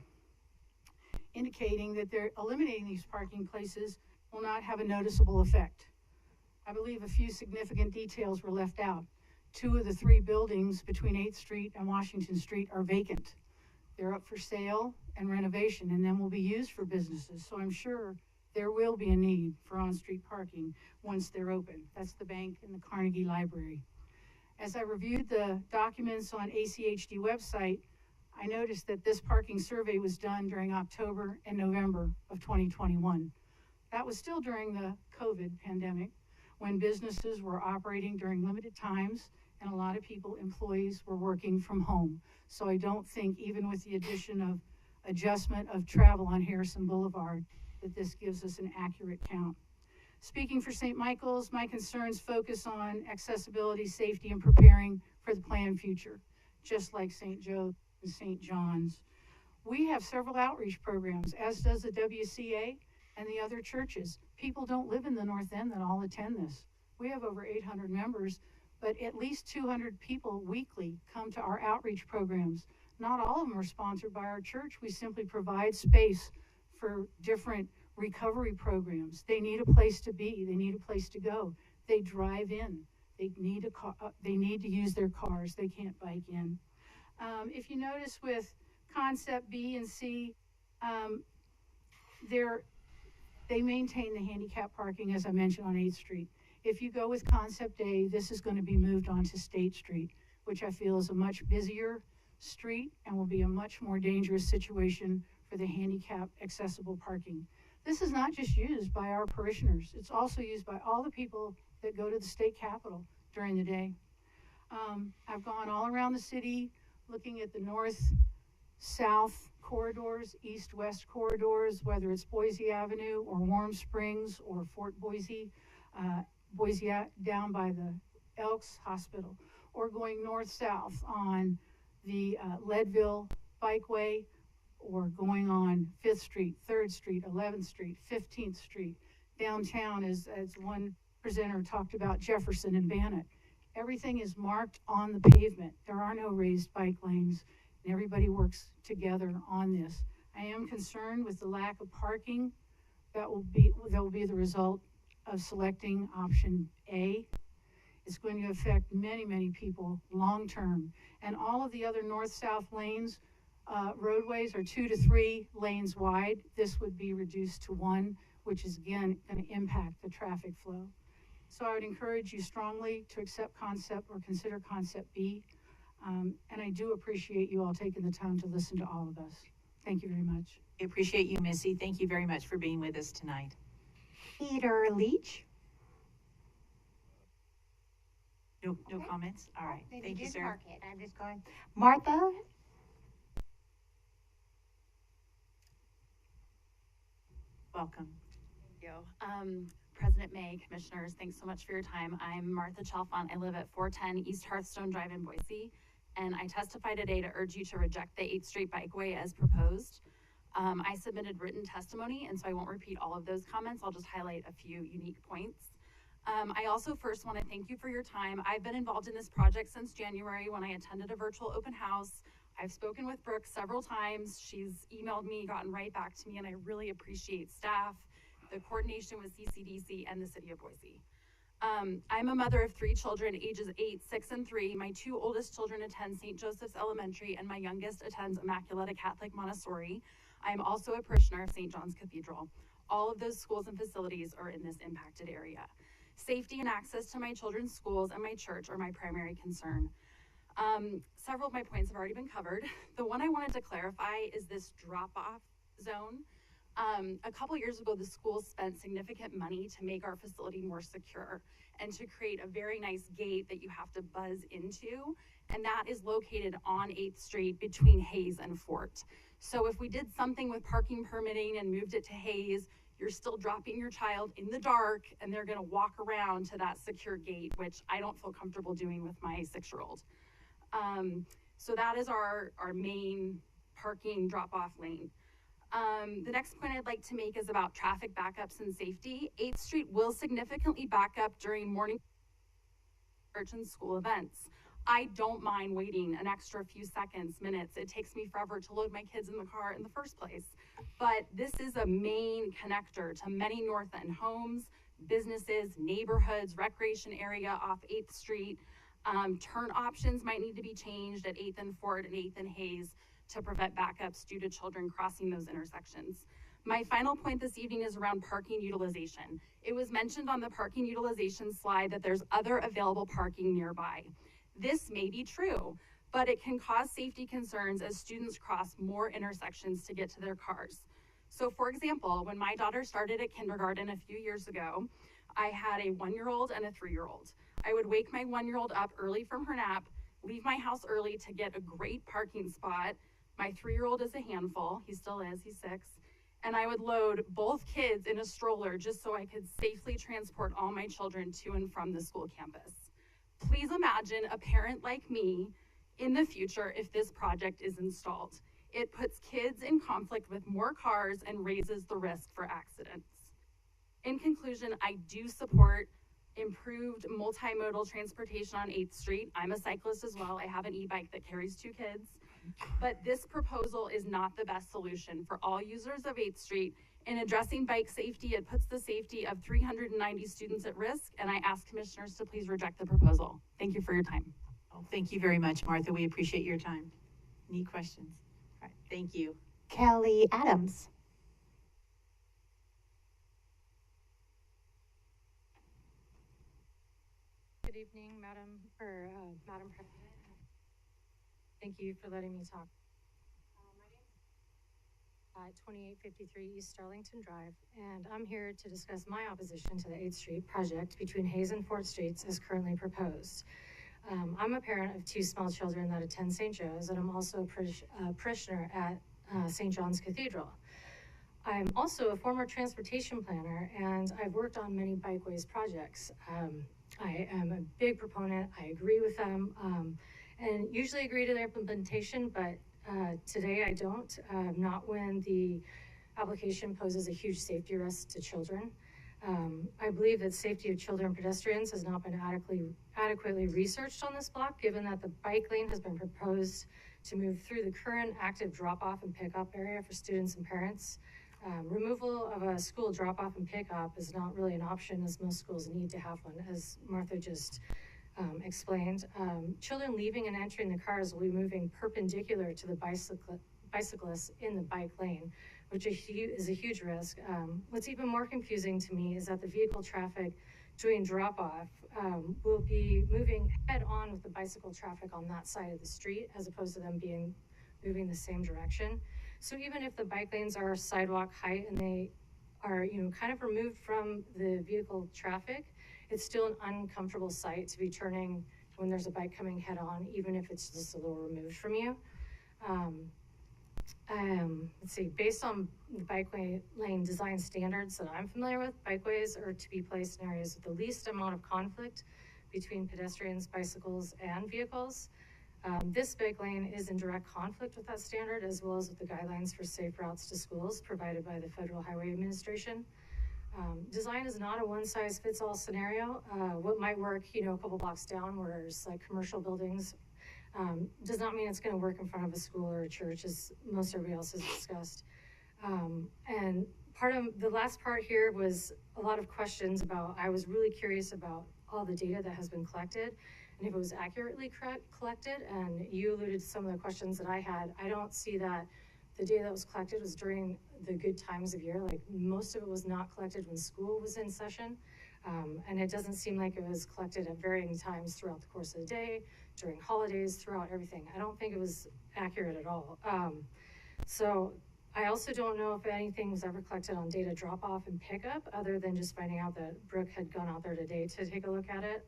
indicating that they're eliminating these parking places will not have a noticeable effect. I believe a few significant details were left out. 2 of the 3 buildings between 8th Street and Washington Street are vacant. They're up for sale and renovation, and then will be used for businesses. So I'm sure there will be a need for on-street parking once they're open. That's the bank and the Carnegie Library. As I reviewed the documents on ACHD website, I noticed that this parking survey was done during October and November of 2021. That was still during the COVID pandemic, when businesses were operating during limited times and a lot of employees were working from home. So I don't think, even with the addition of adjustment of travel on Harrison Boulevard, that this gives us an accurate count. Speaking for St. Michael's, my concerns focus on accessibility, safety, and preparing for the planned future, just like St. Joe and St. John's. We have several outreach programs, as does the WCA and the other churches. People don't live in the North End that all attend this. We have over 800 members, but at least 200 people weekly come to our outreach programs. Not all of them are sponsored by our church. We simply provide space for different recovery programs. They need a place to be. They need a place to go. They drive in. They need a car. They need to use their cars. They can't bike in. If you notice with concept B and C, they maintain the handicap parking, as I mentioned, on 8th Street. If you go with concept A, this is going to be moved on to State Street, which I feel is a much busier street and will be a much more dangerous situation for the handicap accessible parking. This is not just used by our parishioners. It's also used by all the people that go to the state capitol during the day. I've gone all around the city looking at the north-south corridors, east-west corridors, whether it's Boise Avenue or Warm Springs or Fort Boise, Boise down by the Elks Hospital, or going north-south on the Leadville Bikeway, or going on 5th Street, 3rd Street, 11th Street, 15th Street, downtown, as one presenter talked about, Jefferson and Bannock. Everything is marked on the pavement. There are no raised bike lanes, and everybody works together on this. I am concerned with the lack of parking that will be the result of selecting option A. It's going to affect many, many people long-term. And all of the other north-south lanes, roadways are 2 to 3 lanes wide. This would be reduced to 1, which is again going to impact the traffic flow. So I would encourage you strongly to accept concept or consider concept B. And I do appreciate you all taking the time to listen to all of us. Thank you very much. We appreciate you, Missy. Thank you very much for being with us tonight. Peter Leach. No comments? All right. Thank you, sir. Mark it. I'm just going. Martha. Welcome. Thank you. President May, commissioners, thanks so much for your time. I'm Martha Chalfont. I live at 410 East Hearthstone Drive in Boise, and I testify today to urge you to reject the 8th Street Bikeway as proposed. I submitted written testimony, and so I won't repeat all of those comments. I'll just highlight a few unique points. I also first want to thank you for your time. I've been involved in this project since January when I attended a virtual open house. I've spoken with Brooke several times. She's emailed me, gotten right back to me, and I really appreciate staff, the coordination with CCDC, and the city of Boise. I'm a mother of 3 children, ages 8, 6, and 3. My 2 oldest children attend St. Joseph's Elementary, and my youngest attends Immaculata Catholic Montessori. I am also a parishioner of St. John's Cathedral. All of those schools and facilities are in this impacted area. Safety and access to my children's schools and my church are my primary concern. Several of my points have already been covered. The one I wanted to clarify is this drop-off zone. A couple years ago, the school spent significant money to make our facility more secure and to create a very nice gate that you have to buzz into, and that is located on 8th Street between Hayes and Fort. So if we did something with parking permitting and moved it to Hayes, you're still dropping your child in the dark and they're gonna walk around to that secure gate, which I don't feel comfortable doing with my 6-year-old. So that is our main parking drop-off lane. The next point I'd like to make is about traffic backups and safety. 8th Street will significantly back up during morning church and school events. I don't mind waiting an extra few seconds, minutes. It takes me forever to load my kids in the car in the first place. But this is a main connector to many North End homes, businesses, neighborhoods, recreation area off 8th Street. Turn options might need to be changed at 8th and Ford and 8th and Hayes to prevent backups due to children crossing those intersections. My final point this evening is around parking utilization. It was mentioned on the parking utilization slide that there's other available parking nearby. This may be true, but it can cause safety concerns as students cross more intersections to get to their cars. So for example, when my daughter started at kindergarten a few years ago, I had a 1-year-old and a 3-year-old. I would wake my 1-year-old up early from her nap, leave my house early to get a great parking spot. My 3-year-old is a handful, he still is, he's 6. And I would load both kids in a stroller just so I could safely transport all my children to and from the school campus. Please imagine a parent like me in the future if this project is installed. It puts kids in conflict with more cars and raises the risk for accidents. In conclusion, I do support improved multimodal transportation on 8th Street. I'm a cyclist as well. I have an e-bike that carries 2 kids. But this proposal is not the best solution for all users of 8th Street. In addressing bike safety, it puts the safety of 390 students at risk, and I ask commissioners to please reject the proposal. Thank you for your time. Oh, thank you very much, Martha. We appreciate your time. Any questions? All right, thank you. Kelly Adams. Good evening, Madam President. Thank you for letting me talk. My name is 2853 East Starlington Drive, and I'm here to discuss my opposition to the 8th Street project between Hayes and 4th Streets as currently proposed. I'm a parent of 2 small children that attend St. Joe's, and I'm also a parishioner at St. John's Cathedral. I'm also a former transportation planner, and I've worked on many Bikeways projects. I am a big proponent. I agree with them, and usually agree to their implementation, but today I don't, not when the application poses a huge safety risk to children. I believe that safety of children and pedestrians has not been adequately researched on this block, given that the bike lane has been proposed to move through the current active drop-off and pickup area for students and parents. Removal of a school drop-off and pickup is not really an option, as most schools need to have one, as Martha just explained. Children leaving and entering the cars will be moving perpendicular to the bicyclists in the bike lane, which is a huge risk. What's even more confusing to me is that the vehicle traffic doing drop-off will be moving head-on with the bicycle traffic on that side of the street, as opposed to them moving the same direction. So even if the bike lanes are sidewalk height and they are, kind of removed from the vehicle traffic, it's still an uncomfortable sight to be turning when there's a bike coming head-on, even if it's just a little removed from you. Let's see, based on the bikeway lane design standards that I'm familiar with, bikeways are to be placed in areas with the least amount of conflict between pedestrians, bicycles, and vehicles. This bike lane is in direct conflict with that standard, as well as with the guidelines for safe routes to schools provided by the Federal Highway Administration. Design is not a one-size-fits-all scenario. What might work, a couple blocks down where there's like commercial buildings, does not mean it's going to work in front of a school or a church, as most everybody else has discussed. And part of the last part here was a lot of questions about, I was really curious about all the data that has been collected and if it was accurately collected. And you alluded to some of the questions that I had. I don't see that the data that was collected was during the good times of year. Like, most of it was not collected when school was in session. And it doesn't seem like it was collected at varying times throughout the course of the day, during holidays, throughout everything. I don't think it was accurate at all. So I also don't know if anything was ever collected on data drop-off and pickup, other than just finding out that Brooke had gone out there today to take a look at it.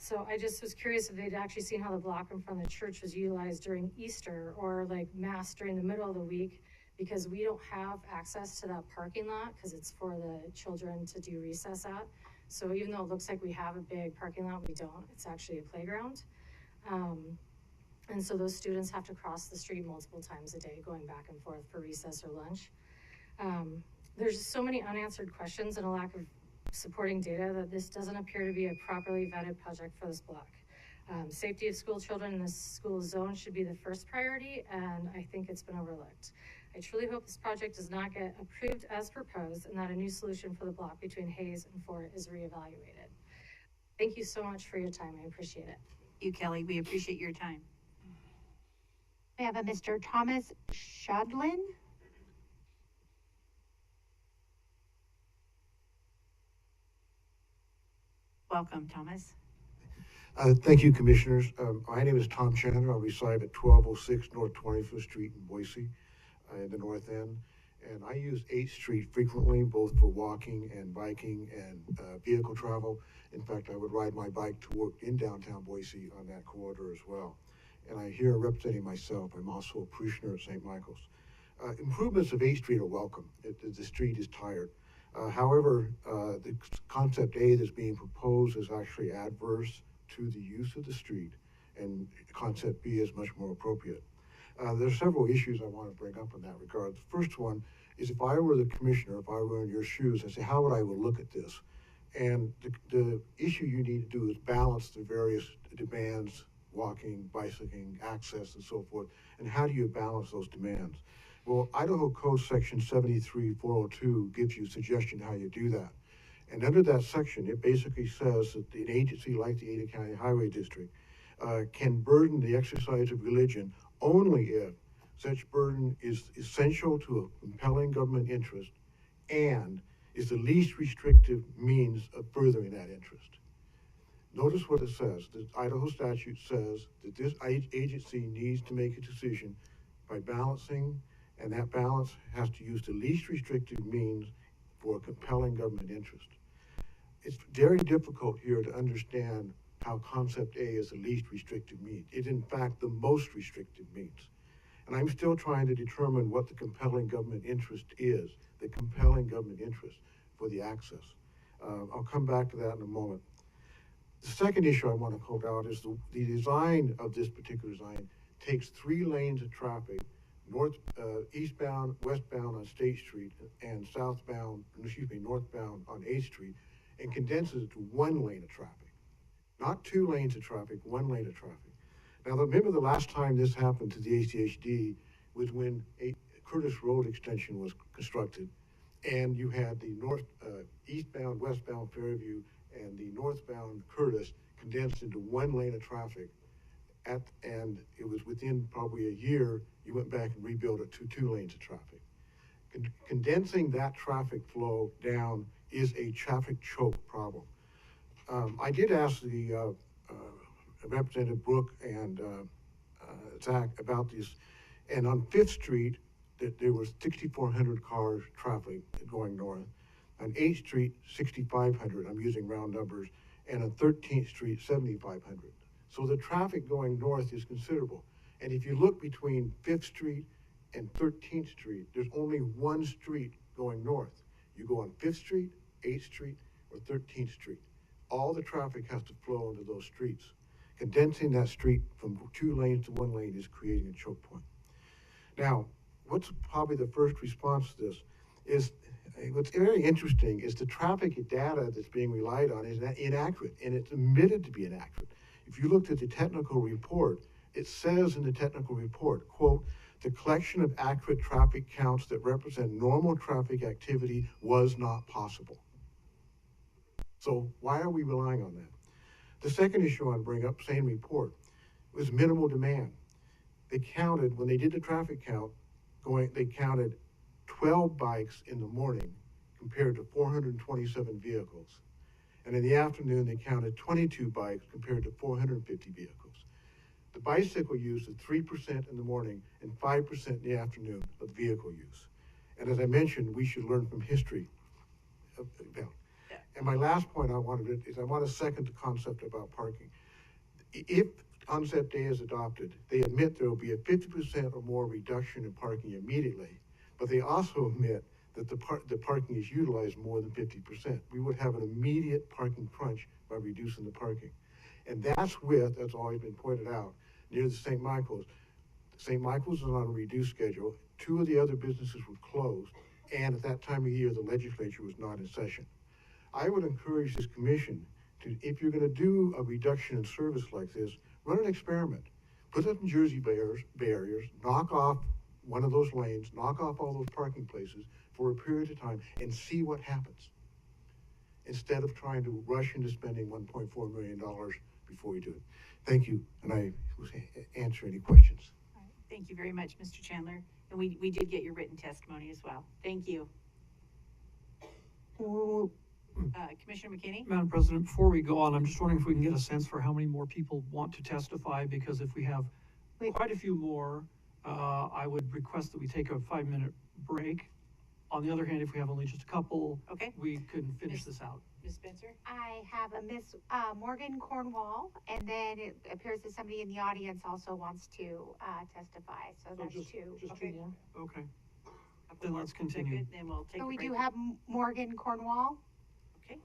So I just was curious if they'd actually seen how the block in front of the church was utilized during Easter or like mass during the middle of the week, because we don't have access to that parking lot because it's for the children to do recess at. So even though it looks like we have a big parking lot, we don't. It's actually a playground. And so those students have to cross the street multiple times a day going back and forth for recess or lunch. There's just so many unanswered questions and a lack of supporting data that this doesn't appear to be a properly vetted project for this block. Safety of school children in this school zone should be the first priority, and I think it's been overlooked. I truly hope this project does not get approved as proposed and that a new solution for the block between Hayes and Fort is reevaluated. Thank you so much for your time. I appreciate it. Thank you, Kelly. We appreciate your time. We have a Mr. Thomas Shadlin. Welcome, Thomas. Thank you, Commissioners. My name is Tom Chandler. I reside at 1206 North 25th Street in Boise, in the North End. And I use 8th Street frequently, both for walking and biking and vehicle travel. In fact, I would ride my bike to work in downtown Boise on that corridor as well. And I here representing myself, I'm also a parishioner at St. Michael's. Improvements of 8th Street are welcome. The street is tired. However, the concept A that's being proposed is actually adverse to the use of the street, and concept B is much more appropriate. There are several issues I want to bring up in that regard. The first one is, if I were the commissioner, if I were in your shoes, I'd say, how would I look at this? And the issue you need to do is balance the various demands, walking, bicycling, access, and so forth, and how do you balance those demands? Well, Idaho Code Section 73402 gives you a suggestion how you do that. And under that section, it basically says that an agency like the Ada County Highway District can burden the exercise of religion only if such burden is essential to a compelling government interest and is the least restrictive means of furthering that interest. Notice what it says. The Idaho statute says that this agency needs to make a decision by balancing, and that balance has to use the least restrictive means for a compelling government interest. It's very difficult here to understand how concept A is the least restrictive means. It's in fact the most restrictive means. And I'm still trying to determine what the compelling government interest is, the compelling government interest for the access. I'll come back to that in a moment. The second issue I want to hold out is the design of this particular design takes 3 lanes of traffic, eastbound, westbound on State Street, and northbound on 8th Street, and condenses it to 1 lane of traffic. Not 2 lanes of traffic, 1 lane of traffic. Now, remember the last time this happened to the ACHD was when a Curtis Road extension was constructed, and you had the eastbound, westbound Fairview, and the northbound Curtis condensed into 1 lane of traffic. And it was within probably a year, you went back and rebuilt it to 2 lanes of traffic. Condensing that traffic flow down is a traffic choke problem. I did ask the Representative Brooke and Zach about this, and on 5th Street, there was 6,400 cars traffic going north. On 8th Street, 6,500, I'm using round numbers, and on 13th Street, 7,500. So the traffic going north is considerable. And if you look between 5th Street and 13th Street, there's only 1 street going north. You go on 5th Street, 8th Street, or 13th Street. All the traffic has to flow into those streets. Condensing that street from 2 lanes to 1 lane is creating a choke point. Now, what's probably the first response to this is, what's very interesting is the traffic data that's being relied on is inaccurate, and it's admitted to be inaccurate. If you looked at the technical report, it says in the technical report, quote, the collection of accurate traffic counts that represent normal traffic activity was not possible. So why are we relying on that? The second issue I want to bring up, same report, was minimal demand. They counted, when they did the traffic count, they counted 12 bikes in the morning compared to 427 vehicles. And in the afternoon, they counted 22 bikes compared to 450 vehicles. The bicycle use is 3% in the morning and 5% in the afternoon of vehicle use. And as I mentioned, we should learn from history. And my last point I want to second the concept about parking. If concept A is adopted, they admit there will be a 50% or more reduction in parking immediately, but they also admit that the parking is utilized more than 50%. We would have an immediate parking crunch by reducing the parking. And that's that's always been pointed out, near the St. Michael's. St. Michael's is on a reduced schedule. 2 of the other businesses were closed, and at that time of year, the legislature was not in session. I would encourage this commission to, if you're going to do a reduction in service like this, run an experiment. Put up Jersey barriers, knock off one of those lanes, knock off all those parking places for a period of time, and see what happens, instead of trying to rush into spending $1.4 million before we do it. Thank you, and I will answer any questions. All right. Thank you very much, Mr. Chandler. And we did get your written testimony as well. Thank you. Commissioner McKinney? Madam President, before we go on, I'm just wondering if we can get a sense for how many more people want to testify, because if we have quite a few more, I would request that we take a 5-minute break. On the other hand, if we have only just a couple, okay, we could finish this out. Ms. Spencer? I have a Miss Morgan Cornwall, and then it appears that somebody in the audience also wants to testify. So that's just 2. Just okay. 2 more? Okay. Then let's continue. Then we'll take So a we break. do have Morgan Cornwall. Okay.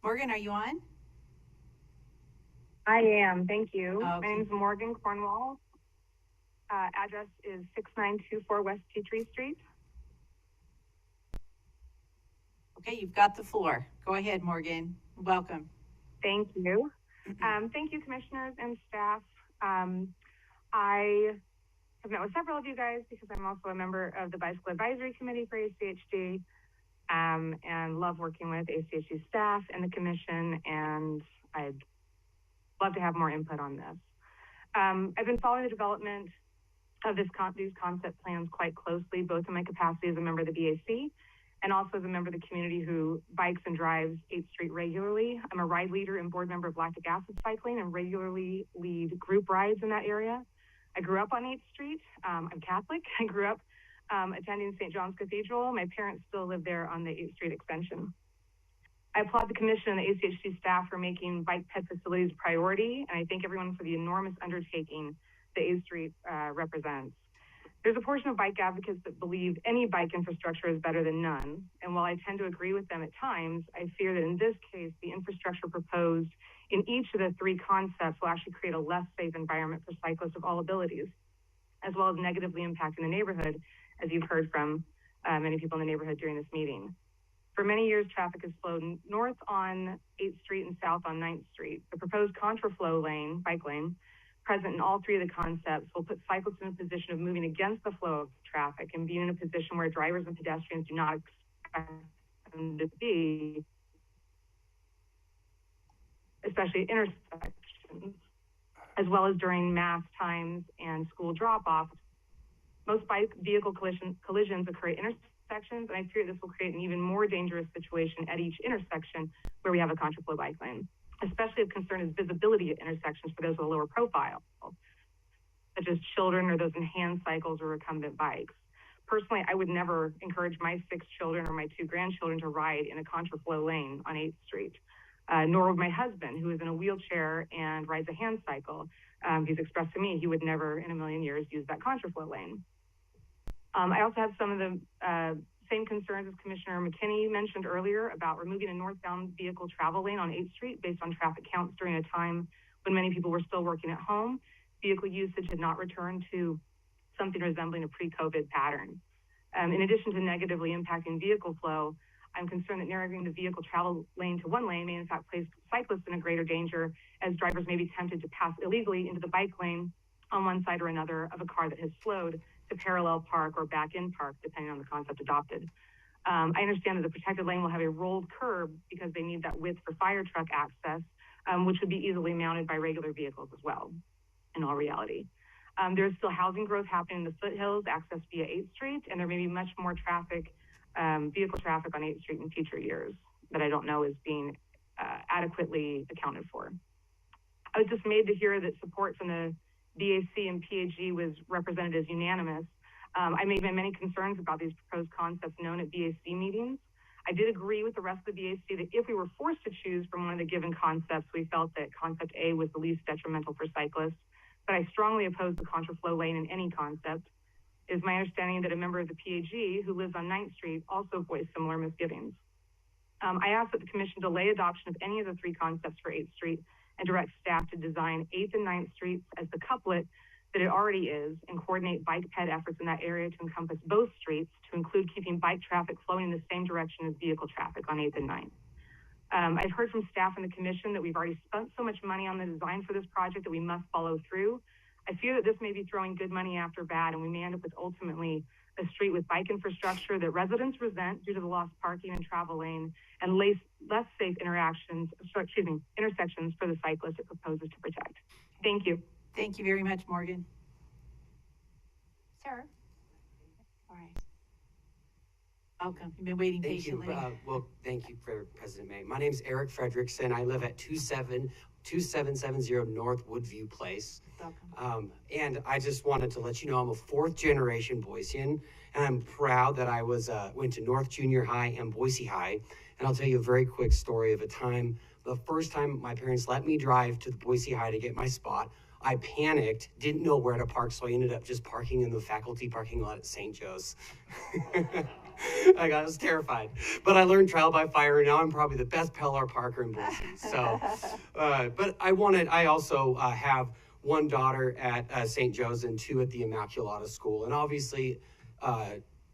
Morgan, are you on? I am, thank you. Okay. My name is Morgan Cornwall. Address is 6924 West Peachtree Street. Okay, you've got the floor. Go ahead, Morgan. Welcome. Thank you. Thank you, commissioners and staff. I have met with several of you guys because I'm also a member of the Bicycle Advisory Committee for ACHD, and love working with ACHD staff and the commission, and I'd love to have more input on this. I've been following the development of these concept plans quite closely, both in my capacity as a member of the BAC and also as a member of the community who bikes and drives 8th Street regularly. I'm a ride leader and board member of lactic acid cycling and regularly lead group rides in that area. I grew up on 8th Street. I'm Catholic. I grew up attending St. John's Cathedral. My parents still live there on the 8th Street extension. I applaud the commission and the ACHD staff for making bike ped facilities a priority, and I thank everyone for the enormous undertaking that 8th Street represents. There's a portion of bike advocates that believe any bike infrastructure is better than none, and while I tend to agree with them at times, I fear that in this case, the infrastructure proposed in each of the 3 concepts will actually create a less safe environment for cyclists of all abilities, as well as negatively impacting the neighborhood, as you've heard from many people in the neighborhood during this meeting. For many years, traffic has flowed north on 8th Street and south on 9th Street. The proposed contraflow lane, bike lane, present in all 3 of the concepts will put cyclists in a position of moving against the flow of traffic and being in a position where drivers and pedestrians do not expect them to be, especially at intersections, as well as during mass times and school drop-offs. Most bike vehicle collisions occur at intersections, and I fear this will create an even more dangerous situation at each intersection where we have a contraflow bike lane, especially if concern is visibility at intersections for those with a lower profile, such as children or those in hand cycles or recumbent bikes. Personally, I would never encourage my 6 children or my 2 grandchildren to ride in a contraflow lane on 8th Street, nor would my husband, who is in a wheelchair and rides a hand cycle. He's expressed to me he would never in a million years use that contraflow lane. I also have some of the same concerns as Commissioner McKinney mentioned earlier about removing a northbound vehicle travel lane on 8th Street based on traffic counts during a time when many people were still working at home. Vehicle usage had not returned to something resembling a pre-COVID pattern. In addition to negatively impacting vehicle flow, I'm concerned that narrowing the vehicle travel lane to 1 lane may in fact place cyclists in a greater danger, as drivers may be tempted to pass illegally into the bike lane on one side or another of a car that has slowed to parallel park or back in park, depending on the concept adopted. I understand that the protected lane will have a rolled curb because they need that width for fire truck access, which would be easily mounted by regular vehicles as well, in all reality. There's still housing growth happening in the foothills, accessed via 8th Street, and there may be much more traffic, vehicle traffic on 8th Street in future years that I don't know is being adequately accounted for. I was dismayed to hear that support from the BAC and PAG was represented as unanimous. I made my many concerns about these proposed concepts known at BAC meetings. I did agree with the rest of the BAC that if we were forced to choose from one of the given concepts, we felt that concept A was the least detrimental for cyclists, but I strongly oppose the contraflow lane in any concept. It is my understanding that a member of the PAG who lives on 9th Street also voiced similar misgivings. I ask that the commission delay adoption of any of the three concepts for 8th Street and direct staff to design 8th and 9th Streets as the couplet that it already is and coordinate bike ped efforts in that area to encompass both streets to include keeping bike traffic flowing in the same direction as vehicle traffic on 8th and 9th. I've heard from staff and the commission that we've already spent so much money on the design for this project that we must follow through. I fear that this may be throwing good money after bad, and we may end up with ultimately a street with bike infrastructure that residents resent due to the lost parking and travel lane and less safe intersections for the cyclists it proposes to protect. Thank you. Thank you very much, Morgan. Sir. All right. Welcome. You've been waiting patiently. Well, thank you for President May. My name is Eric Frederickson. I live at 2770 North Woodview Place. Welcome. And I just wanted to let you know I'm a 4th generation Boisean, and I'm proud that I went to North Junior High and Boise High. And I'll tell you a very quick story of the first time my parents let me drive to the Boise High to get my spot. I panicked, didn't know where to park, so I ended up just parking in the faculty parking lot at St. Joe's. I was terrified, but I learned trial by fire, and now I'm probably the best Pellar parker in Boise. So, but I also have one daughter at St. Joe's and 2 at the Immaculata School, and obviously,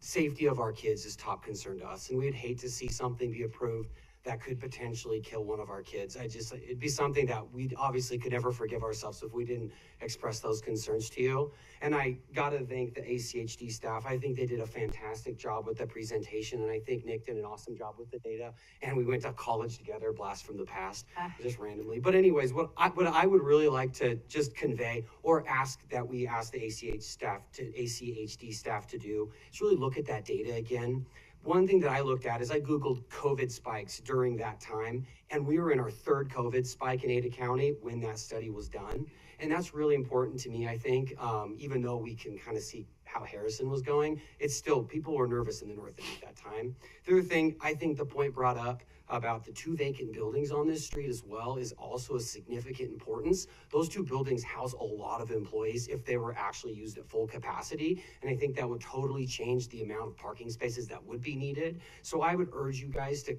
safety of our kids is top concern to us, and we'd hate to see something be approved that could potentially kill one of our kids. It'd be something that we obviously could never forgive ourselves if we didn't express those concerns to you. And I gotta thank the ACHD staff. I think they did a fantastic job with the presentation, and I think Nick did an awesome job with the data. And we went to college together, blast from the past, just randomly. But anyways, what I would really like to just convey or ask that we ask the ACHD staff to do is really look at that data again. One thing that I looked at is I Googled COVID spikes during that time, and we were in our 3rd COVID spike in Ada County when that study was done. And that's really important to me, I think, even though we can kind of see how Harrison was going, it's still, people were nervous in the north end at that time. The other thing, I think the point brought up about the 2 vacant buildings on this street as well is also a significant importance. Those 2 buildings house a lot of employees if they were actually used at full capacity, and I think that would totally change the amount of parking spaces that would be needed. So I would urge you guys to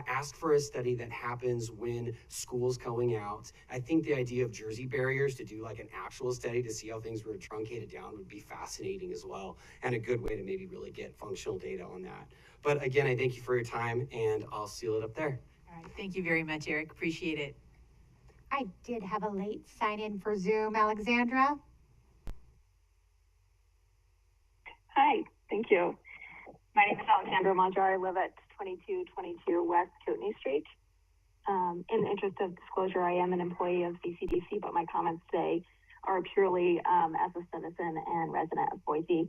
ask for a study that happens when school's going out. I think the idea of Jersey barriers to do like an actual study to see how things were truncated down would be fascinating as well, and a good way to maybe really get functional data on that. But again, I thank you for your time, and I'll seal it up there. All right. Thank you very much, Eric. Appreciate it. I did have a late sign in for Zoom. Alexandra? Hi, thank you. My name is Alexandra Monjar. I live at 2222 West Kootenai Street. In the interest of disclosure, I am an employee of CCDC, but my comments today are purely as a citizen and resident of Boise.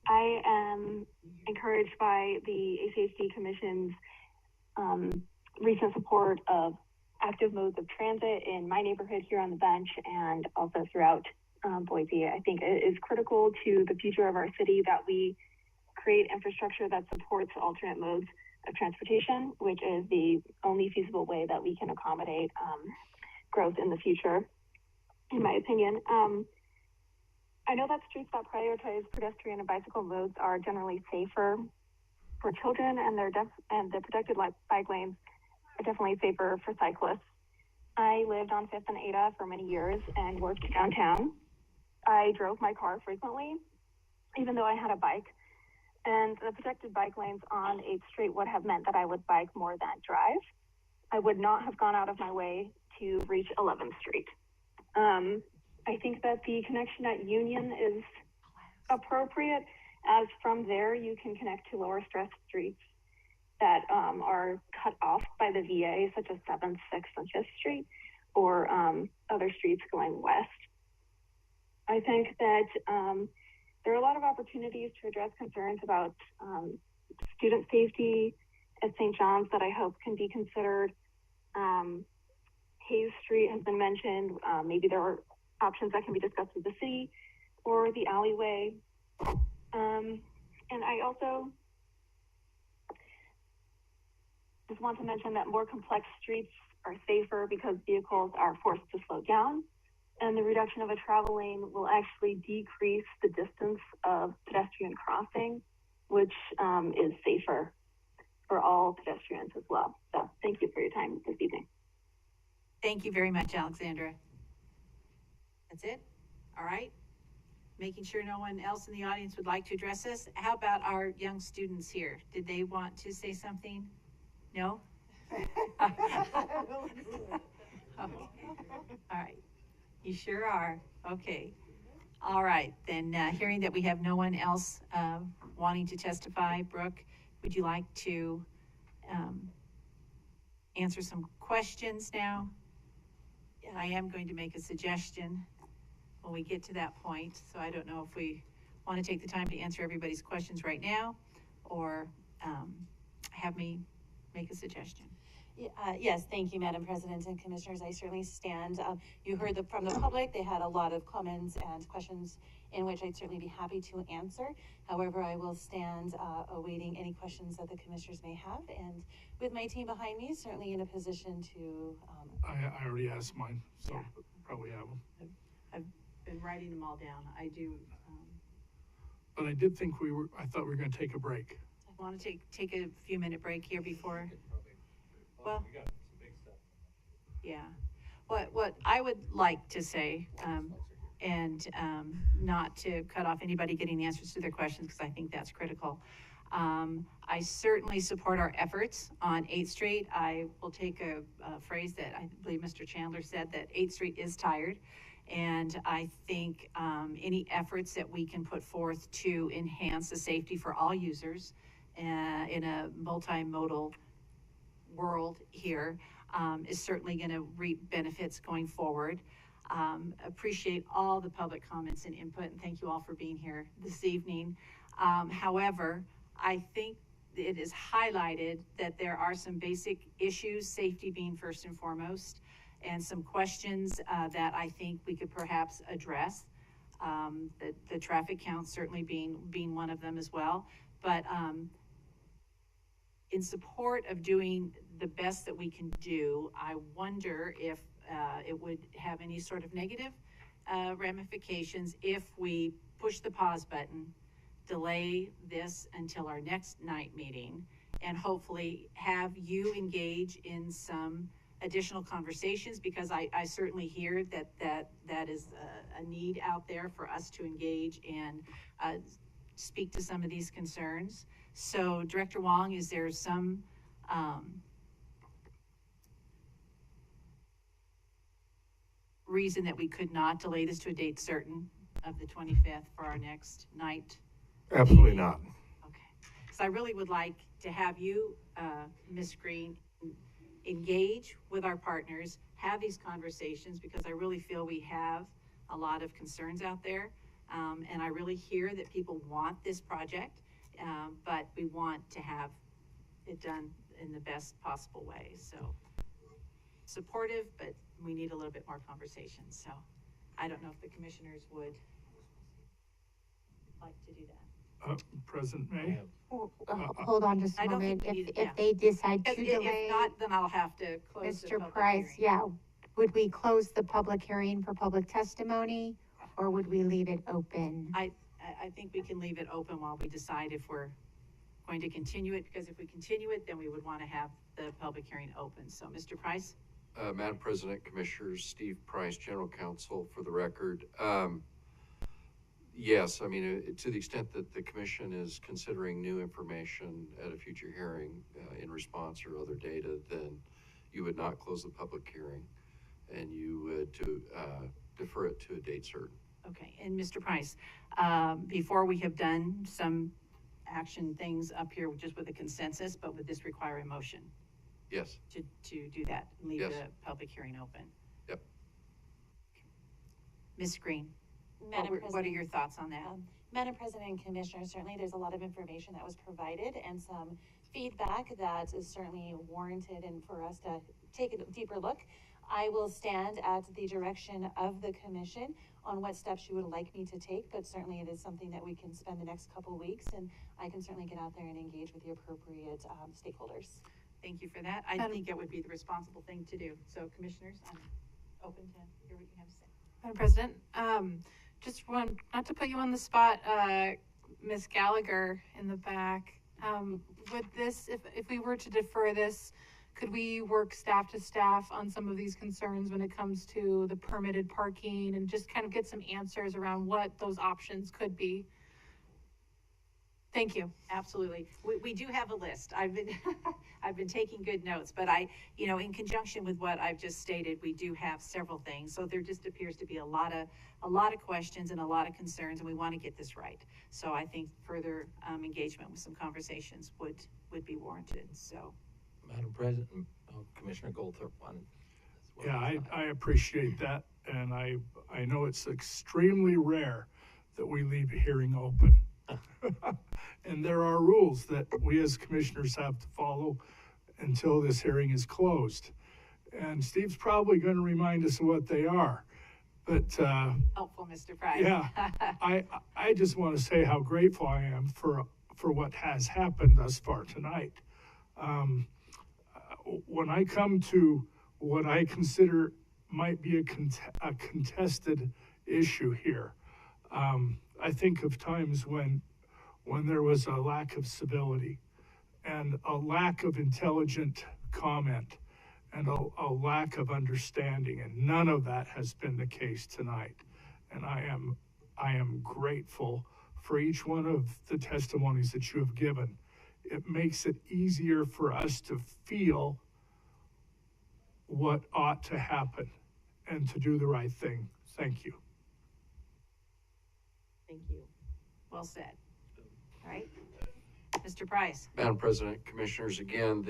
I am encouraged by the ACHD Commission's recent support of active modes of transit in my neighborhood here on the bench and also throughout Boise. I think it is critical to the future of our city that we create infrastructure that supports alternate modes of transportation, which is the only feasible way that we can accommodate growth in the future, in my opinion. I know that streets that prioritize pedestrian and bicycle modes are generally safer for children, and the protected bike lanes are definitely safer for cyclists. I lived on 5th and Ada for many years and worked downtown. I drove my car frequently, even though I had a bike. And the protected bike lanes on 8th Street would have meant that I would bike more than drive. I would not have gone out of my way to reach 11th Street. I think that the connection at Union is appropriate, as from there you can connect to lower stress streets that are cut off by the VA, such as 7th, 6th, and 5th Street, or other streets going west. I think that there are a lot of opportunities to address concerns about student safety at St. John's that I hope can be considered. Hayes Street has been mentioned. Maybe there are options that can be discussed with the city or the alleyway. And I also just want to mention that more complex streets are safer because vehicles are forced to slow down, and the reduction of a travel lane will actually decrease the distance of pedestrian crossing, which is safer for all pedestrians as well. So thank you for your time this evening. Thank you very much, Alexandra. That's it? All right. Making sure no one else in the audience would like to address us. How about our young students here? Did they want to say something? No? Okay. All right. You sure are. Okay. All right. Then hearing that we have no one else wanting to testify, Brooke, would you like to answer some questions now? I am going to make a suggestion when we get to that point. So I don't know if we want to take the time to answer everybody's questions right now or have me make a suggestion. Yes, thank you, Madam President and Commissioners. I certainly stand. You heard from the public. They had a lot of comments and questions in which I'd certainly be happy to answer. However, I will stand awaiting any questions that the Commissioners may have. And with my team behind me, certainly in a position to... I already asked mine, so yeah. Probably have them. I've been writing them all down. I do. But I did think I thought we were going to take a break. I want to take a few minute break here before... Well, we got some big stuff. Yeah. What I would like to say, and not to cut off anybody getting the answers to their questions, because I think that's critical. I certainly support our efforts on 8th Street. I will take a phrase that I believe Mr. Chandler said, that 8th Street is tired. And I think any efforts that we can put forth to enhance the safety for all users in a multimodal world here is certainly going to reap benefits going forward. Appreciate all the public comments and input, and thank you all for being here this evening. However, I think it is highlighted that there are some basic issues, safety being first and foremost, and some questions that I think we could perhaps address. The traffic count certainly being one of them as well. But in support of doing the best that we can do, I wonder if it would have any sort of negative ramifications if we push the pause button, delay this until our next night meeting, and hopefully have you engage in some additional conversations, because I certainly hear that is a need out there for us to engage and speak to some of these concerns. So Director Wong, is there some reason that we could not delay this to a date certain of the 25th for our next night? Absolutely not. Okay. So I really would like to have you, Ms. Green, engage with our partners, have these conversations, because I really feel we have a lot of concerns out there. And I really hear that people want this project, but we want to have it done in the best possible way. So supportive, but we need a little bit more conversation. So I don't know if the commissioners would like to do that. President May? Hold on just a moment. If yeah. they decide to delay, if not, then I'll have to close the Mr. public Price, hearing. yeah, would we close the public hearing for public testimony, or would we leave it open? I think we can leave it open while we decide if we're going to continue it, because if we continue it, then we would want to have the public hearing open. So, Mr. Price? Madam President, Commissioners, Steve Price, General Counsel, for the record. Yes, I mean, to the extent that the Commission is considering new information at a future hearing in response or other data, then you would not close the public hearing, and you would defer it to a date certain. Okay, and Mr. Price, before we have done some action things up here just with a consensus, but would this require a motion? Yes. To do that, and leave yes. the public hearing open? Yep. Ms. Green, what are your thoughts on that? Madam President and Commissioners, certainly there's a lot of information that was provided and some feedback that is certainly warranted, and for us to take a deeper look. I will stand at the direction of the Commission on what steps you would like me to take, but certainly it is something that we can spend the next couple of weeks, and I can certainly get out there and engage with the appropriate stakeholders. Thank you for that. I think it would be the responsible thing to do. So commissioners, I'm open to hear what you have to say. Madam President, just one, not to put you on the spot, Ms. Gallagher in the back, would this, if we were to defer this, could we work staff to staff on some of these concerns when it comes to the permitted parking and just kind of get some answers around what those options could be? Thank you. Absolutely. We do have a list. I've been I've been taking good notes, but in conjunction with what I've just stated, we do have several things. So there just appears to be a lot of questions and a lot of concerns, and we want to get this right. So I think further engagement with some conversations would be warranted. So, Madam President, Commissioner Goldthorpe wanted. Yeah, I appreciate that, and I know it's extremely rare that we leave a hearing open. And there are rules that we as commissioners have to follow until this hearing is closed. And Steve's probably going to remind us of what they are. But helpful, Mr. Price. Yeah, I just want to say how grateful I am for what has happened thus far tonight. When I come to what I consider might be a contested issue here, I think of times when there was a lack of civility and a lack of intelligent comment and a lack of understanding, and none of that has been the case tonight. And I am grateful for each one of the testimonies that you have given. It makes it easier for us to feel what ought to happen and to do the right thing. Thank you. Thank you. Well said. All right. Mr. Price. Madam President, Commissioners, again,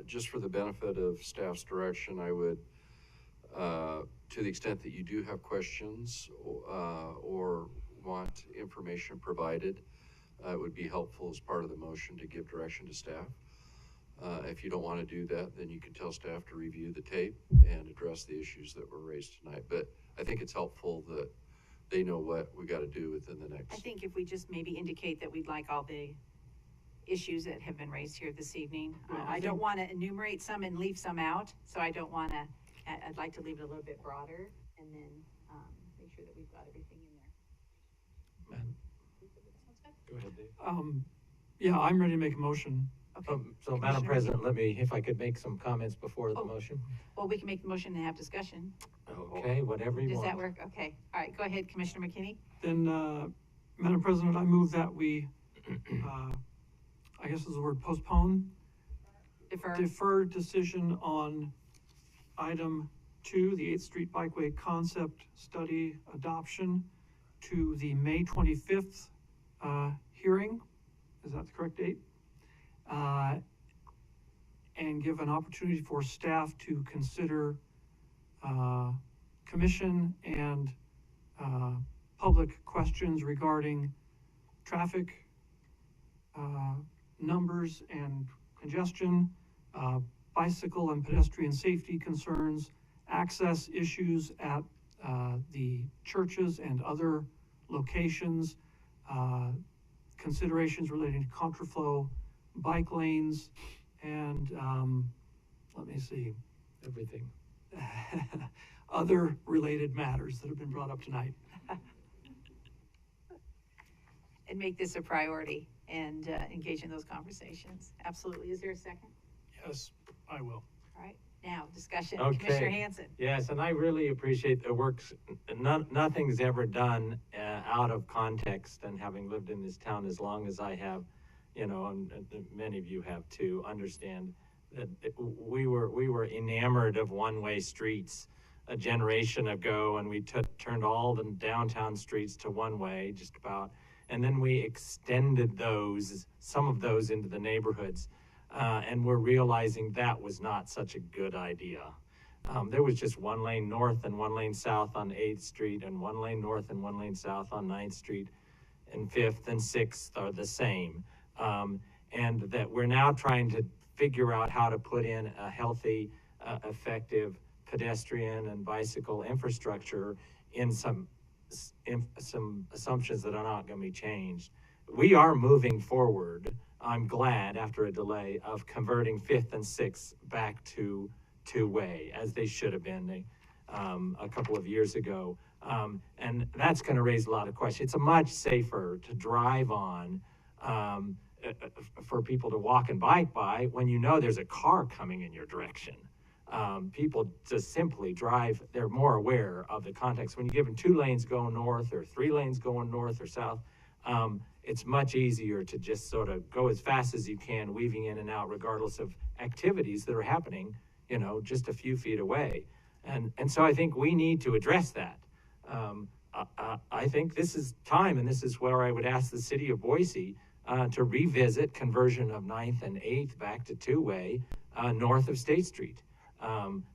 just for the benefit of staff's direction, I would, to the extent that you do have questions or want information provided, it would be helpful as part of the motion to give direction to staff. If you don't want to do that, then you can tell staff to review the tape and address the issues that were raised tonight. But I think it's helpful that they know what we got to do within the next. I think if we just maybe indicate that we'd like all the issues that have been raised here this evening. I don't want to enumerate some and leave some out, so I don't want to, I'd like to leave it a little bit broader and then make sure that we've got everything in there. Man. Go ahead, Dave. Yeah, I'm ready to make a motion. Okay. So Madam President, if I could make some comments before the motion. Well, we can make the motion and have discussion. Okay, whatever you want. Does that work? Okay. All right, go ahead, Commissioner McKinney. Then, Madam President, I move that we, I guess is the word, postpone? Defer decision on item 2, the 8th Street Bikeway concept study adoption, to the May 25th hearing. Is that the correct date? And give an opportunity for staff to consider commission and public questions regarding traffic numbers and congestion, bicycle and pedestrian safety concerns, access issues at the churches and other locations, considerations relating to contraflow bike lanes, and let me see, everything. Other related matters that have been brought up tonight. And make this a priority and engage in those conversations. Absolutely. Is there a second? Yes, I will. All right. Now, discussion. Okay. Commissioner Hanson. Yes, and I really appreciate the work. Nothing's ever done out of context, and having lived in this town as long as I have, and many of you have too, understand that we were enamored of one-way streets a generation ago, and we turned all the downtown streets to one-way, just about, and then we extended some of those into the neighborhoods, and we're realizing that was not such a good idea. There was just one lane north and one lane south on 8th Street, and one lane north and one lane south on 9th Street, and 5th and 6th are the same. And that we're now trying to figure out how to put in a healthy, effective pedestrian and bicycle infrastructure in some assumptions that are not going to be changed. We are moving forward I'm glad, after a delay, of converting 5th and 6th back to two-way, as they should have been a couple of years ago. And that's going to raise a lot of questions. It's much safer to drive on for people to walk and bike by when you know there's a car coming in your direction. People just simply drive, they're more aware of the context. When you give them 2 lanes going north or 3 lanes going north or south, it's much easier to just sort of go as fast as you can, weaving in and out, regardless of activities that are happening, you know, just a few feet away. And so I think we need to address that. I think this is time, and this is where I would ask the city of Boise to revisit conversion of 9th and 8th back to two-way north of State Street.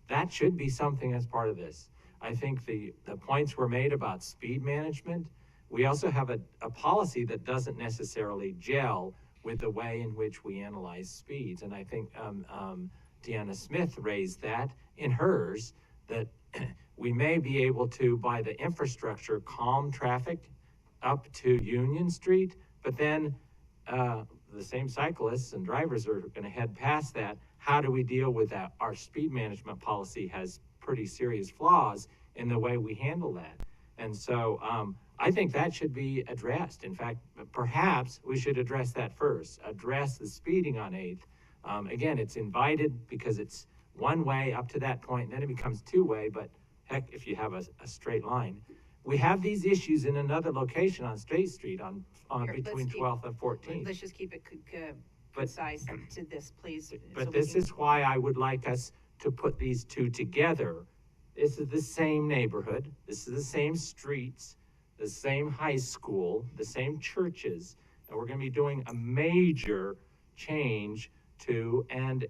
That should be something as part of this. I think the points were made about speed management. We also have a policy that doesn't necessarily gel with the way in which we analyze speeds. And I think Deanna Smith raised that in hers, that we may be able to, by the infrastructure, calm traffic up to Union Street, but then the same cyclists and drivers are going to head past that. How do we deal with that? Our speed management policy has pretty serious flaws in the way we handle that. And so I think that should be addressed. In fact, perhaps we should address that first, address the speeding on 8th. Again, it's invited because it's one way up to that point, and then it becomes two-way, but heck, if you have a straight line. We have these issues in another location on State Street on between 12th and 14th. Let's just keep it concise to this, please. But this is why I would like us to put these two together. This is the same neighborhood. This is the same streets, the same high school, the same churches, and we're going to be doing a major change to and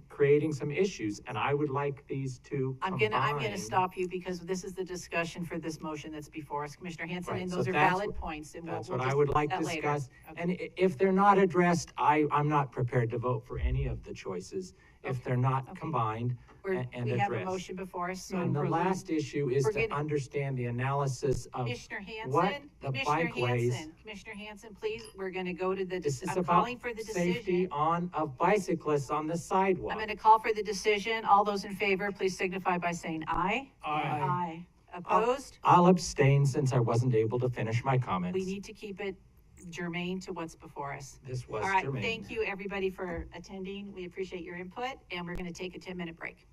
creating some issues. And I would like these two combined. I'm gonna stop you because this is the discussion for this motion that's before us, Commissioner Hanson, Right, and so those are that's valid what- points. And That's we'll what I just would like to that later. discuss. Okay. And if they're not addressed, I'm not prepared to vote for any of the choices if they're not combined and We addressed. have a motion before us. So And the last issue is we're to getting- understand the analysis of Commissioner Hanson, what the bikeways. Commissioner Hanson, please, we're gonna go to the, This is I'm about calling for the safety decision. of bicyclists on the sidewalk. I'm gonna call for the decision. All those in favor, please signify by saying aye. Aye. Opposed? I'll abstain since I wasn't able to finish my comments. We need to keep it germane to what's before us. This was All right, germane. thank you, everybody, for attending. We appreciate your input, and we're gonna take a 10-minute break.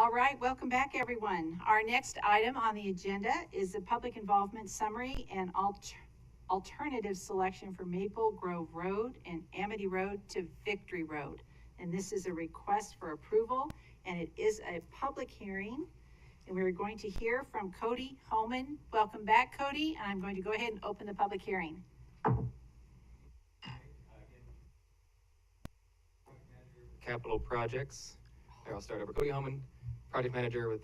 All right, welcome back, everyone. Our next item on the agenda is the public involvement summary and alternative selection for Maple Grove Road and Amity Road to Victory Road. And this is a request for approval, and it is a public hearing. And we're going to hear from Cody Holman. Welcome back, Cody. And I'm going to go ahead and open the public hearing. Capital projects. I'll start over. Cody Holman, project manager with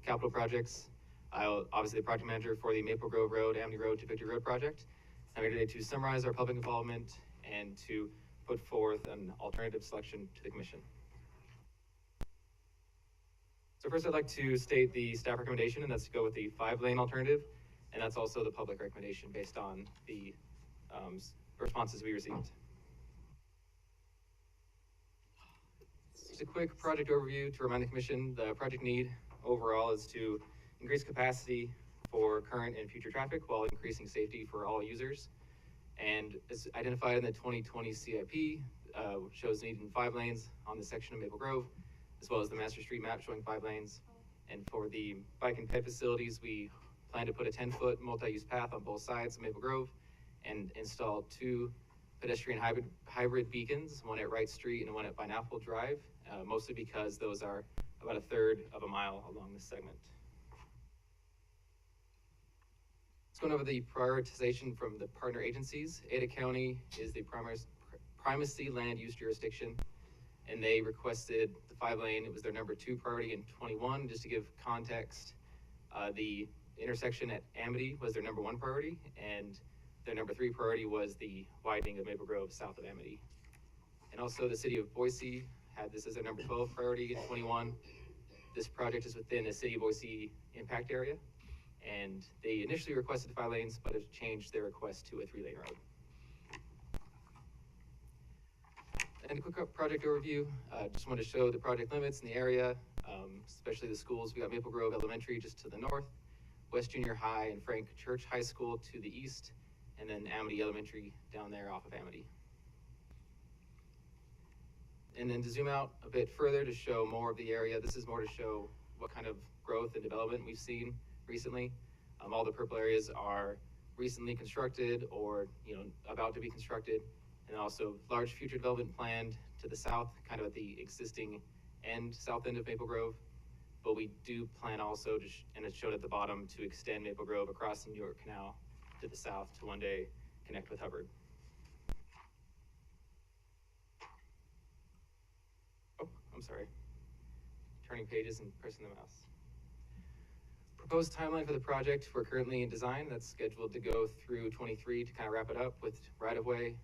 capital projects. Obviously the project manager for the Maple Grove Road, Amity Road to Victory Road project. I'm here today to summarize our public involvement and to put forth an alternative selection to the commission. So first I'd like to state the staff recommendation, and that's to go with the 5-lane alternative. And that's also the public recommendation based on the responses we received. Just a quick project overview to remind the commission, the project need overall is to increase capacity for current and future traffic while increasing safety for all users. And as identified in the 2020 CIP, shows need in 5 lanes on this section of Maple Grove, as well as the master street map showing 5 lanes. And for the bike and ped facilities, we plan to put a 10-foot multi-use path on both sides of Maple Grove and install 2 pedestrian hybrid beacons, one at Wright Street and one at Pineapple Drive, mostly because those are about 1/3 of a mile along this segment. Let's go over the prioritization from the partner agencies. Ada County is the primacy land use jurisdiction, and they requested the 5-lane. It was their number 2 priority in 21. Just to give context, the intersection at Amity was their number 1 priority, and their number 3 priority was the widening of Maple Grove south of Amity. And also the city of Boise had this as their number 12 priority in 21. This project is within the city of Boise impact area, and they initially requested 5 lanes, but have changed their request to a 3-lane road. And a quick project overview. Just wanted to show the project limits in the area, especially the schools. We got Maple Grove Elementary just to the north, West Junior High and Frank Church High School to the east, and then Amity Elementary down there off of Amity. And then to zoom out a bit further to show more of the area, this is more to show what kind of growth and development we've seen recently. All the purple areas are recently constructed or about to be constructed, and also large future development planned to the south, kind of at the existing south end of Maple Grove. But we do plan also to, and it's shown at the bottom, to extend Maple Grove across the New York Canal to the south to one day connect with Hubbard. Oh, I'm sorry. Turning pages and pressing the mouse. Proposed timeline for the project, we're currently in design. That's scheduled to go through 23 to kind of wrap it up with right-of-way.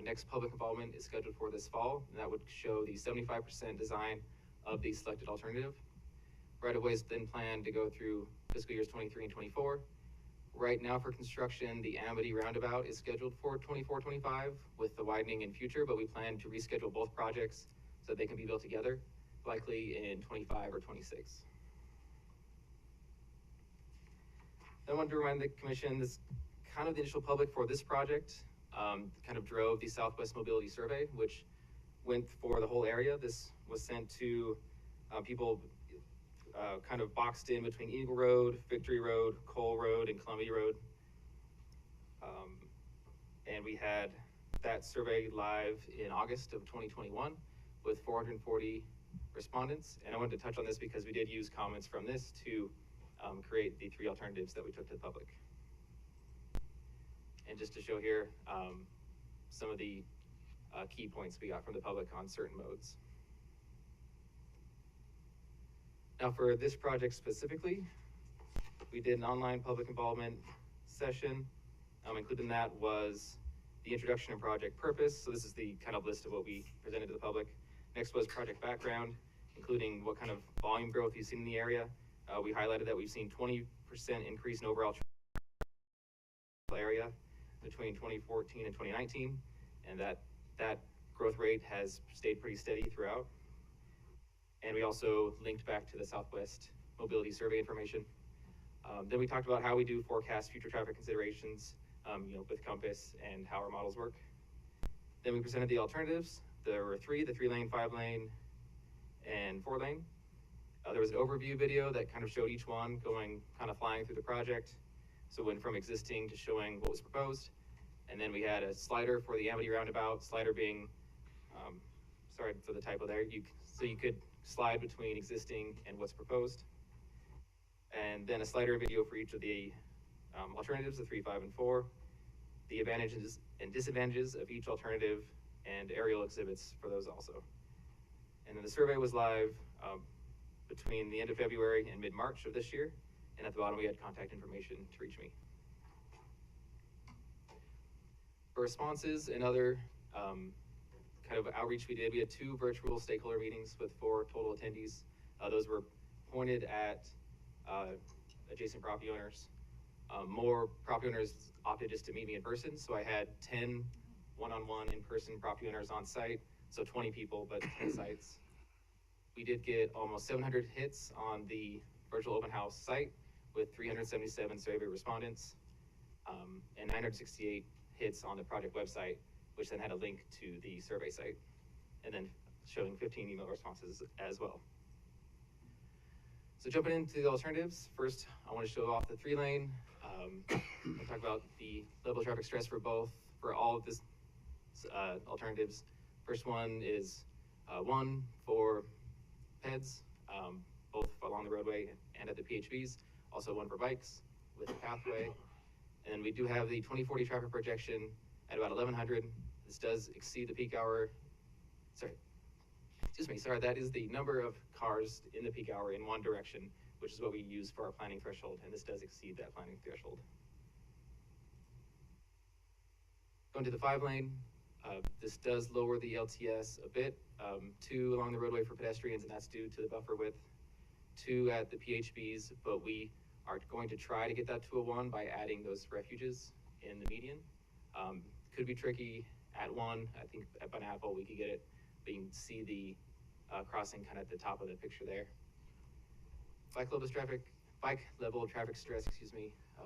Next public involvement is scheduled for this fall, and that would show the 75% design of the selected alternative. Right-of-way is then planned to go through fiscal years 23 and 24. Right now for construction, the Amity roundabout is scheduled for 24-25 with the widening in future, but we plan to reschedule both projects so they can be built together, likely in 25 or 26. I wanted to remind the commission, this kind of the initial public for this project kind of drove the Southwest Mobility Survey, which went for the whole area. This was sent to people kind of boxed in between Eagle Road, Victory Road, Cole Road, and Columbia Road. And we had that survey live in August of 2021 with 440 respondents. And I wanted to touch on this because we did use comments from this to create the 3 alternatives that we took to the public. And just to show here some of the key points we got from the public on certain modes. Now for this project specifically, we did an online public involvement session. Included in that was the introduction and project purpose. So this is the kind of list of what we presented to the public. Next was project background, including what kind of volume growth you've seen in the area. We highlighted that we've seen 20% increase in overall area between 2014 and 2019, and that growth rate has stayed pretty steady throughout. And we also linked back to the Southwest Mobility Survey information. Then we talked about how we do forecast future traffic considerations, with Compass and how our models work. Then we presented the alternatives. There were 3, the 3-lane, 5-lane, and 4-lane. There was an overview video that kind of showed each one going, kind of flying through the project. So it went from existing to showing what was proposed. And then we had a slider for the Amity roundabout, slider being, sorry for the typo there, so you could slide between existing and what's proposed. And then a slider video for each of the alternatives, the 3, 5, and 4, the advantages and disadvantages of each alternative, and aerial exhibits for those also. And then the survey was live between the end of February and mid-March of this year. And at the bottom, we had contact information to reach me. For responses and other kind of outreach we had 2 virtual stakeholder meetings with 4 total attendees. Those were pointed at adjacent property owners. More property owners opted just to meet me in person, so I had 10 one-on-one in-person property owners on site, so 20 people, but 10 sites. We did get almost 700 hits on the virtual open house site with 377 survey respondents, and 968 hits on the project website, which then had a link to the survey site, and then showing 15 email responses as well. So jumping into the alternatives, first I want to show off the 3-lane. I'll talk about the level of traffic stress for all of this alternatives. First one is 1 for PEDs, both along the roadway and at the PHVs. Also 1 for bikes with a pathway. And we do have the 2040 traffic projection at about 1100. This does exceed the peak hour. That is the number of cars in the peak hour in one direction, which is what we use for our planning threshold, and this does exceed that planning threshold. Going to the 5-lane, this does lower the LTS a bit. 2 along the roadway for pedestrians, and that's due to the buffer width. 2 at the PHBs, but we are going to try to get that to a 1 by adding those refuges in the median. Could be tricky at 1. I think at Pineapple we could get it, but you can see the crossing kind of at the top of the picture there. Bike level of traffic stress,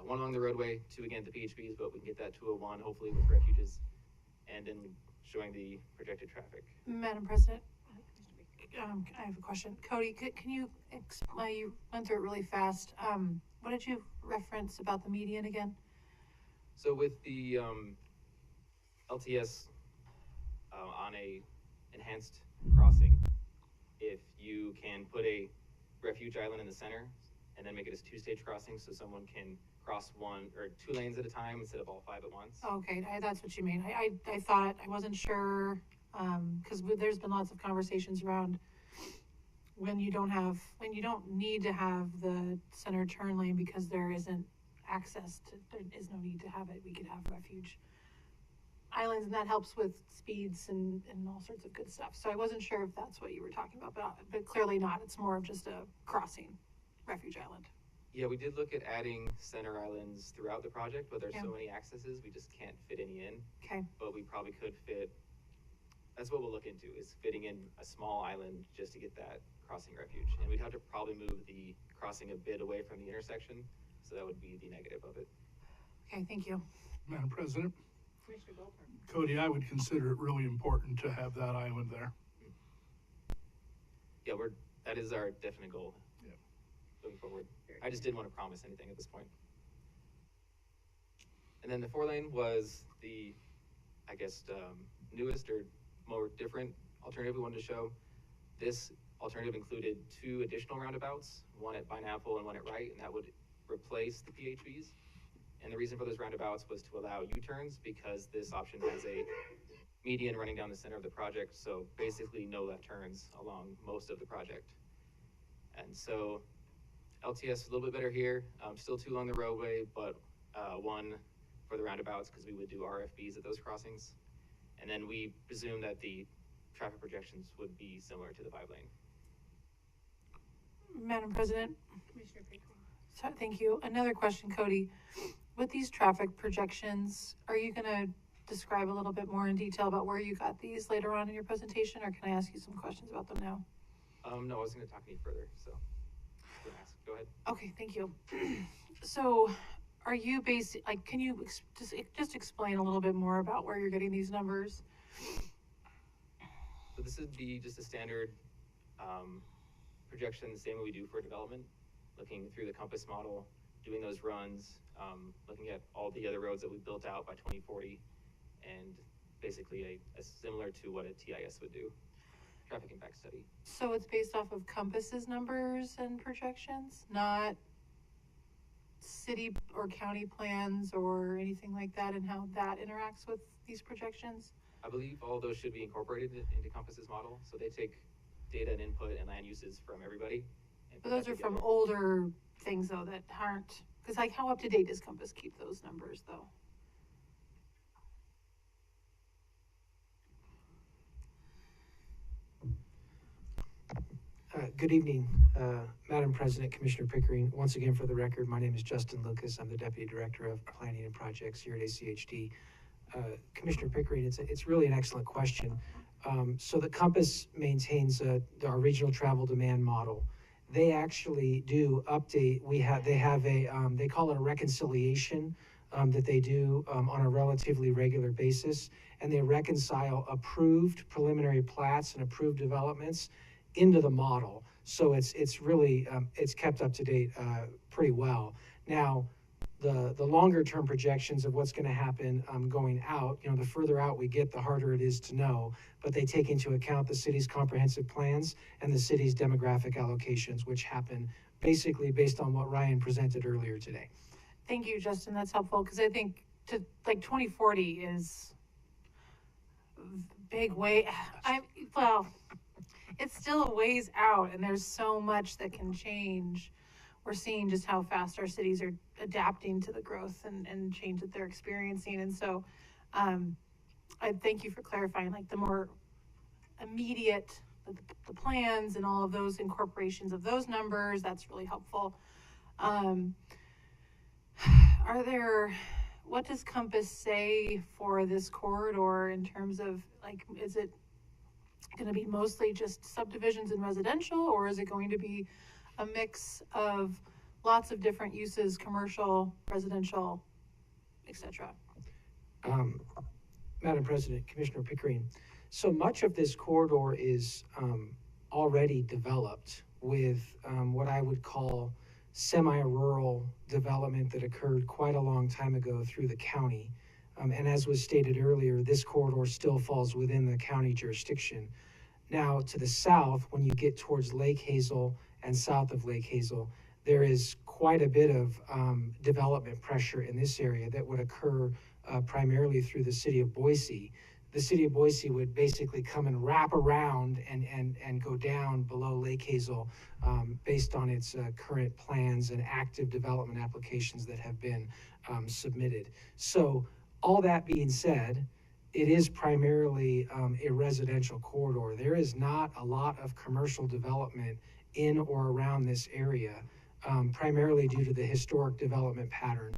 1 along the roadway, 2 again at the PHBs, but we can get that to a 1, hopefully with refuges, and then showing the projected traffic. Madam President, I have a question. Cody, can you explain, you went through it really fast. What did you reference about the median again? So with the LTS on a enhanced crossing, if you can put a refuge island in the center and then make it a 2-stage crossing so someone can cross 1 or 2 lanes at a time instead of all 5 at once. Okay, that's what you mean. I thought, I wasn't sure, because there's been lots of conversations around when you don't need to have the center turn lane because there isn't access to, there is no need to have it. We could have refuge islands, and that helps with speeds and all sorts of good stuff. So I wasn't sure if that's what you were talking about, but clearly not. It's more of just a crossing refuge island. Yeah, we did look at adding center islands throughout the project, but there's so many accesses, we just can't fit any in. Okay. But we probably could fit, that's what we'll look into, is fitting in a small island just to get that crossing refuge. And we'd have to probably move the crossing a bit away from the intersection, so that would be the negative of it. Okay, thank you. Madam President, Commissioner Goldberg. Cody, I would consider it really important to have that island there. Yeah, that is our definite goal. Yeah. Moving forward. I just didn't want to promise anything at this point. And then the 4-lane was the, I guess, newest or more different alternative we wanted to show. This alternative included 2 additional roundabouts, 1 at Pineapple and 1 at Wright, and that would replace the PHVs. And the reason for those roundabouts was to allow U-turns because this option has a median running down the center of the project, so basically no left turns along most of the project. And so LTS a little bit better here, still 2 along the roadway, but 1 for the roundabouts because we would do RFBs at those crossings. And then we presume that the traffic projections would be similar to the 5-lane. Madam President. Commissioner Bikeway. So, thank you. Another question, Cody. With these traffic projections, are you going to describe a little bit more in detail about where you got these later on in your presentation, or can I ask you some questions about them now? No, I wasn't going to talk any further, so go ahead. Okay, thank you. So, are you can you just explain a little bit more about where you're getting these numbers? So this would be just a standard projection the same way we do for development, looking through the compass model, doing those runs, looking at all the other roads that we built out by 2040, and basically a similar to what a TIS would do, traffic impact study. So it's based off of Compass's numbers and projections, not city or county plans or anything like that, and how that interacts with these projections? I believe all those should be incorporated into Compass's model. So they take data and input and land uses from everybody. But those are from older things though that aren't, because like how up to date does Compass keep those numbers though? Good evening, Madam President, Commissioner Pickering. Once again, for the record, my name is Justin Lucas. I'm the Deputy Director of Planning and Projects here at ACHD. Commissioner Pickering, it's really an excellent question. So the Compass maintains our regional travel demand model. They actually do update. They have a they call it a reconciliation that they do on a relatively regular basis, and they reconcile approved preliminary plats and approved developments into the model. So it's really it's kept up to date pretty well. Now, the longer term projections of what's going to happen going out, the further out we get, the harder it is to know. But they take into account the city's comprehensive plans and the city's demographic allocations, which happen basically based on what Ryan presented earlier today. Thank you, Justin. That's helpful because I think 2040 is big way. It's still a ways out, and there's so much that can change. We're seeing just how fast our cities are adapting to the growth and change that they're experiencing. And so I thank you for clarifying the more immediate, the plans and all of those incorporations of those numbers. That's really helpful. What does Compass say for this corridor in terms of is it going to be mostly just subdivisions and residential, or is it going to be a mix of lots of different uses, commercial, residential, etc.? Madam President, Commissioner Pickering, so much of this corridor is already developed with what I would call semi-rural development that occurred quite a long time ago through the county. And as was stated earlier, this corridor still falls within the county jurisdiction. Now, to the south, when you get towards Lake Hazel and south of Lake Hazel, there is quite a bit of development pressure in this area that would occur primarily through the city of Boise. The city of Boise would basically come and wrap around and go down below Lake Hazel based on its current plans and active development applications that have been submitted. So all that being said, it is primarily a residential corridor. There is not a lot of commercial development in or around this area, primarily due to the historic development pattern.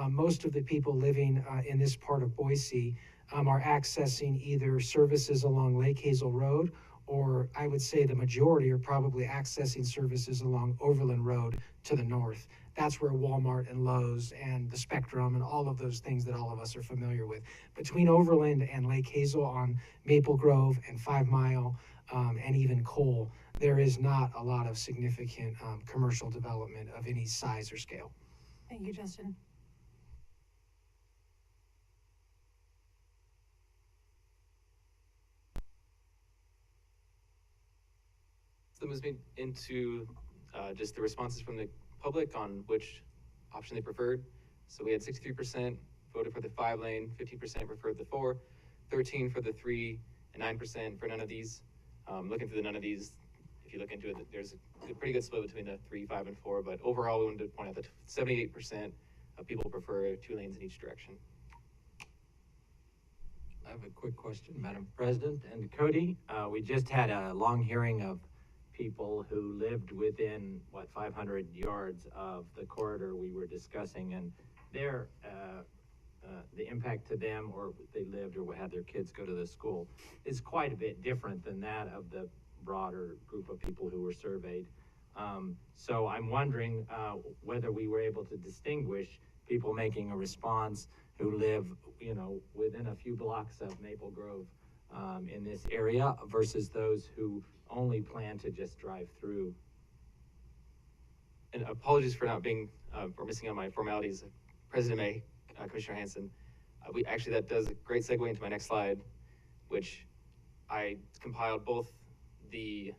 Most of the people living in this part of Boise are accessing either services along Lake Hazel Road, or I would say the majority are probably accessing services along Overland Road to the north. That's where Walmart and Lowe's and the Spectrum and all of those things that all of us are familiar with. Between Overland and Lake Hazel on Maple Grove and 5 Mile and even Cole, there is not a lot of significant commercial development of any size or scale. Thank you, Justin. So that moves me into just the responses from the public on which option they preferred. So we had 63% voted for the 5-lane, 15% preferred the 4, 13 for the 3, and 9% for none of these. Looking through the none of these, if you look into it, there's a pretty good split between the 3, 5, and 4, but overall we wanted to point out that 78% of people prefer 2 lanes in each direction. I have a quick question, Madam President and Cody. We just had a long hearing of people who lived within 500 yards of the corridor we were discussing, and their the impact to them, or they lived or had their kids go to the school, is quite a bit different than that of the broader group of people who were surveyed. So I'm wondering whether we were able to distinguish people making a response who live, within a few blocks of Maple Grove in this area versus those who only plan to just drive through and apologies for not being, for missing on my formalities, President May, Commissioner Hanson. That does a great segue into my next slide, which I compiled both the,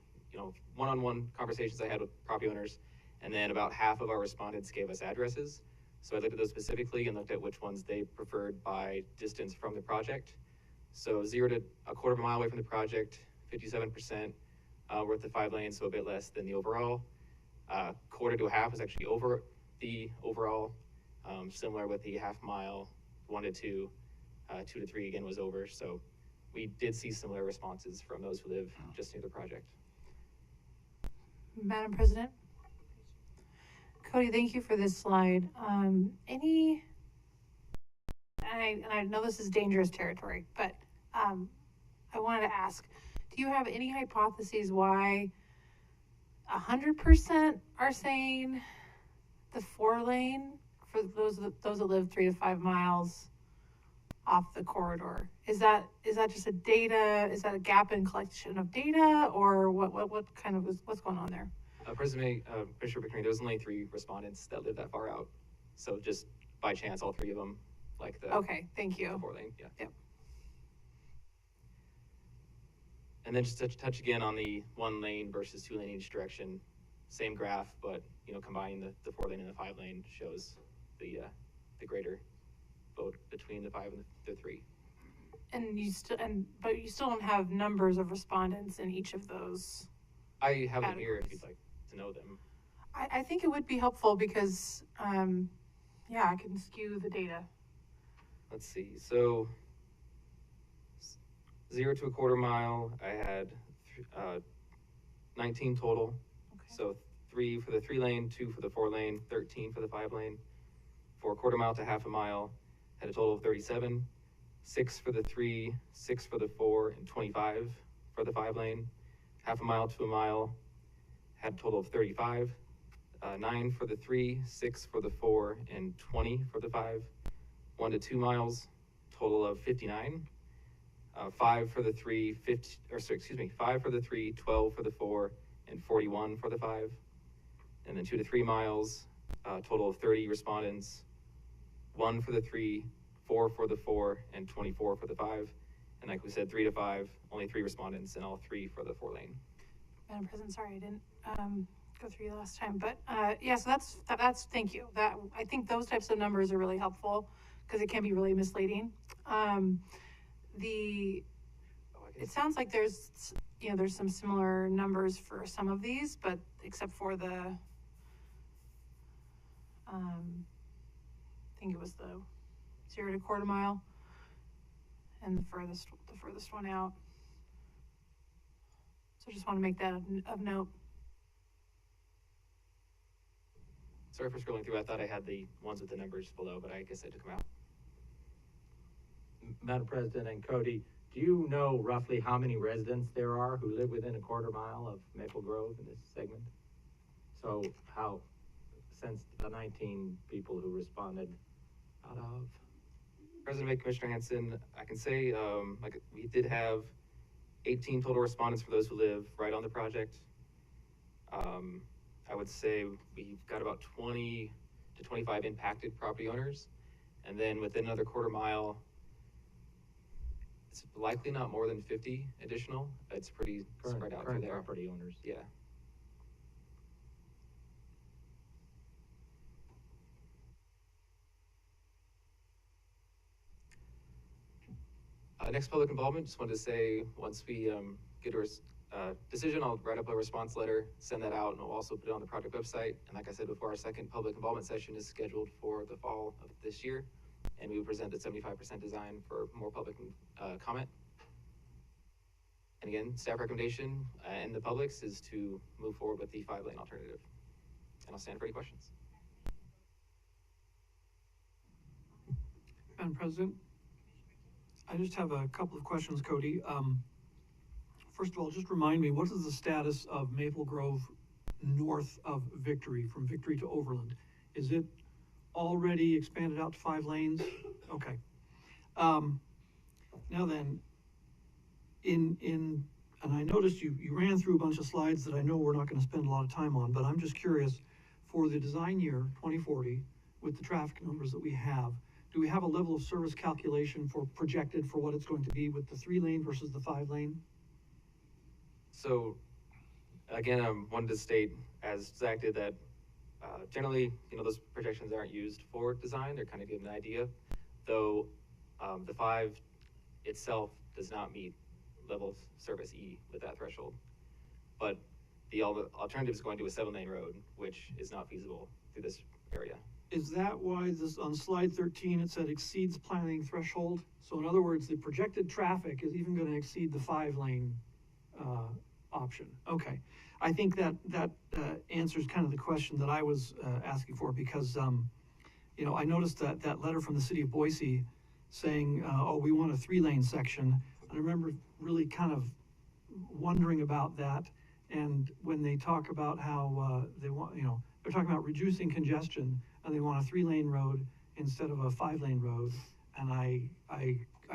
one-on-one conversations I had with property owners, and then about half of our respondents gave us addresses. So I looked at those specifically and looked at which ones they preferred by distance from the project. So 0 to a quarter of a mile away from the project, 57%, we're at the 5 lanes, so a bit less than the overall. Quarter to a half was actually over the overall, similar with the half mile, 1 to 2, 2 to 3 again was over. So we did see similar responses from those who live just near the project. Madam President? Cody, thank you for this slide. And I know this is dangerous territory, but I wanted to ask, do you have any hypotheses why 100% are saying the 4 lane for those that live 3 to 5 miles off the corridor? Is that just is that a gap in collection of data, or what kind of what's going on there? President May, Commissioner Pickering, there was only 3 respondents that live that far out. So just by chance, all 3 of them like the okay, thank you. 4 lane, yeah. Yep. And then just to touch again on the 1 lane versus 2 lane each direction, same graph, but combining the 4 lane and the 5 lane shows the greater vote between the 5 and the 3. And but you still don't have numbers of respondents in each of those. I have them here if you'd like to know them. I think it would be helpful because, I can skew the data. Let's see. So 0 to a quarter mile, I had 19 total. Okay. So 3 for the 3 lane, 2 for the 4 lane, 13 for the 5 lane. For a quarter mile to half a mile, had a total of 37. 6 for the 3, 6 for the 4, and 25 for the 5 lane. Half a mile to a mile, had a total of 35. 9 for the 3, 6 for the 4, and 20 for the 5. 1 to 2 miles, total of 59. 5 for the 3, 5 for the 3, 12 for the 4, and 41 for the 5. And then 2 to 3 miles, total of 30 respondents. 1 for the 3, 4 for the 4, and 24 for the 5. And like we said, 3 to 5, only 3 respondents, and all 3 for the 4 lane. Madam President, sorry I didn't go through you last time, but so that's thank you. That I think those types of numbers are really helpful because it can be really misleading. It sounds like there's some similar numbers for some of these, but except for the I think it was the 0 to quarter mile and the furthest one out. So just want to make that of note. Sorry for scrolling through. I thought I had the ones with the numbers below, but I guess I took them out. Madam President and Cody, do you know roughly how many residents there are who live within a quarter mile of Maple Grove in this segment? So since the 19 people who responded out of? President May, Commissioner Hanson, I can say we did have 18 total respondents for those who live right on the project. I would say we've got about 20 to 25 impacted property owners. And then within another quarter mile, it's likely not more than 50 additional. It's pretty spread out through there. Property owners. Yeah. Next public involvement, just wanted to say once we get a decision, I'll write up a response letter, send that out, and we'll also put it on the project website. And like I said before, our second public involvement session is scheduled for the fall of this year, and we will present the 75% design for more public comment. And again, staff recommendation and the public's is to move forward with the 5-lane alternative. And I'll stand for any questions. Madam President, I just have a couple of questions, Cody. First of all, just remind me, what is the status of Maple Grove north of Victory, from Victory to Overland? Is it already expanded out to 5 lanes? Okay. Now then, and I noticed you ran through a bunch of slides that I know we're not going to spend a lot of time on, but I'm just curious, for the design year 2040, with the traffic numbers that we have, do we have a level of service calculation for projected for what it's going to be with the 3-lane versus the 5-lane? So, again, I wanted to state, as Zach did, that generally, those projections aren't used for design. They're kind of giving an idea, though the 5 itself does not meet level of service E with that threshold. But the alternative is going to a 7-lane road, which is not feasible through this area. Is that why this, on slide 13, it said exceeds planning threshold? So in other words, the projected traffic is even going to exceed the 5-lane option. Okay. I think that answers kind of the question that I was asking for, because, I noticed that letter from the city of Boise saying, oh, we want a 3-lane section. I remember really kind of wondering about that. And when they talk about how they want, they're talking about reducing congestion, and they want a 3-lane road instead of a 5-lane road. And I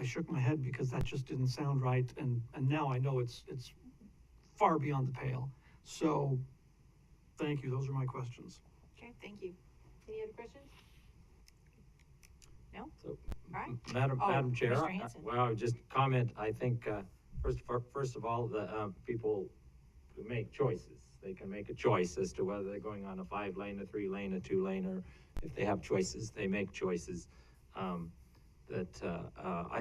shook my head because that just didn't sound right. And now I know it's far beyond the pale. So, thank you. Those are my questions. Okay, thank you. Any other questions? No? So, all right. Madam Chair, Mr. Hanson. well, I would just comment, I think, first of all, the people who make choices, they can make a choice as to whether they're going on a 5-lane, a 3-lane, a 2-lane, or if they have choices, they make choices. I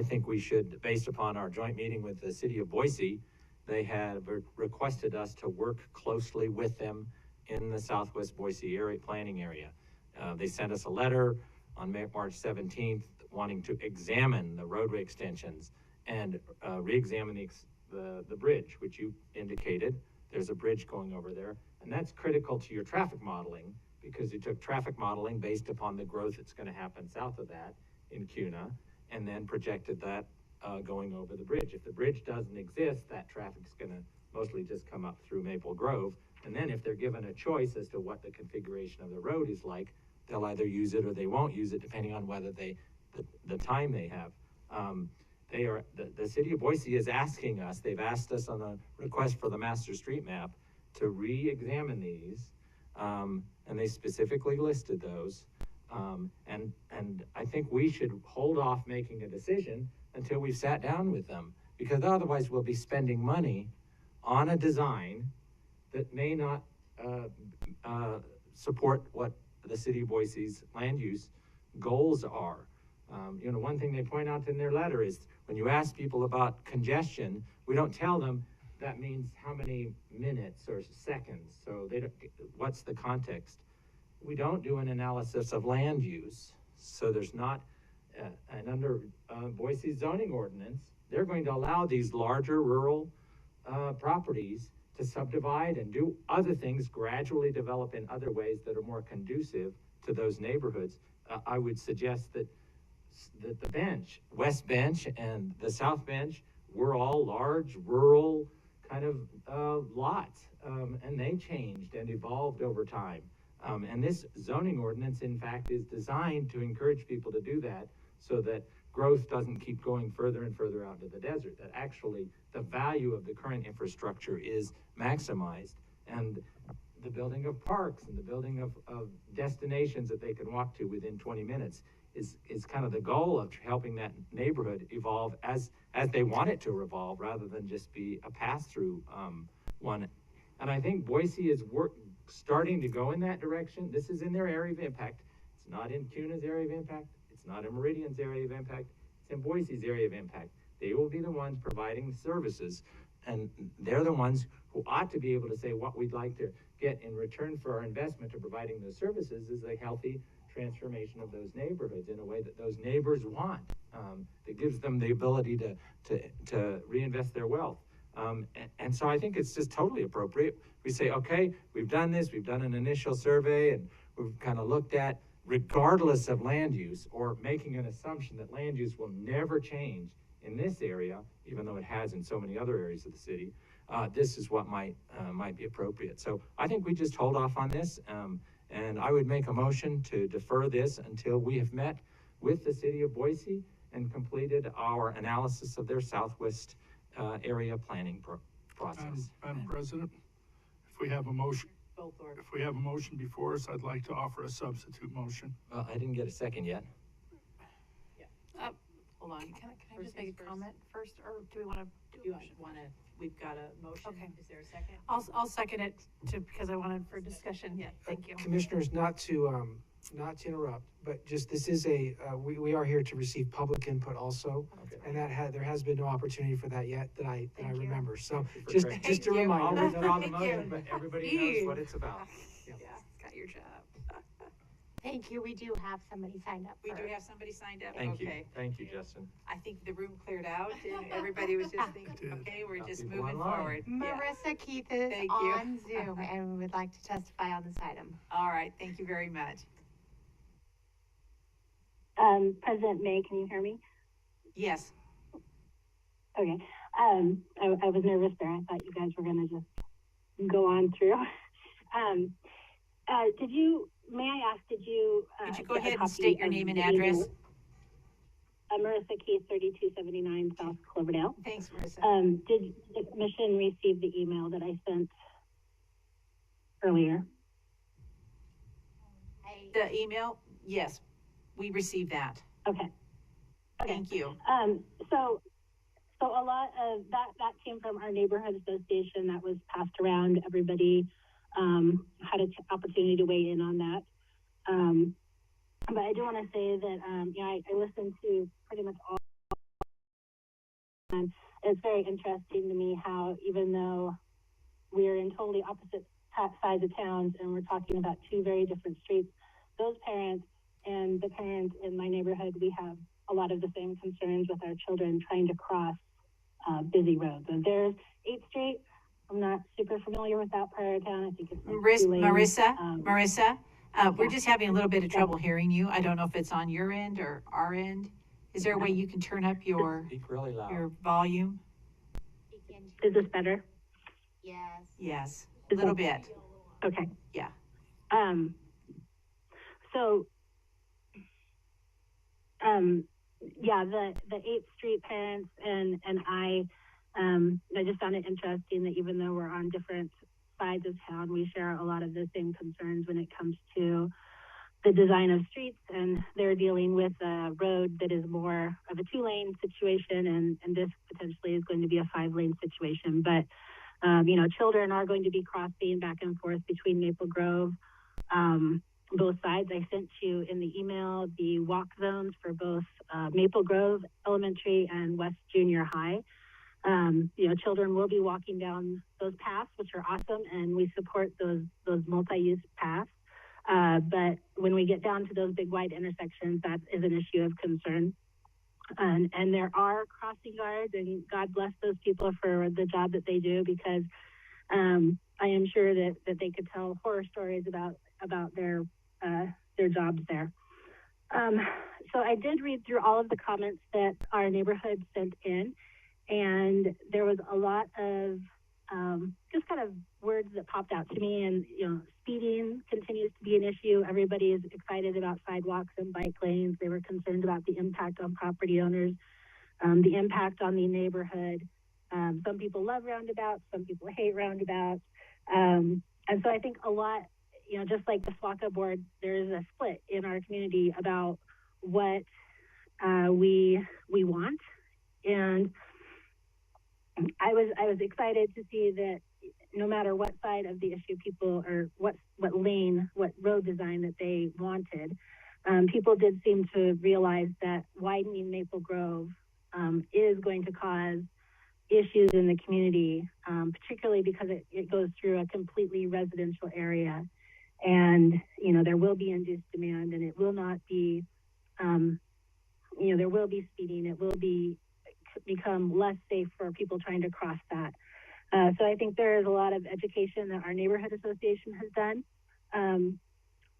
think we should, based upon our joint meeting with the city of Boise, they had requested us to work closely with them in the Southwest Boise area planning area. They sent us a letter on March 17th wanting to examine the roadway extensions and re-examine the bridge, which you indicated. There's a bridge going over there, and that's critical to your traffic modeling, because you took traffic modeling based upon the growth that's going to happen south of that in Kuna, and then projected that going over the bridge. If the bridge doesn't exist, that traffic's going to mostly just come up through Maple Grove. And then if they're given a choice as to what the configuration of the road is like, they'll either use it or they won't use it, depending on whether the time they have. The city of Boise is asking us, they've asked us on a request for the master street map to re-examine these, and they specifically listed those. And I think we should hold off making a decision until we've sat down with them, because otherwise we'll be spending money on a design that may not support what the city of Boise's land use goals are. One thing they point out in their letter is when you ask people about congestion, we don't tell them that means how many minutes or seconds. So what's the context? We don't do an analysis of land use. So there's not, and under Boise zoning ordinance, they're going to allow these larger rural properties to subdivide and do other things, gradually develop in other ways that are more conducive to those neighborhoods. I would suggest that the bench, West Bench and the South Bench, were all large rural kind of lots, and they changed and evolved over time. And this zoning ordinance, in fact, is designed to encourage people to do that so that growth doesn't keep going further and further out into the desert, that actually the value of the current infrastructure is maximized. And the building of parks and the building of destinations that they can walk to within 20 minutes is kind of the goal of helping that neighborhood evolve as they want it to evolve, rather than just be a pass-through one. And I think Boise is starting to go in that direction. This is in their area of impact. It's not in Kuna's area of impact. It's not in Meridian's area of impact. It's in Boise's area of impact. They will be the ones providing services, and they're the ones who ought to be able to say what we'd like to get in return for our investment to providing those services is a healthy transformation of those neighborhoods in a way that those neighbors want, that gives them the ability to reinvest their wealth. And so I think it's just totally appropriate. We say, okay, we've done this, we've done an initial survey, and we've kind of looked at, regardless of land use, or making an assumption that land use will never change in this area, even though it has in so many other areas of the city, this is what might be appropriate. So I think we just hold off on this, and I would make a motion to defer this until we have met with the city of Boise and completed our analysis of their Southwest area planning process. Madam President, if we have a motion. both or. If we have a motion before us, I'd like to offer a substitute motion. Well, I didn't get a second yet. Hold on. Can I just make a comment first, or do we want to? We've got a motion. Okay. Is there a second? I'll second it because I wanted for discussion. Yeah, thank you. Commissioners, not to interrupt, but just this is we are here to receive public input also, and there has been no opportunity for that yet that I remember. So just a reminder. I'll withdraw the motion, but everybody knows what it's about. Yeah, got your job. Thank you. We do have somebody signed up. We do have somebody signed up? Thank you. Okay. Thank you, Justin. I think the room cleared out and everybody was just thinking, okay, we're just moving forward. Marissa Keith is Thank on Zoom and would like to testify on this item. All right, thank you very much. President May, can you hear me? Yes. Okay. I was nervous there. I thought you guys were going to just go on through. May I ask, did you go ahead and state your name and address? Marissa Keith, 3279 South Cloverdale. Thanks, Marissa. Did the commission receive the email that I sent earlier? The email? Yes, we received that. Okay. Thank you. So a lot of that came from our neighborhood association that was passed around. Everybody had an opportunity to weigh in on that. But I do want to say that, I listened to pretty much all, and it's very interesting to me how, even though we're in totally opposite sides of towns and we're talking about two very different streets, those parents and the parents in my neighborhood, we have a lot of the same concerns with our children trying to cross busy roads. And there's 8th Street. I'm not super familiar with that part of town. I think it's Marissa, we're just having a little bit of trouble hearing you. I don't know if it's on your end or our end. Is there a way you can turn up your Speak really loud. Your volume? Is this better? Yes. Yes, a little bit. Okay. Yeah. The 8th Street parents and I just found it interesting that even though we're on different sides of town, we share a lot of the same concerns when it comes to the design of streets, and they're dealing with a road that is more of a 2-lane situation, and this potentially is going to be a 5-lane situation. But, children are going to be crossing back and forth between Maple Grove, both sides. I sent you in the email the walk zones for both Maple Grove Elementary and West Junior High. Children will be walking down those paths, which are awesome, and we support those multi-use paths. But when we get down to those big wide intersections, that is an issue of concern. And there are crossing guards, and God bless those people for the job that they do, because I am sure that they could tell horror stories about their jobs there. So I did read through all of the comments that our neighborhood sent in, and there was a lot of just kind of words that popped out to me. And speeding continues to be an issue. Everybody is excited about sidewalks and bike lanes. They were concerned about the impact on property owners, the impact on the neighborhood. Some people love roundabouts, some people hate roundabouts. And so I think a lot, just like the SWACA board, there is a split in our community about what we want. And I was excited to see that no matter what side of the issue people, or what road design that they wanted, people did seem to realize that widening Maple Grove is going to cause issues in the community, particularly because it goes through a completely residential area. And, there will be induced demand, and it will not be, there will be speeding. It will become less safe for people trying to cross that. So I think there is a lot of education that our neighborhood association has done.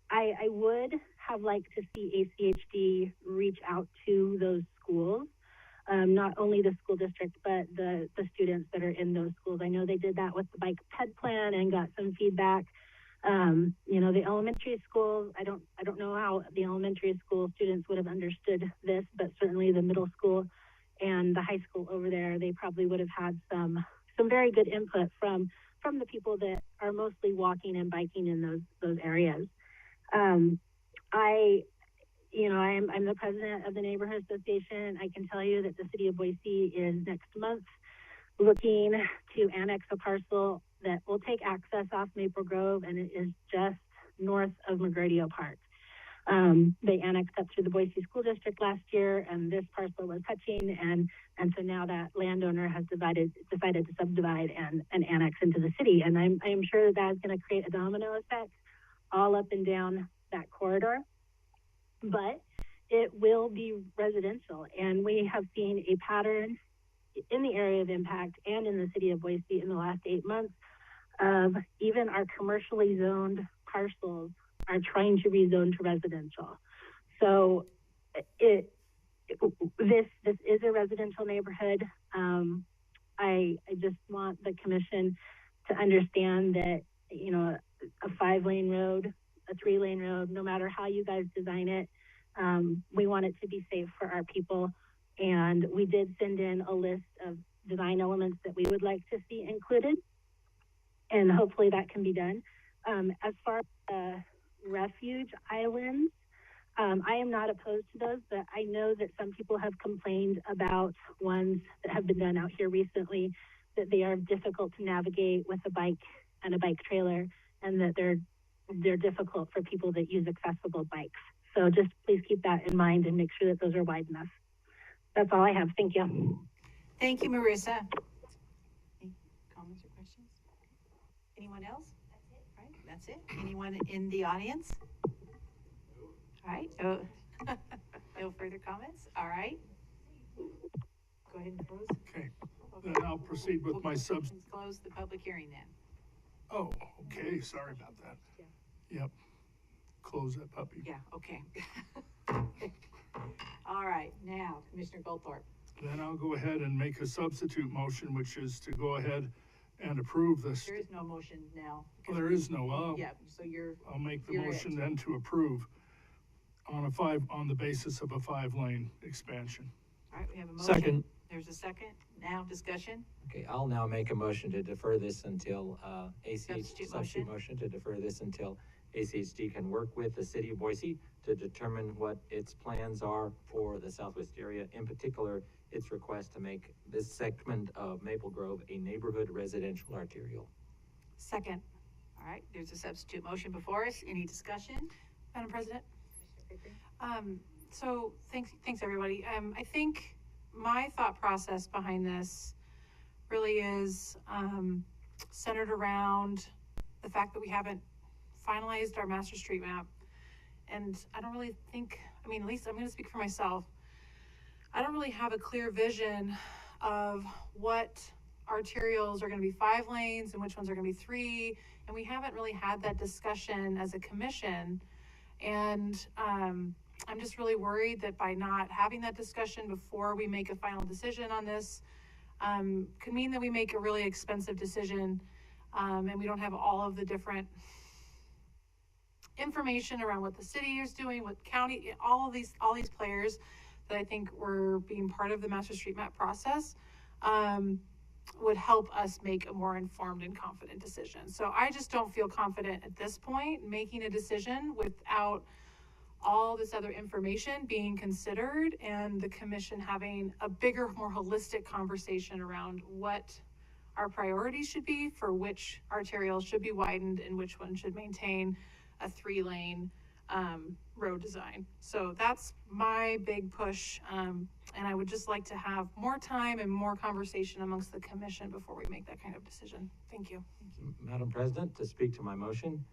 I would have liked to see ACHD reach out to those schools, not only the school district, but the students that are in those schools. I know they did that with the bike ped plan and got some feedback. The elementary schools, I don't know how the elementary school students would have understood this, but certainly the middle school and the high school over there, they probably would have had some very good input from from the people that are mostly walking and biking in those areas. I'm the president of the neighborhood association. I can tell you that the city of Boise is next month looking to annex a parcel that will take access off Maple Grove, and it is just north of McGradio Park. They annexed up through the Boise School District last year, and this parcel was touching, and so now that landowner has decided to subdivide and annex into the city. And I'm sure that is going to create a domino effect all up and down that corridor. But it will be residential, and we have seen a pattern in the area of impact and in the city of Boise in the last 8 months of even our commercially zoned parcels are trying to rezone to residential. So this is a residential neighborhood. I just want the commission to understand that, you know, a 5-lane road, a 3-lane road, no matter how you guys design it, we want it to be safe for our people. And we did send in a list of design elements that we would like to see included, and hopefully that can be done. As far as refuge islands, I am not opposed to those, but I know that some people have complained about ones that have been done out here recently, that they are difficult to navigate with a bike and a bike trailer, and that they're difficult for people that use accessible bikes. So just please keep that in mind and make sure that those are wide enough. That's all I have. Thank you. Thank you, Marissa. Any comments or questions? Anyone else? That's it. All right, that's it. Anyone in the audience? All right. No further comments. All right. Go ahead and close. Okay. Then I'll proceed with my Close the public hearing then. Oh, okay. Sorry about that. Yep. Close that puppy. Yeah. Okay. All right. Now, Commissioner Goldthorpe. Then I'll go ahead and make a substitute motion, which is to go ahead and approve this. There is no motion now. Well, there is no. Yeah. So I'll make the motion then to approve on the basis of a 5-lane expansion. All right. We have a motion. Second. There's a second. Now discussion. Okay, I'll now make a motion to defer this until Substitute motion to defer this until ACHD can work with the city of Boise to determine what its plans are for the southwest area, in particular, its request to make this segment of Maple Grove a neighborhood residential arterial. Second. All right, there's a substitute motion before us. Any discussion? Madam President? So thanks everybody. I think my thought process behind this really is centered around the fact that we haven't finalized our master street map. And I don't really think, at least I'm going to speak for myself. I don't really have a clear vision of what arterials are going to be 5 lanes and which ones are going to be 3. And we haven't really had that discussion as a commission. And I'm just really worried that by not having that discussion before we make a final decision on this, could mean that we make a really expensive decision, and we don't have all of the different information around what the city is doing, what county, all these players that I think were being part of the master street map process, would help us make a more informed and confident decision. So I just don't feel confident at this point making a decision without all this other information being considered and the commission having a bigger, more holistic conversation around what our priorities should be for which arterials should be widened and which one should maintain a 3-lane road design. So that's my big push, and I would just like to have more time and more conversation amongst the commission before we make that kind of decision. Thank you. Madam President, to speak to my motion.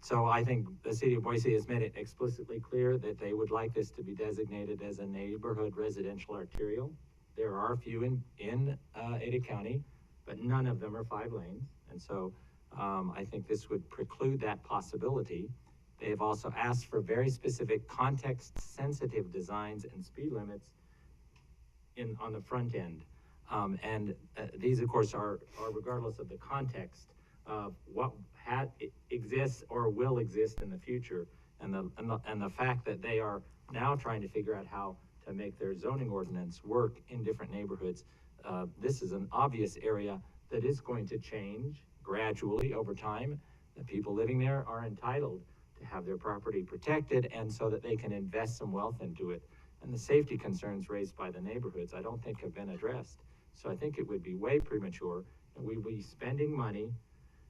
So I think the city of Boise has made it explicitly clear that they would like this to be designated as a neighborhood residential arterial. There are a few in Ada County, but none of them are 5 lanes. And so I think this would preclude that possibility. They have also asked for very specific context-sensitive designs and speed limits on the front end. These, of course, are regardless of the context of what exists or will exist in the future, and the fact that they are now trying to figure out how to make their zoning ordinance work in different neighborhoods. This is an obvious area that is going to change gradually over time. The people living there are entitled to have their property protected, and so that they can invest some wealth into it. And the safety concerns raised by the neighborhoods, I don't think have been addressed. So I think it would be way premature, and we will be spending money,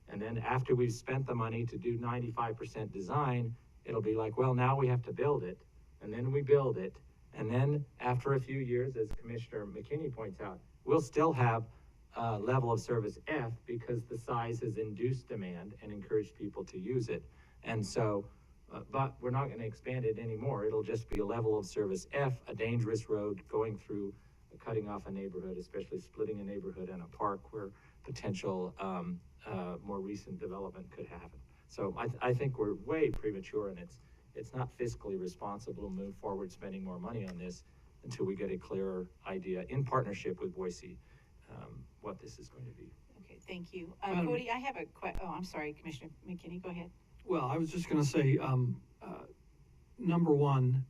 and then after we've spent the money to do 95% design, it'll be like, well, now we have to build it, and then we build it, and then after a few years, as Commissioner McKinney points out, we'll still have level of service F because the size has induced demand and encouraged people to use it. And so, but we're not going to expand it anymore. It'll just be a level of service F, a dangerous road going through, cutting off a neighborhood, especially splitting a neighborhood and a park where potential more recent development could happen. So I think we're way premature, and it's not fiscally responsible to move forward spending more money on this until we get a clearer idea in partnership with Boise what this is going to be. Okay, thank you. Cody, I have a I'm sorry, Commissioner McKinney, go ahead. Well, I was just going to say, number one,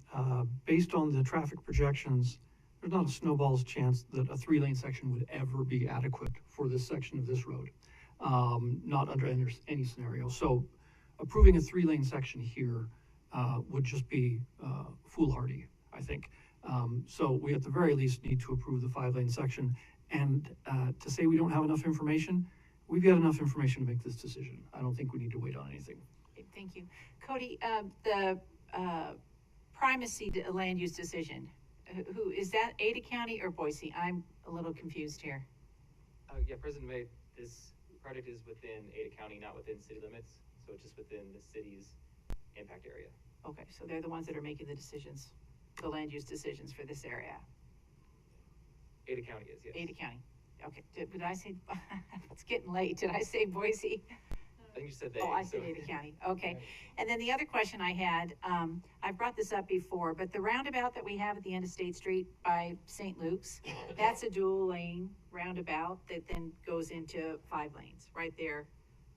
based on the traffic projections, there's not a snowball's chance that a 3-lane section would ever be adequate for this section of this road, not under any scenario. So approving a 3-lane section here would just be foolhardy, I think. So we at the very least need to approve the 5-lane section. And to say we don't have enough information, we've got enough information to make this decision. I don't think we need to wait on anything. Okay, thank you. Cody, the primacy land use decision, who is that, Ada County or Boise? I'm a little confused here. Yeah, President May, this project is within Ada County, not within city limits, so it's just within the city's impact area. Okay, so they're the ones that are making the decisions, the land use decisions for this area. Ada County is, yes. Ada County. Okay, did I say, it's getting late, did I say Boise? I think you said they. Oh, I said Ada County, okay. And then the other question I had, I've brought this up before, but the roundabout that we have at the end of State Street by St. Luke's, that's a dual lane roundabout that then goes into 5 lanes, right there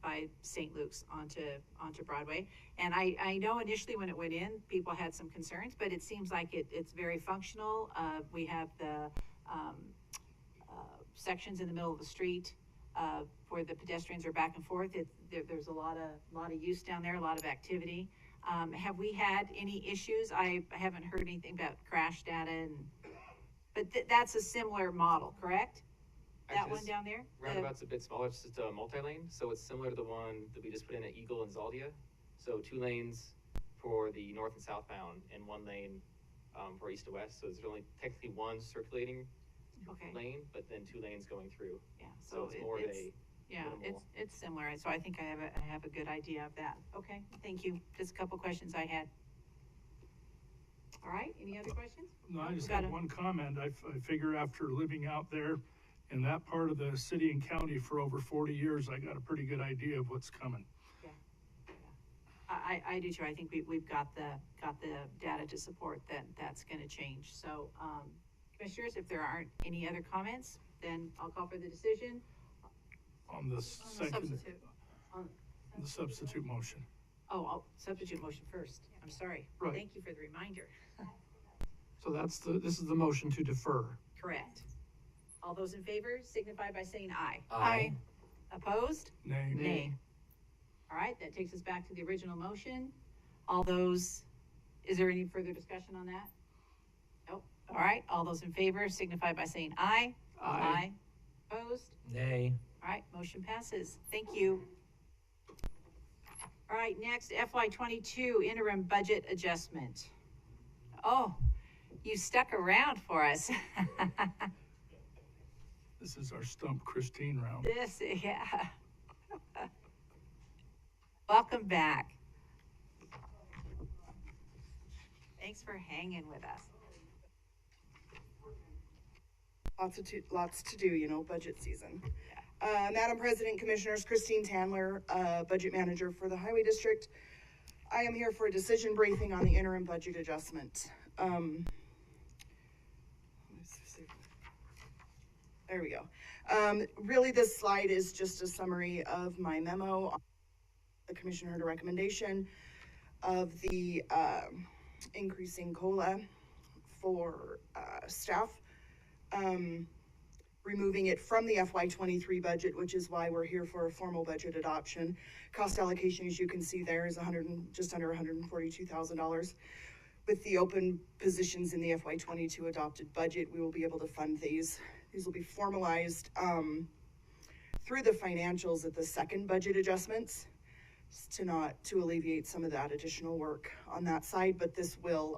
by St. Luke's onto Broadway. And I know initially when it went in, people had some concerns, but it seems like it's very functional. We have the sections in the middle of the street where the pedestrians are back and forth. There's a lot of use down there, a lot of activity. Have we had any issues? I haven't heard anything about crash data, but that's a similar model, correct? That one down there? Roundabout's a bit smaller, it's just a multi-lane, so it's similar to the one that we just put in at Eagle and Zaldia. So 2 lanes for the north and southbound and 1 lane for east to west. So there's only technically 1 circulating lane, but then 2 lanes going through. Yeah, so it's more it's similar. So I think I have a good idea of that. Okay, thank you. Just a couple questions I had. All right, any other questions? No, I just got one comment. I figure after living out there in that part of the city and county for over 40 years, I got a pretty good idea of what's coming. Yeah. I do too. I think we've got the data to support that's going to change. So, commissioners, if there aren't any other comments, then I'll call for the decision. On the substitute motion. Oh, I'll substitute motion first. I'm sorry. Right. Thank you for the reminder. So this is the motion to defer. Correct. All those in favor signify by saying aye. Aye. Opposed? Nay. Nay. All right, that takes us back to the original motion. All those, is there any further discussion on that? Nope. All right, all those in favor signify by saying aye. Aye. Opposed? Nay. All right, motion passes. Thank you. All right, next, FY22 interim budget adjustment. Oh, you stuck around for us. This is our Stump Christine round. Yeah. Welcome back. Thanks for hanging with us. Lots to do, you know, budget season. Madam President, Commissioners, Christine Tandler, Budget Manager for the Highway District. I am here for a decision briefing on the interim budget adjustment. There we go. Really, this slide is just a summary of my memo. The Commission heard a recommendation of the increasing COLA for staff. removing it from the FY23 budget, which is why we're here for a formal budget adoption. Cost allocation, as you can see there, is just under $142,000. With the open positions in the FY22 adopted budget, we will be able to fund these. These will be formalized through the financials at the second budget adjustments to alleviate some of that additional work on that side, but this will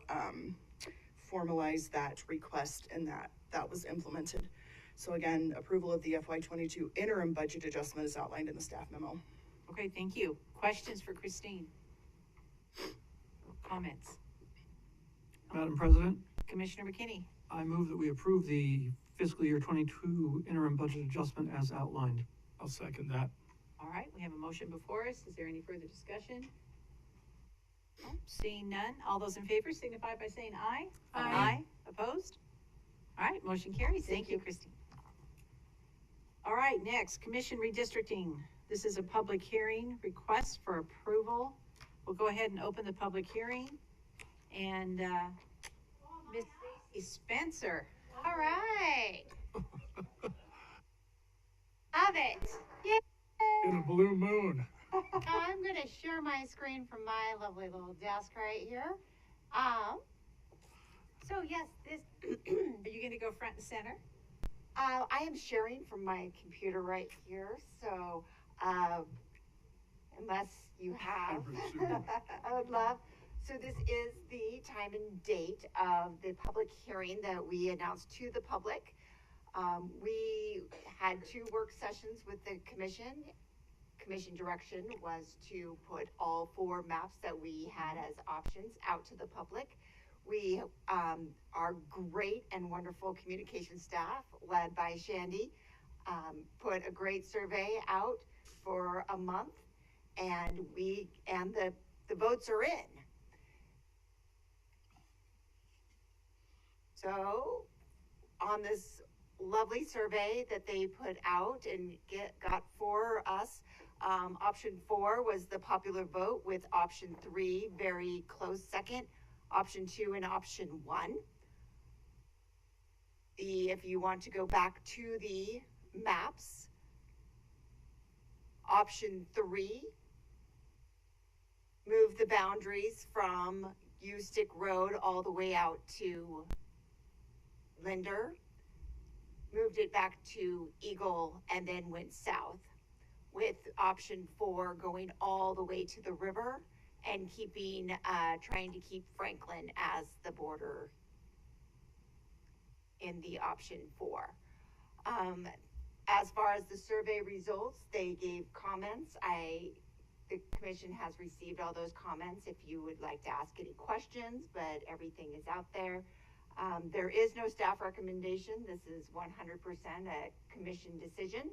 formalize that request, and that was implemented. So again, approval of the FY22 interim budget adjustment is outlined in the staff memo. Okay, thank you. Questions for Christine? Comments? Madam President, Commissioner McKinney. I move that we approve the fiscal year 22 interim budget adjustment as outlined. I'll second that. All right, we have a motion before us. Is there any further discussion? No, seeing none, all those in favor signify by saying aye. Aye. Opposed? All right, motion carries. Thank you, Christine. All right, next, Commission Redistricting. This is a public hearing request for approval. We'll go ahead and open the public hearing. And Miss Stacy Spencer. All right. Love it. Yay. In a blue moon. I'm going to share my screen from my lovely little desk right here. So yes, this. Are you going to go front and center? I am sharing from my computer right here. So unless you have, I would love. So this is the time and date of the public hearing that we announced to the public. We had 2 work sessions with the commission. Commission direction was to put all 4 maps that we had as options out to the public. We, our great and wonderful communication staff, led by Shandy, put a great survey out for a month, and the votes are in. So on this lovely survey that they put out and got for us, option 4 was the popular vote, with option 3 very close second, option 2 and option 1. If you want to go back to the maps, option 3 moved the boundaries from Stick Road all the way out to Linder, moved it back to Eagle, and then went south, with option 4 going all the way to the river and trying to keep Franklin as the border in the option 4. As far as the survey results, they gave comments. The commission has received all those comments if you would like to ask any questions, but everything is out there. There is no staff recommendation. This is 100% a commission decision,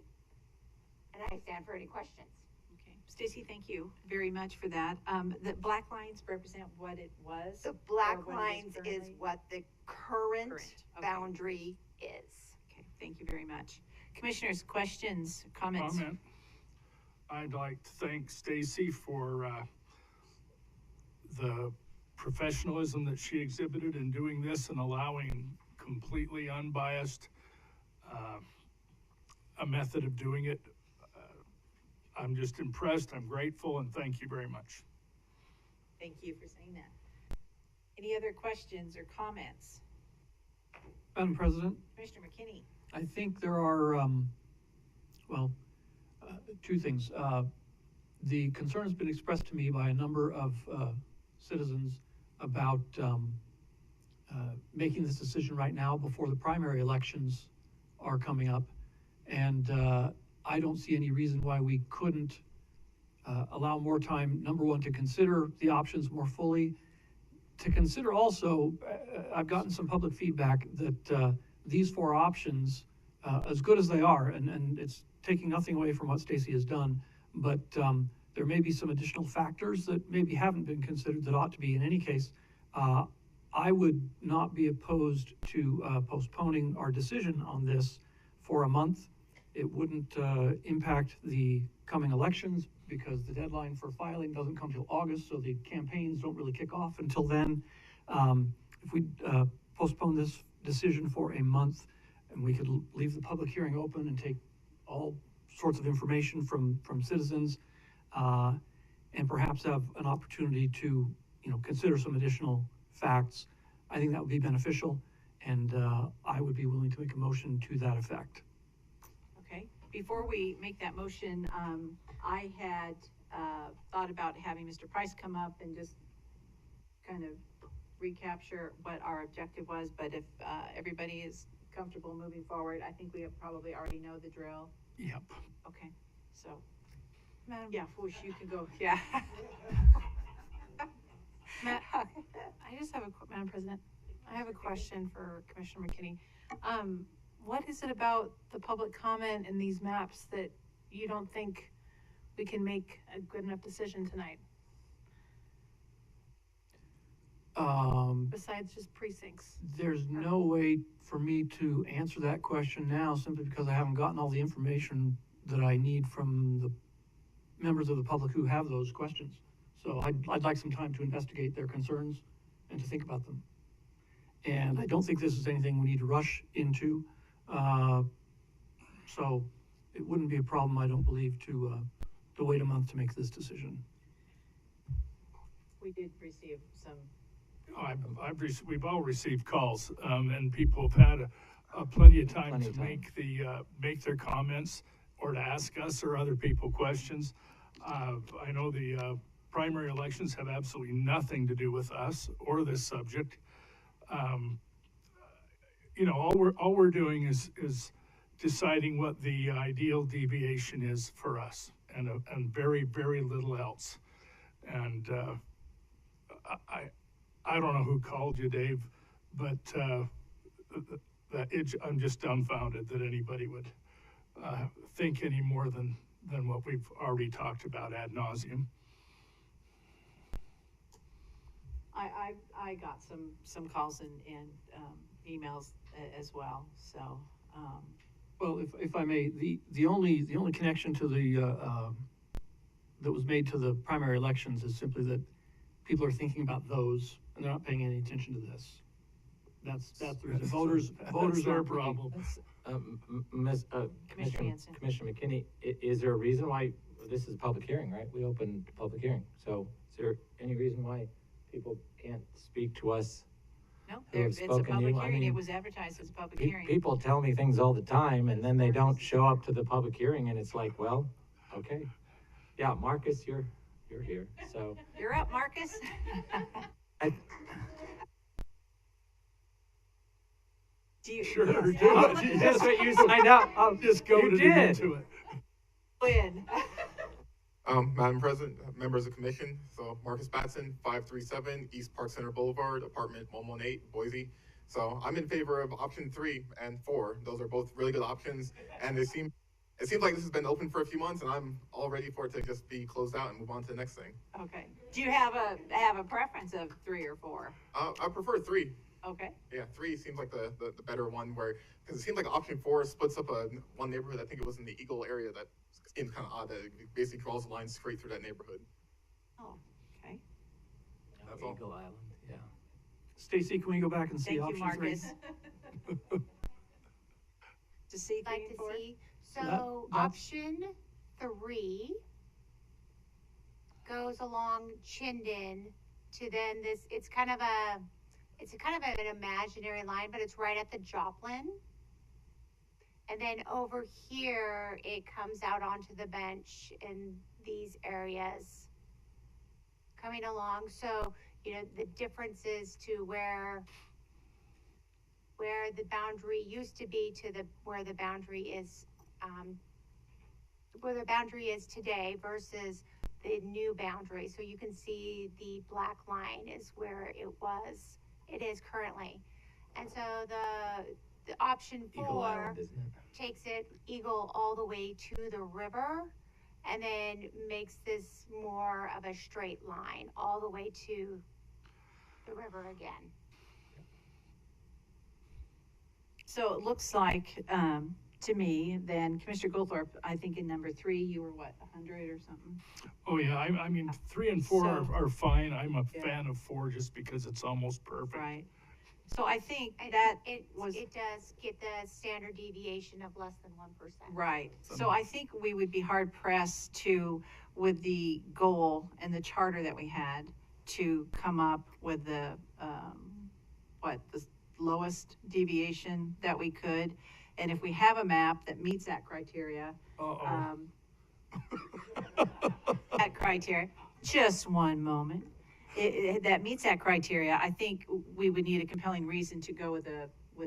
and I stand for any questions. Okay, Stacy, thank you very much for that. The black lines represent what it was? The black lines is what the current. Okay. Boundary is. Okay, thank you very much. Commissioners, questions, comments? I'd like to thank Stacy for the professionalism that she exhibited in doing this and allowing completely unbiased a method of doing it. I'm just impressed. I'm grateful, and thank you very much. Thank you for saying that. Any other questions or comments? Madam President, Commissioner McKinney. I think there are, 2 things. The concern has been expressed to me by a number of citizens about making this decision right now before the primary elections are coming up. And I don't see any reason why we couldn't allow more time, number 1, to consider the options more fully. To consider also, I've gotten some public feedback that these 4 options, as good as they are, and it's taking nothing away from what Stacy has done, but there may be some additional factors that maybe haven't been considered that ought to be. In any case, I would not be opposed to postponing our decision on this for a month. It wouldn't impact the coming elections because the deadline for filing doesn't come till August, so the campaigns don't really kick off until then. If we postpone this decision for a month and we could leave the public hearing open and take all sorts of information from citizens, and perhaps have an opportunity to, consider some additional facts. I think that would be beneficial, and I would be willing to make a motion to that effect. Okay, before we make that motion, I had thought about having Mr. Price come up and just kind of recapture what our objective was, but if everybody is comfortable moving forward, I think we probably already know the drill. Yep. Okay, so, yeah, Whoosh, you can go, yeah. Matt, I just have Madam President, I have a question for Commissioner McKinney. What is it about the public comment in these maps that you don't think we can make a good enough decision tonight? Besides just precincts. There's no way for me to answer that question now, simply because I haven't gotten all the information that I need from the members of the public who have those questions. So I'd like some time to investigate their concerns and to think about them. And I don't think this is anything we need to rush into. So it wouldn't be a problem, I don't believe, to wait a month to make this decision. We did receive some. We've all received calls, and people have had plenty of time to make their comments or to ask us or other people questions. I know the primary elections have absolutely nothing to do with us or this subject. All we're doing is deciding what the ideal deviation is for us, and very, very little else. And I don't know who called you, Dave, but I'm just dumbfounded that anybody would think any more than what we've already talked about ad nauseum. I got some calls and emails as well. So. Well, if I may, the only connection to the that was made to the primary elections is simply that people are thinking about those and they're not paying any attention to this. That's the reason. Voters That's their are problem. Commissioner McKinney, is there a reason why this is a public hearing, right? We opened the public hearing. So is there any reason why people can't speak to us? No, it's a public hearing. It was advertised as a public hearing. People tell me things all the time, and then they don't show up to the public hearing, and it's like, well, okay. Yeah, Marcus, you're here, so. You're up, Marcus. Do you, sure, yes. Is this what you signed up? Oh, just go into it. Win. Madam President, members of commission, so Marcus Batson, 537 East Park Center Boulevard, apartment 118, Boise. So I'm in favor of option 3 and 4. Those are both really good options, and it seems like this has been open for a few months, and I'm all ready for it to just be closed out and move on to the next thing. Okay. Do you have a preference of 3 or 4? I prefer 3. Okay. Yeah, 3 seems like the better one, because it seems like option 4 splits up one neighborhood. I think it was in the Eagle area that seems kind of odd that it basically draws the line straight through that neighborhood. Oh, okay. That's all. Eagle Island, yeah. Stacy, can we go back and see Thank you, option 3? Marcus. To see 3 and 4? So option 3 goes along Chinden to then this. It's kind of an imaginary line, but it's right at the Joplin. And then over here, it comes out onto the bench in these areas coming along. So, the differences to where the boundary used to be to where the boundary is today versus the new boundary. So you can see the black line is where it is currently. And so the option 4 Island, takes Eagle all the way to the river and then makes this more of a straight line all the way to the river again. So it looks like, to me, then Commissioner Goldthorpe, I think in number 3, you were what, 100 or something? Oh yeah, I mean 3 and 4 are fine. I'm a fan of 4 just because it's almost perfect. Right. So I think And that it does get the standard deviation of less than 1%. right. So I think we would be hard pressed to, with the goal and the charter that we had, to come up with the, the lowest deviation that we could. And if we have a map that meets that criteria, that criteria, just one moment, that meets that criteria, I think we would need a compelling reason to go with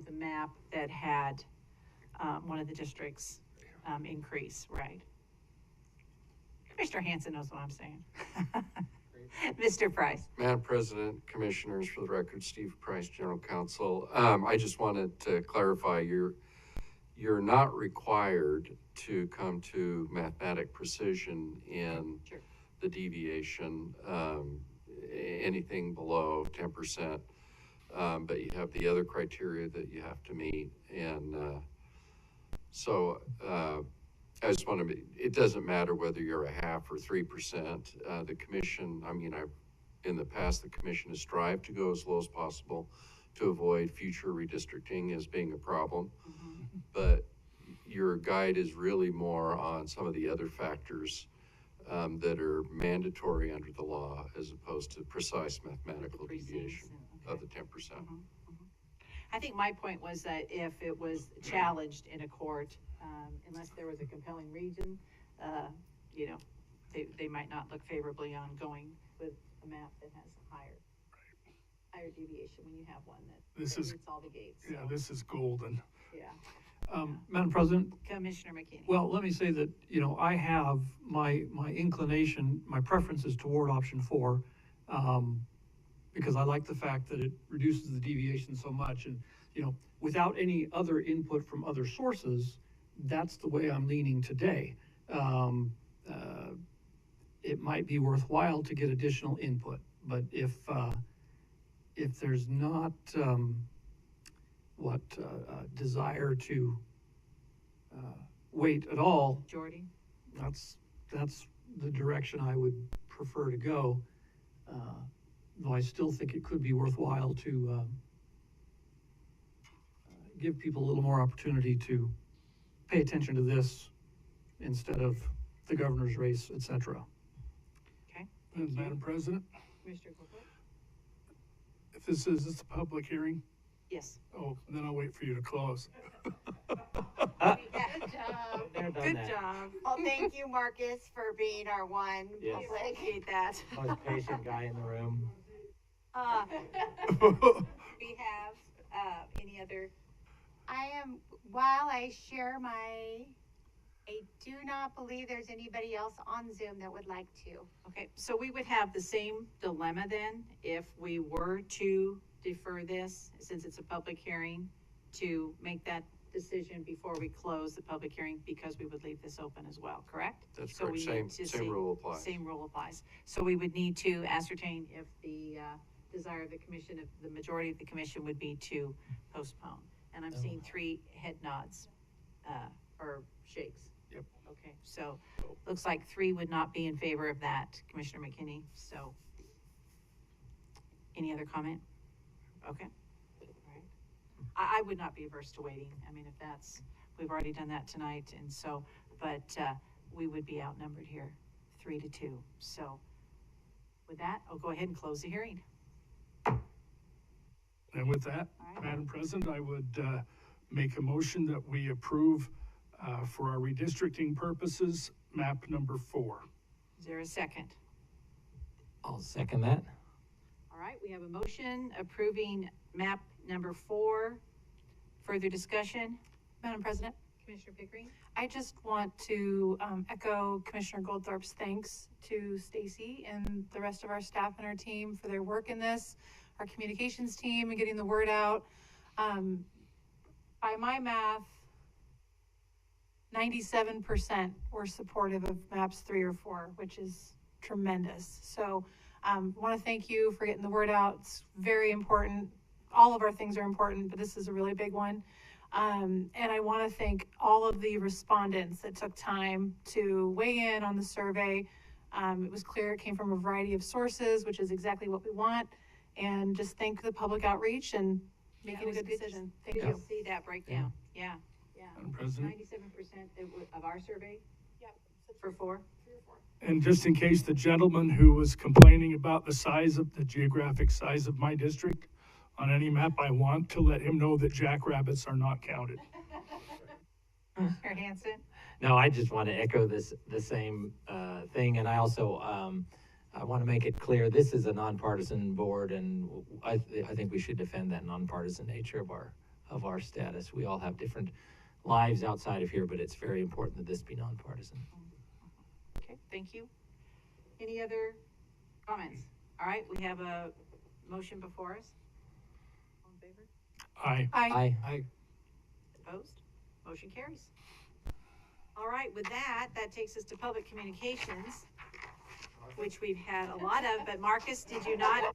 a map that had one of the districts increase, right? Commissioner Hanson knows what I'm saying. Mr. Price. Madam President, Commissioners, for the record, Steve Price, General Counsel. I just wanted to clarify, you're not required to come to mathematic precision in the deviation, anything below 10%, but you have the other criteria that you have to meet. And so I just want to, it doesn't matter whether you're a half or 3%. The commission, in the past, the commission has strived to go as low as possible to avoid future redistricting as being a problem. But your guide is really more on some of the other factors that are mandatory under the law as opposed to precise mathematical deviation of the 10%. I think my point was that if it was challenged in a court, unless there was a compelling reason, they might not look favorably on going with a map that has higher deviation when you have one that meets all the gates. Yeah, this is golden. Yeah. Madam President. Commissioner McKinney. Well, let me say that, I have my inclination, my preference is toward option 4, because I like the fact that it reduces the deviation so much. And, without any other input from other sources, that's the way I'm leaning today. It might be worthwhile to get additional input, but if there's not desire to wait at all, Jordy, that's the direction I would prefer to go. Though I still think it could be worthwhile to give people a little more opportunity to pay attention to this instead of the governor's race, etc. Okay. Madam President, Commissioner Copeland? if this is a public hearing? Yes. Oh, then I'll wait for you to close. Good job. Good job. Well, thank you, Marcus, for being our one Yes. public. Appreciate that. Most patient guy in the room. We have any other? While I share I do not believe there's anybody else on Zoom that would like to. Okay, so we would have the same dilemma then if we were to defer this, since it's a public hearing, to make that decision before we close the public hearing, because we would leave this open as well, correct? That's So correct. we need to Same rule applies. Same rule applies. So we would need to ascertain if the desire of the commission, if the majority of the commission would be to postpone. And I'm seeing 3 head nods, or shakes. Yep. Okay, so looks like 3 would not be in favor of that, Commissioner McKinney. So any other comment? Okay. All right. I would not be averse to waiting. I mean, if that's, we've already done that tonight, and so, but we would be outnumbered here, 3-2. So with that, I'll go ahead and close the hearing. And with that, Madam President, I would make a motion that we approve for our redistricting purposes, map number 4. Is there a second? I'll second that. All right, we have a motion approving map number 4. Further discussion? Madam President, Commissioner Pickering? I just want to echo Commissioner Goldthorpe's thanks to Stacy and the rest of our staff and our team for their work in this, our communications team and getting the word out. By my math, 97% were supportive of maps 3 or 4, which is tremendous. So want to thank you for getting the word out. It's very important. All of our things are important, but this is a really big one. And I want to thank all of the respondents that took time to weigh in on the survey. It was clear it came from a variety of sources, which is exactly what we want. And just thank the public outreach and making a good decision. Thank Good you. to see that breakdown, yeah. Madam President. 97% of our survey? For 4? And just in case the gentleman who was complaining about the size of the geographic size of my district, on any map, I want to let him know that jackrabbits are not counted. Commissioner Hanson? No, I just want to echo the same thing, and I also I want to make it clear this is a nonpartisan board, and I think we should defend that nonpartisan nature of our status. We all have different lives outside of here, but it's very important that this be nonpartisan. Okay, thank you. Any other comments? All right, we have a motion before us. All in favor? Aye. Aye. Aye. Opposed? Motion carries. All right, with that takes us to public communications, which we've had a lot of, but Marcus, did you not?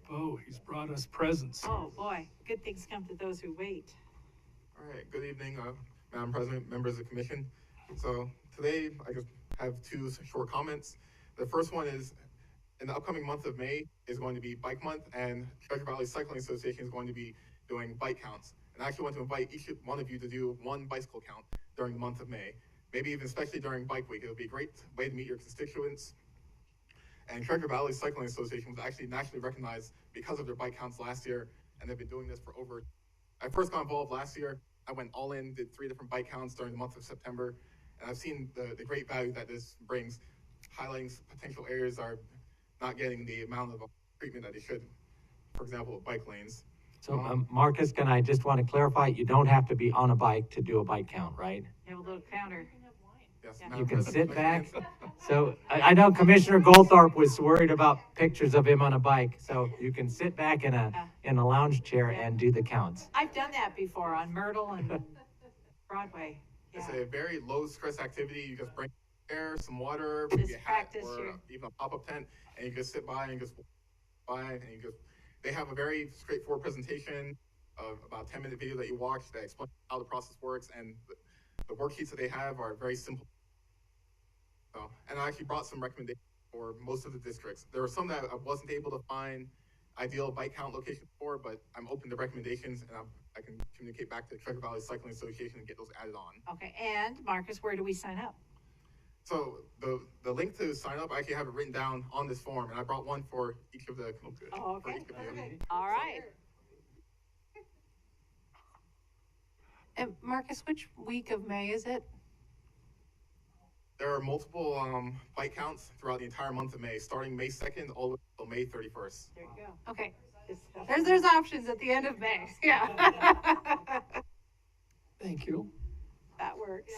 Oh, he's brought us presents. Oh, boy, good things come to those who wait. All right, good evening, Madam President, members of the commission. So today I just have 2 short comments. The first one is, in the upcoming month of May is going to be Bike Month, and Treasure Valley Cycling Association is going to be doing bike counts. And I actually want to invite each one of you to do 1 bicycle count during the month of May, maybe even especially during Bike Week. It would be a great way to meet your constituents. And Treasure Valley Cycling Association was actually nationally recognized because of their bike counts last year, and they've been doing this for over. I first got involved last year. I went all in, did 3 different bike counts during the month of September, and I've seen the great value that this brings, highlighting potential areas that are not getting the amount of treatment that they should, for example, bike lanes. So Marcus, can I just want to clarify, you don't have to be on a bike to do a bike count, right? You have a little counter. Yes, You can sit back. So I know Commissioner Goldthorpe was worried about pictures of him on a bike, so you can sit back in a lounge chair and do the counts. I've done that before on Myrtle and Broadway. It's a very low stress activity. You just bring air, some water, Just maybe a hat practice or your- even a pop-up tent, and you just sit by and just by and you just. They have a very straightforward presentation of about 10-minute video that you watch that explains how the process works, and the worksheets that they have are very simple. So, and I actually brought some recommendations for most of the districts. There are some that I wasn't able to find ideal bike count locations for, but I'm open to recommendations, and I can communicate back to the Treasure Valley Cycling Association and get those added on. Okay, and Marcus, where do we sign up? So the link to sign up, I actually have it written down on this form, and I brought one for each of the. Oh, okay. For each of you. All right. And Marcus, which week of May is it? There are multiple bike counts throughout the entire month of May, starting May 2nd all the way until May 31st. There you go. Okay. There's options at the end of May. Yeah. Thank you. That works.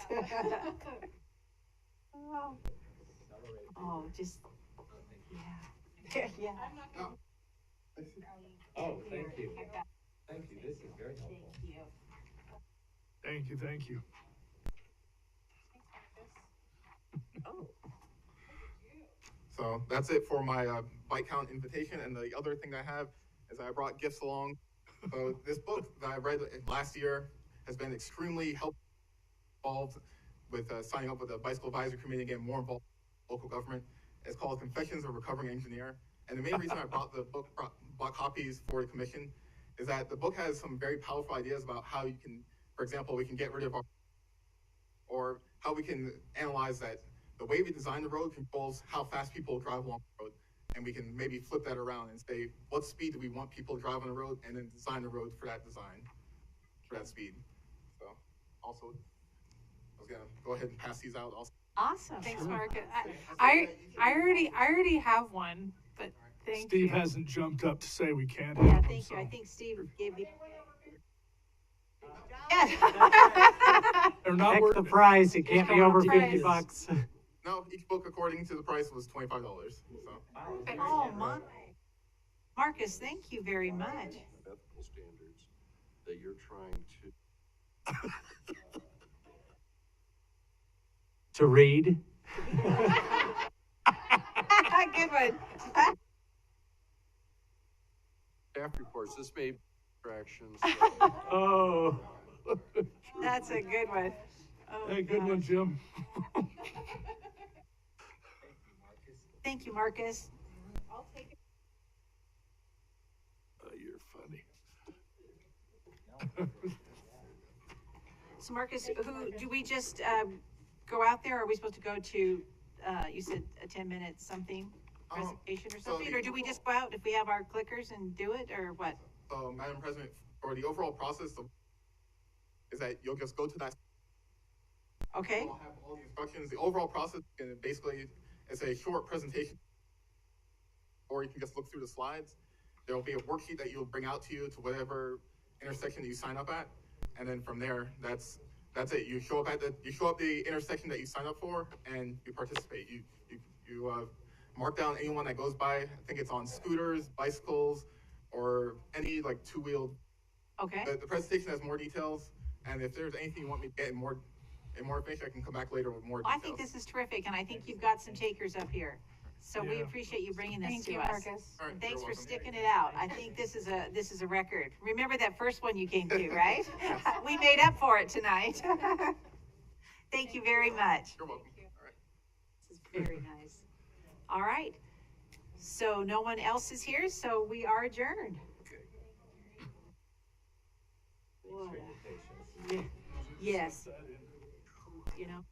Oh, just, yeah. Yeah. Oh, thank you. Thank you. This is very helpful. Thank you. Thank you. Oh. So that's it for my bike count invitation. And the other thing I have is I brought gifts along. So this book that I read last year has been extremely helpful, involved with signing up with the Bicycle Advisory Committee, getting more involved with local government. It's called Confessions of a Recovering Engineer. And the main reason I brought the book, bought copies for the commission, is that the book has some very powerful ideas about how you can, for example, we can get rid of our, or how we can analyze that the way we design the road controls how fast people drive along the road. And we can maybe flip that around and say, what speed do we want people to drive on the road, and then design the road for that design, for that speed. So also, I was gonna go ahead and pass these out also. Awesome. Thanks, Marcus. I already have one, but thank Steve you. hasn't jumped up to say we can't Yeah, have them, thank you. I so. think Steve gave you. They're not Extra price, it can't be over Price. $50. No, each book according to the price was $25. So. Oh, my. Marcus, thank you very much. Ethical standards that you're trying to. To read. Good one. Staff reports, this may be distractions. Oh. That's a good one. Oh, Hey, good one, gosh. Jim. Thank you, Marcus. I'll take it. You're funny. So Marcus, who, do we just, go out there? Or are we supposed to go to, you said a 10-minute something presentation or something? Or do we just go out if we have our clickers and do it, or what? Madam President, for the overall process is that you'll just go to that. Okay. We'll have all the instructions. The overall process, and basically, it's a short presentation, or you can just look through the slides. There will be a worksheet that you'll bring out to you to whatever intersection that you sign up at, and then from there, that's it. You show up at the intersection that you sign up for, and you participate. You mark down anyone that goes by. I think it's on scooters, bicycles, or any like two-wheeled. Okay. The presentation has more details, and if there's anything you want me to get in more information, I can come back later with more details. I think this is terrific, and I think you've got some takers up here. So we appreciate you bringing this to us. Thank you, Marcus. Right, And thanks for welcome. sticking it out. I think this is a record. Remember that first one you came to, right? We made up for it tonight. Thank you very much. You're welcome. All right. This is very nice. All right. So no one else is here, so we are adjourned. What? Yes. You know.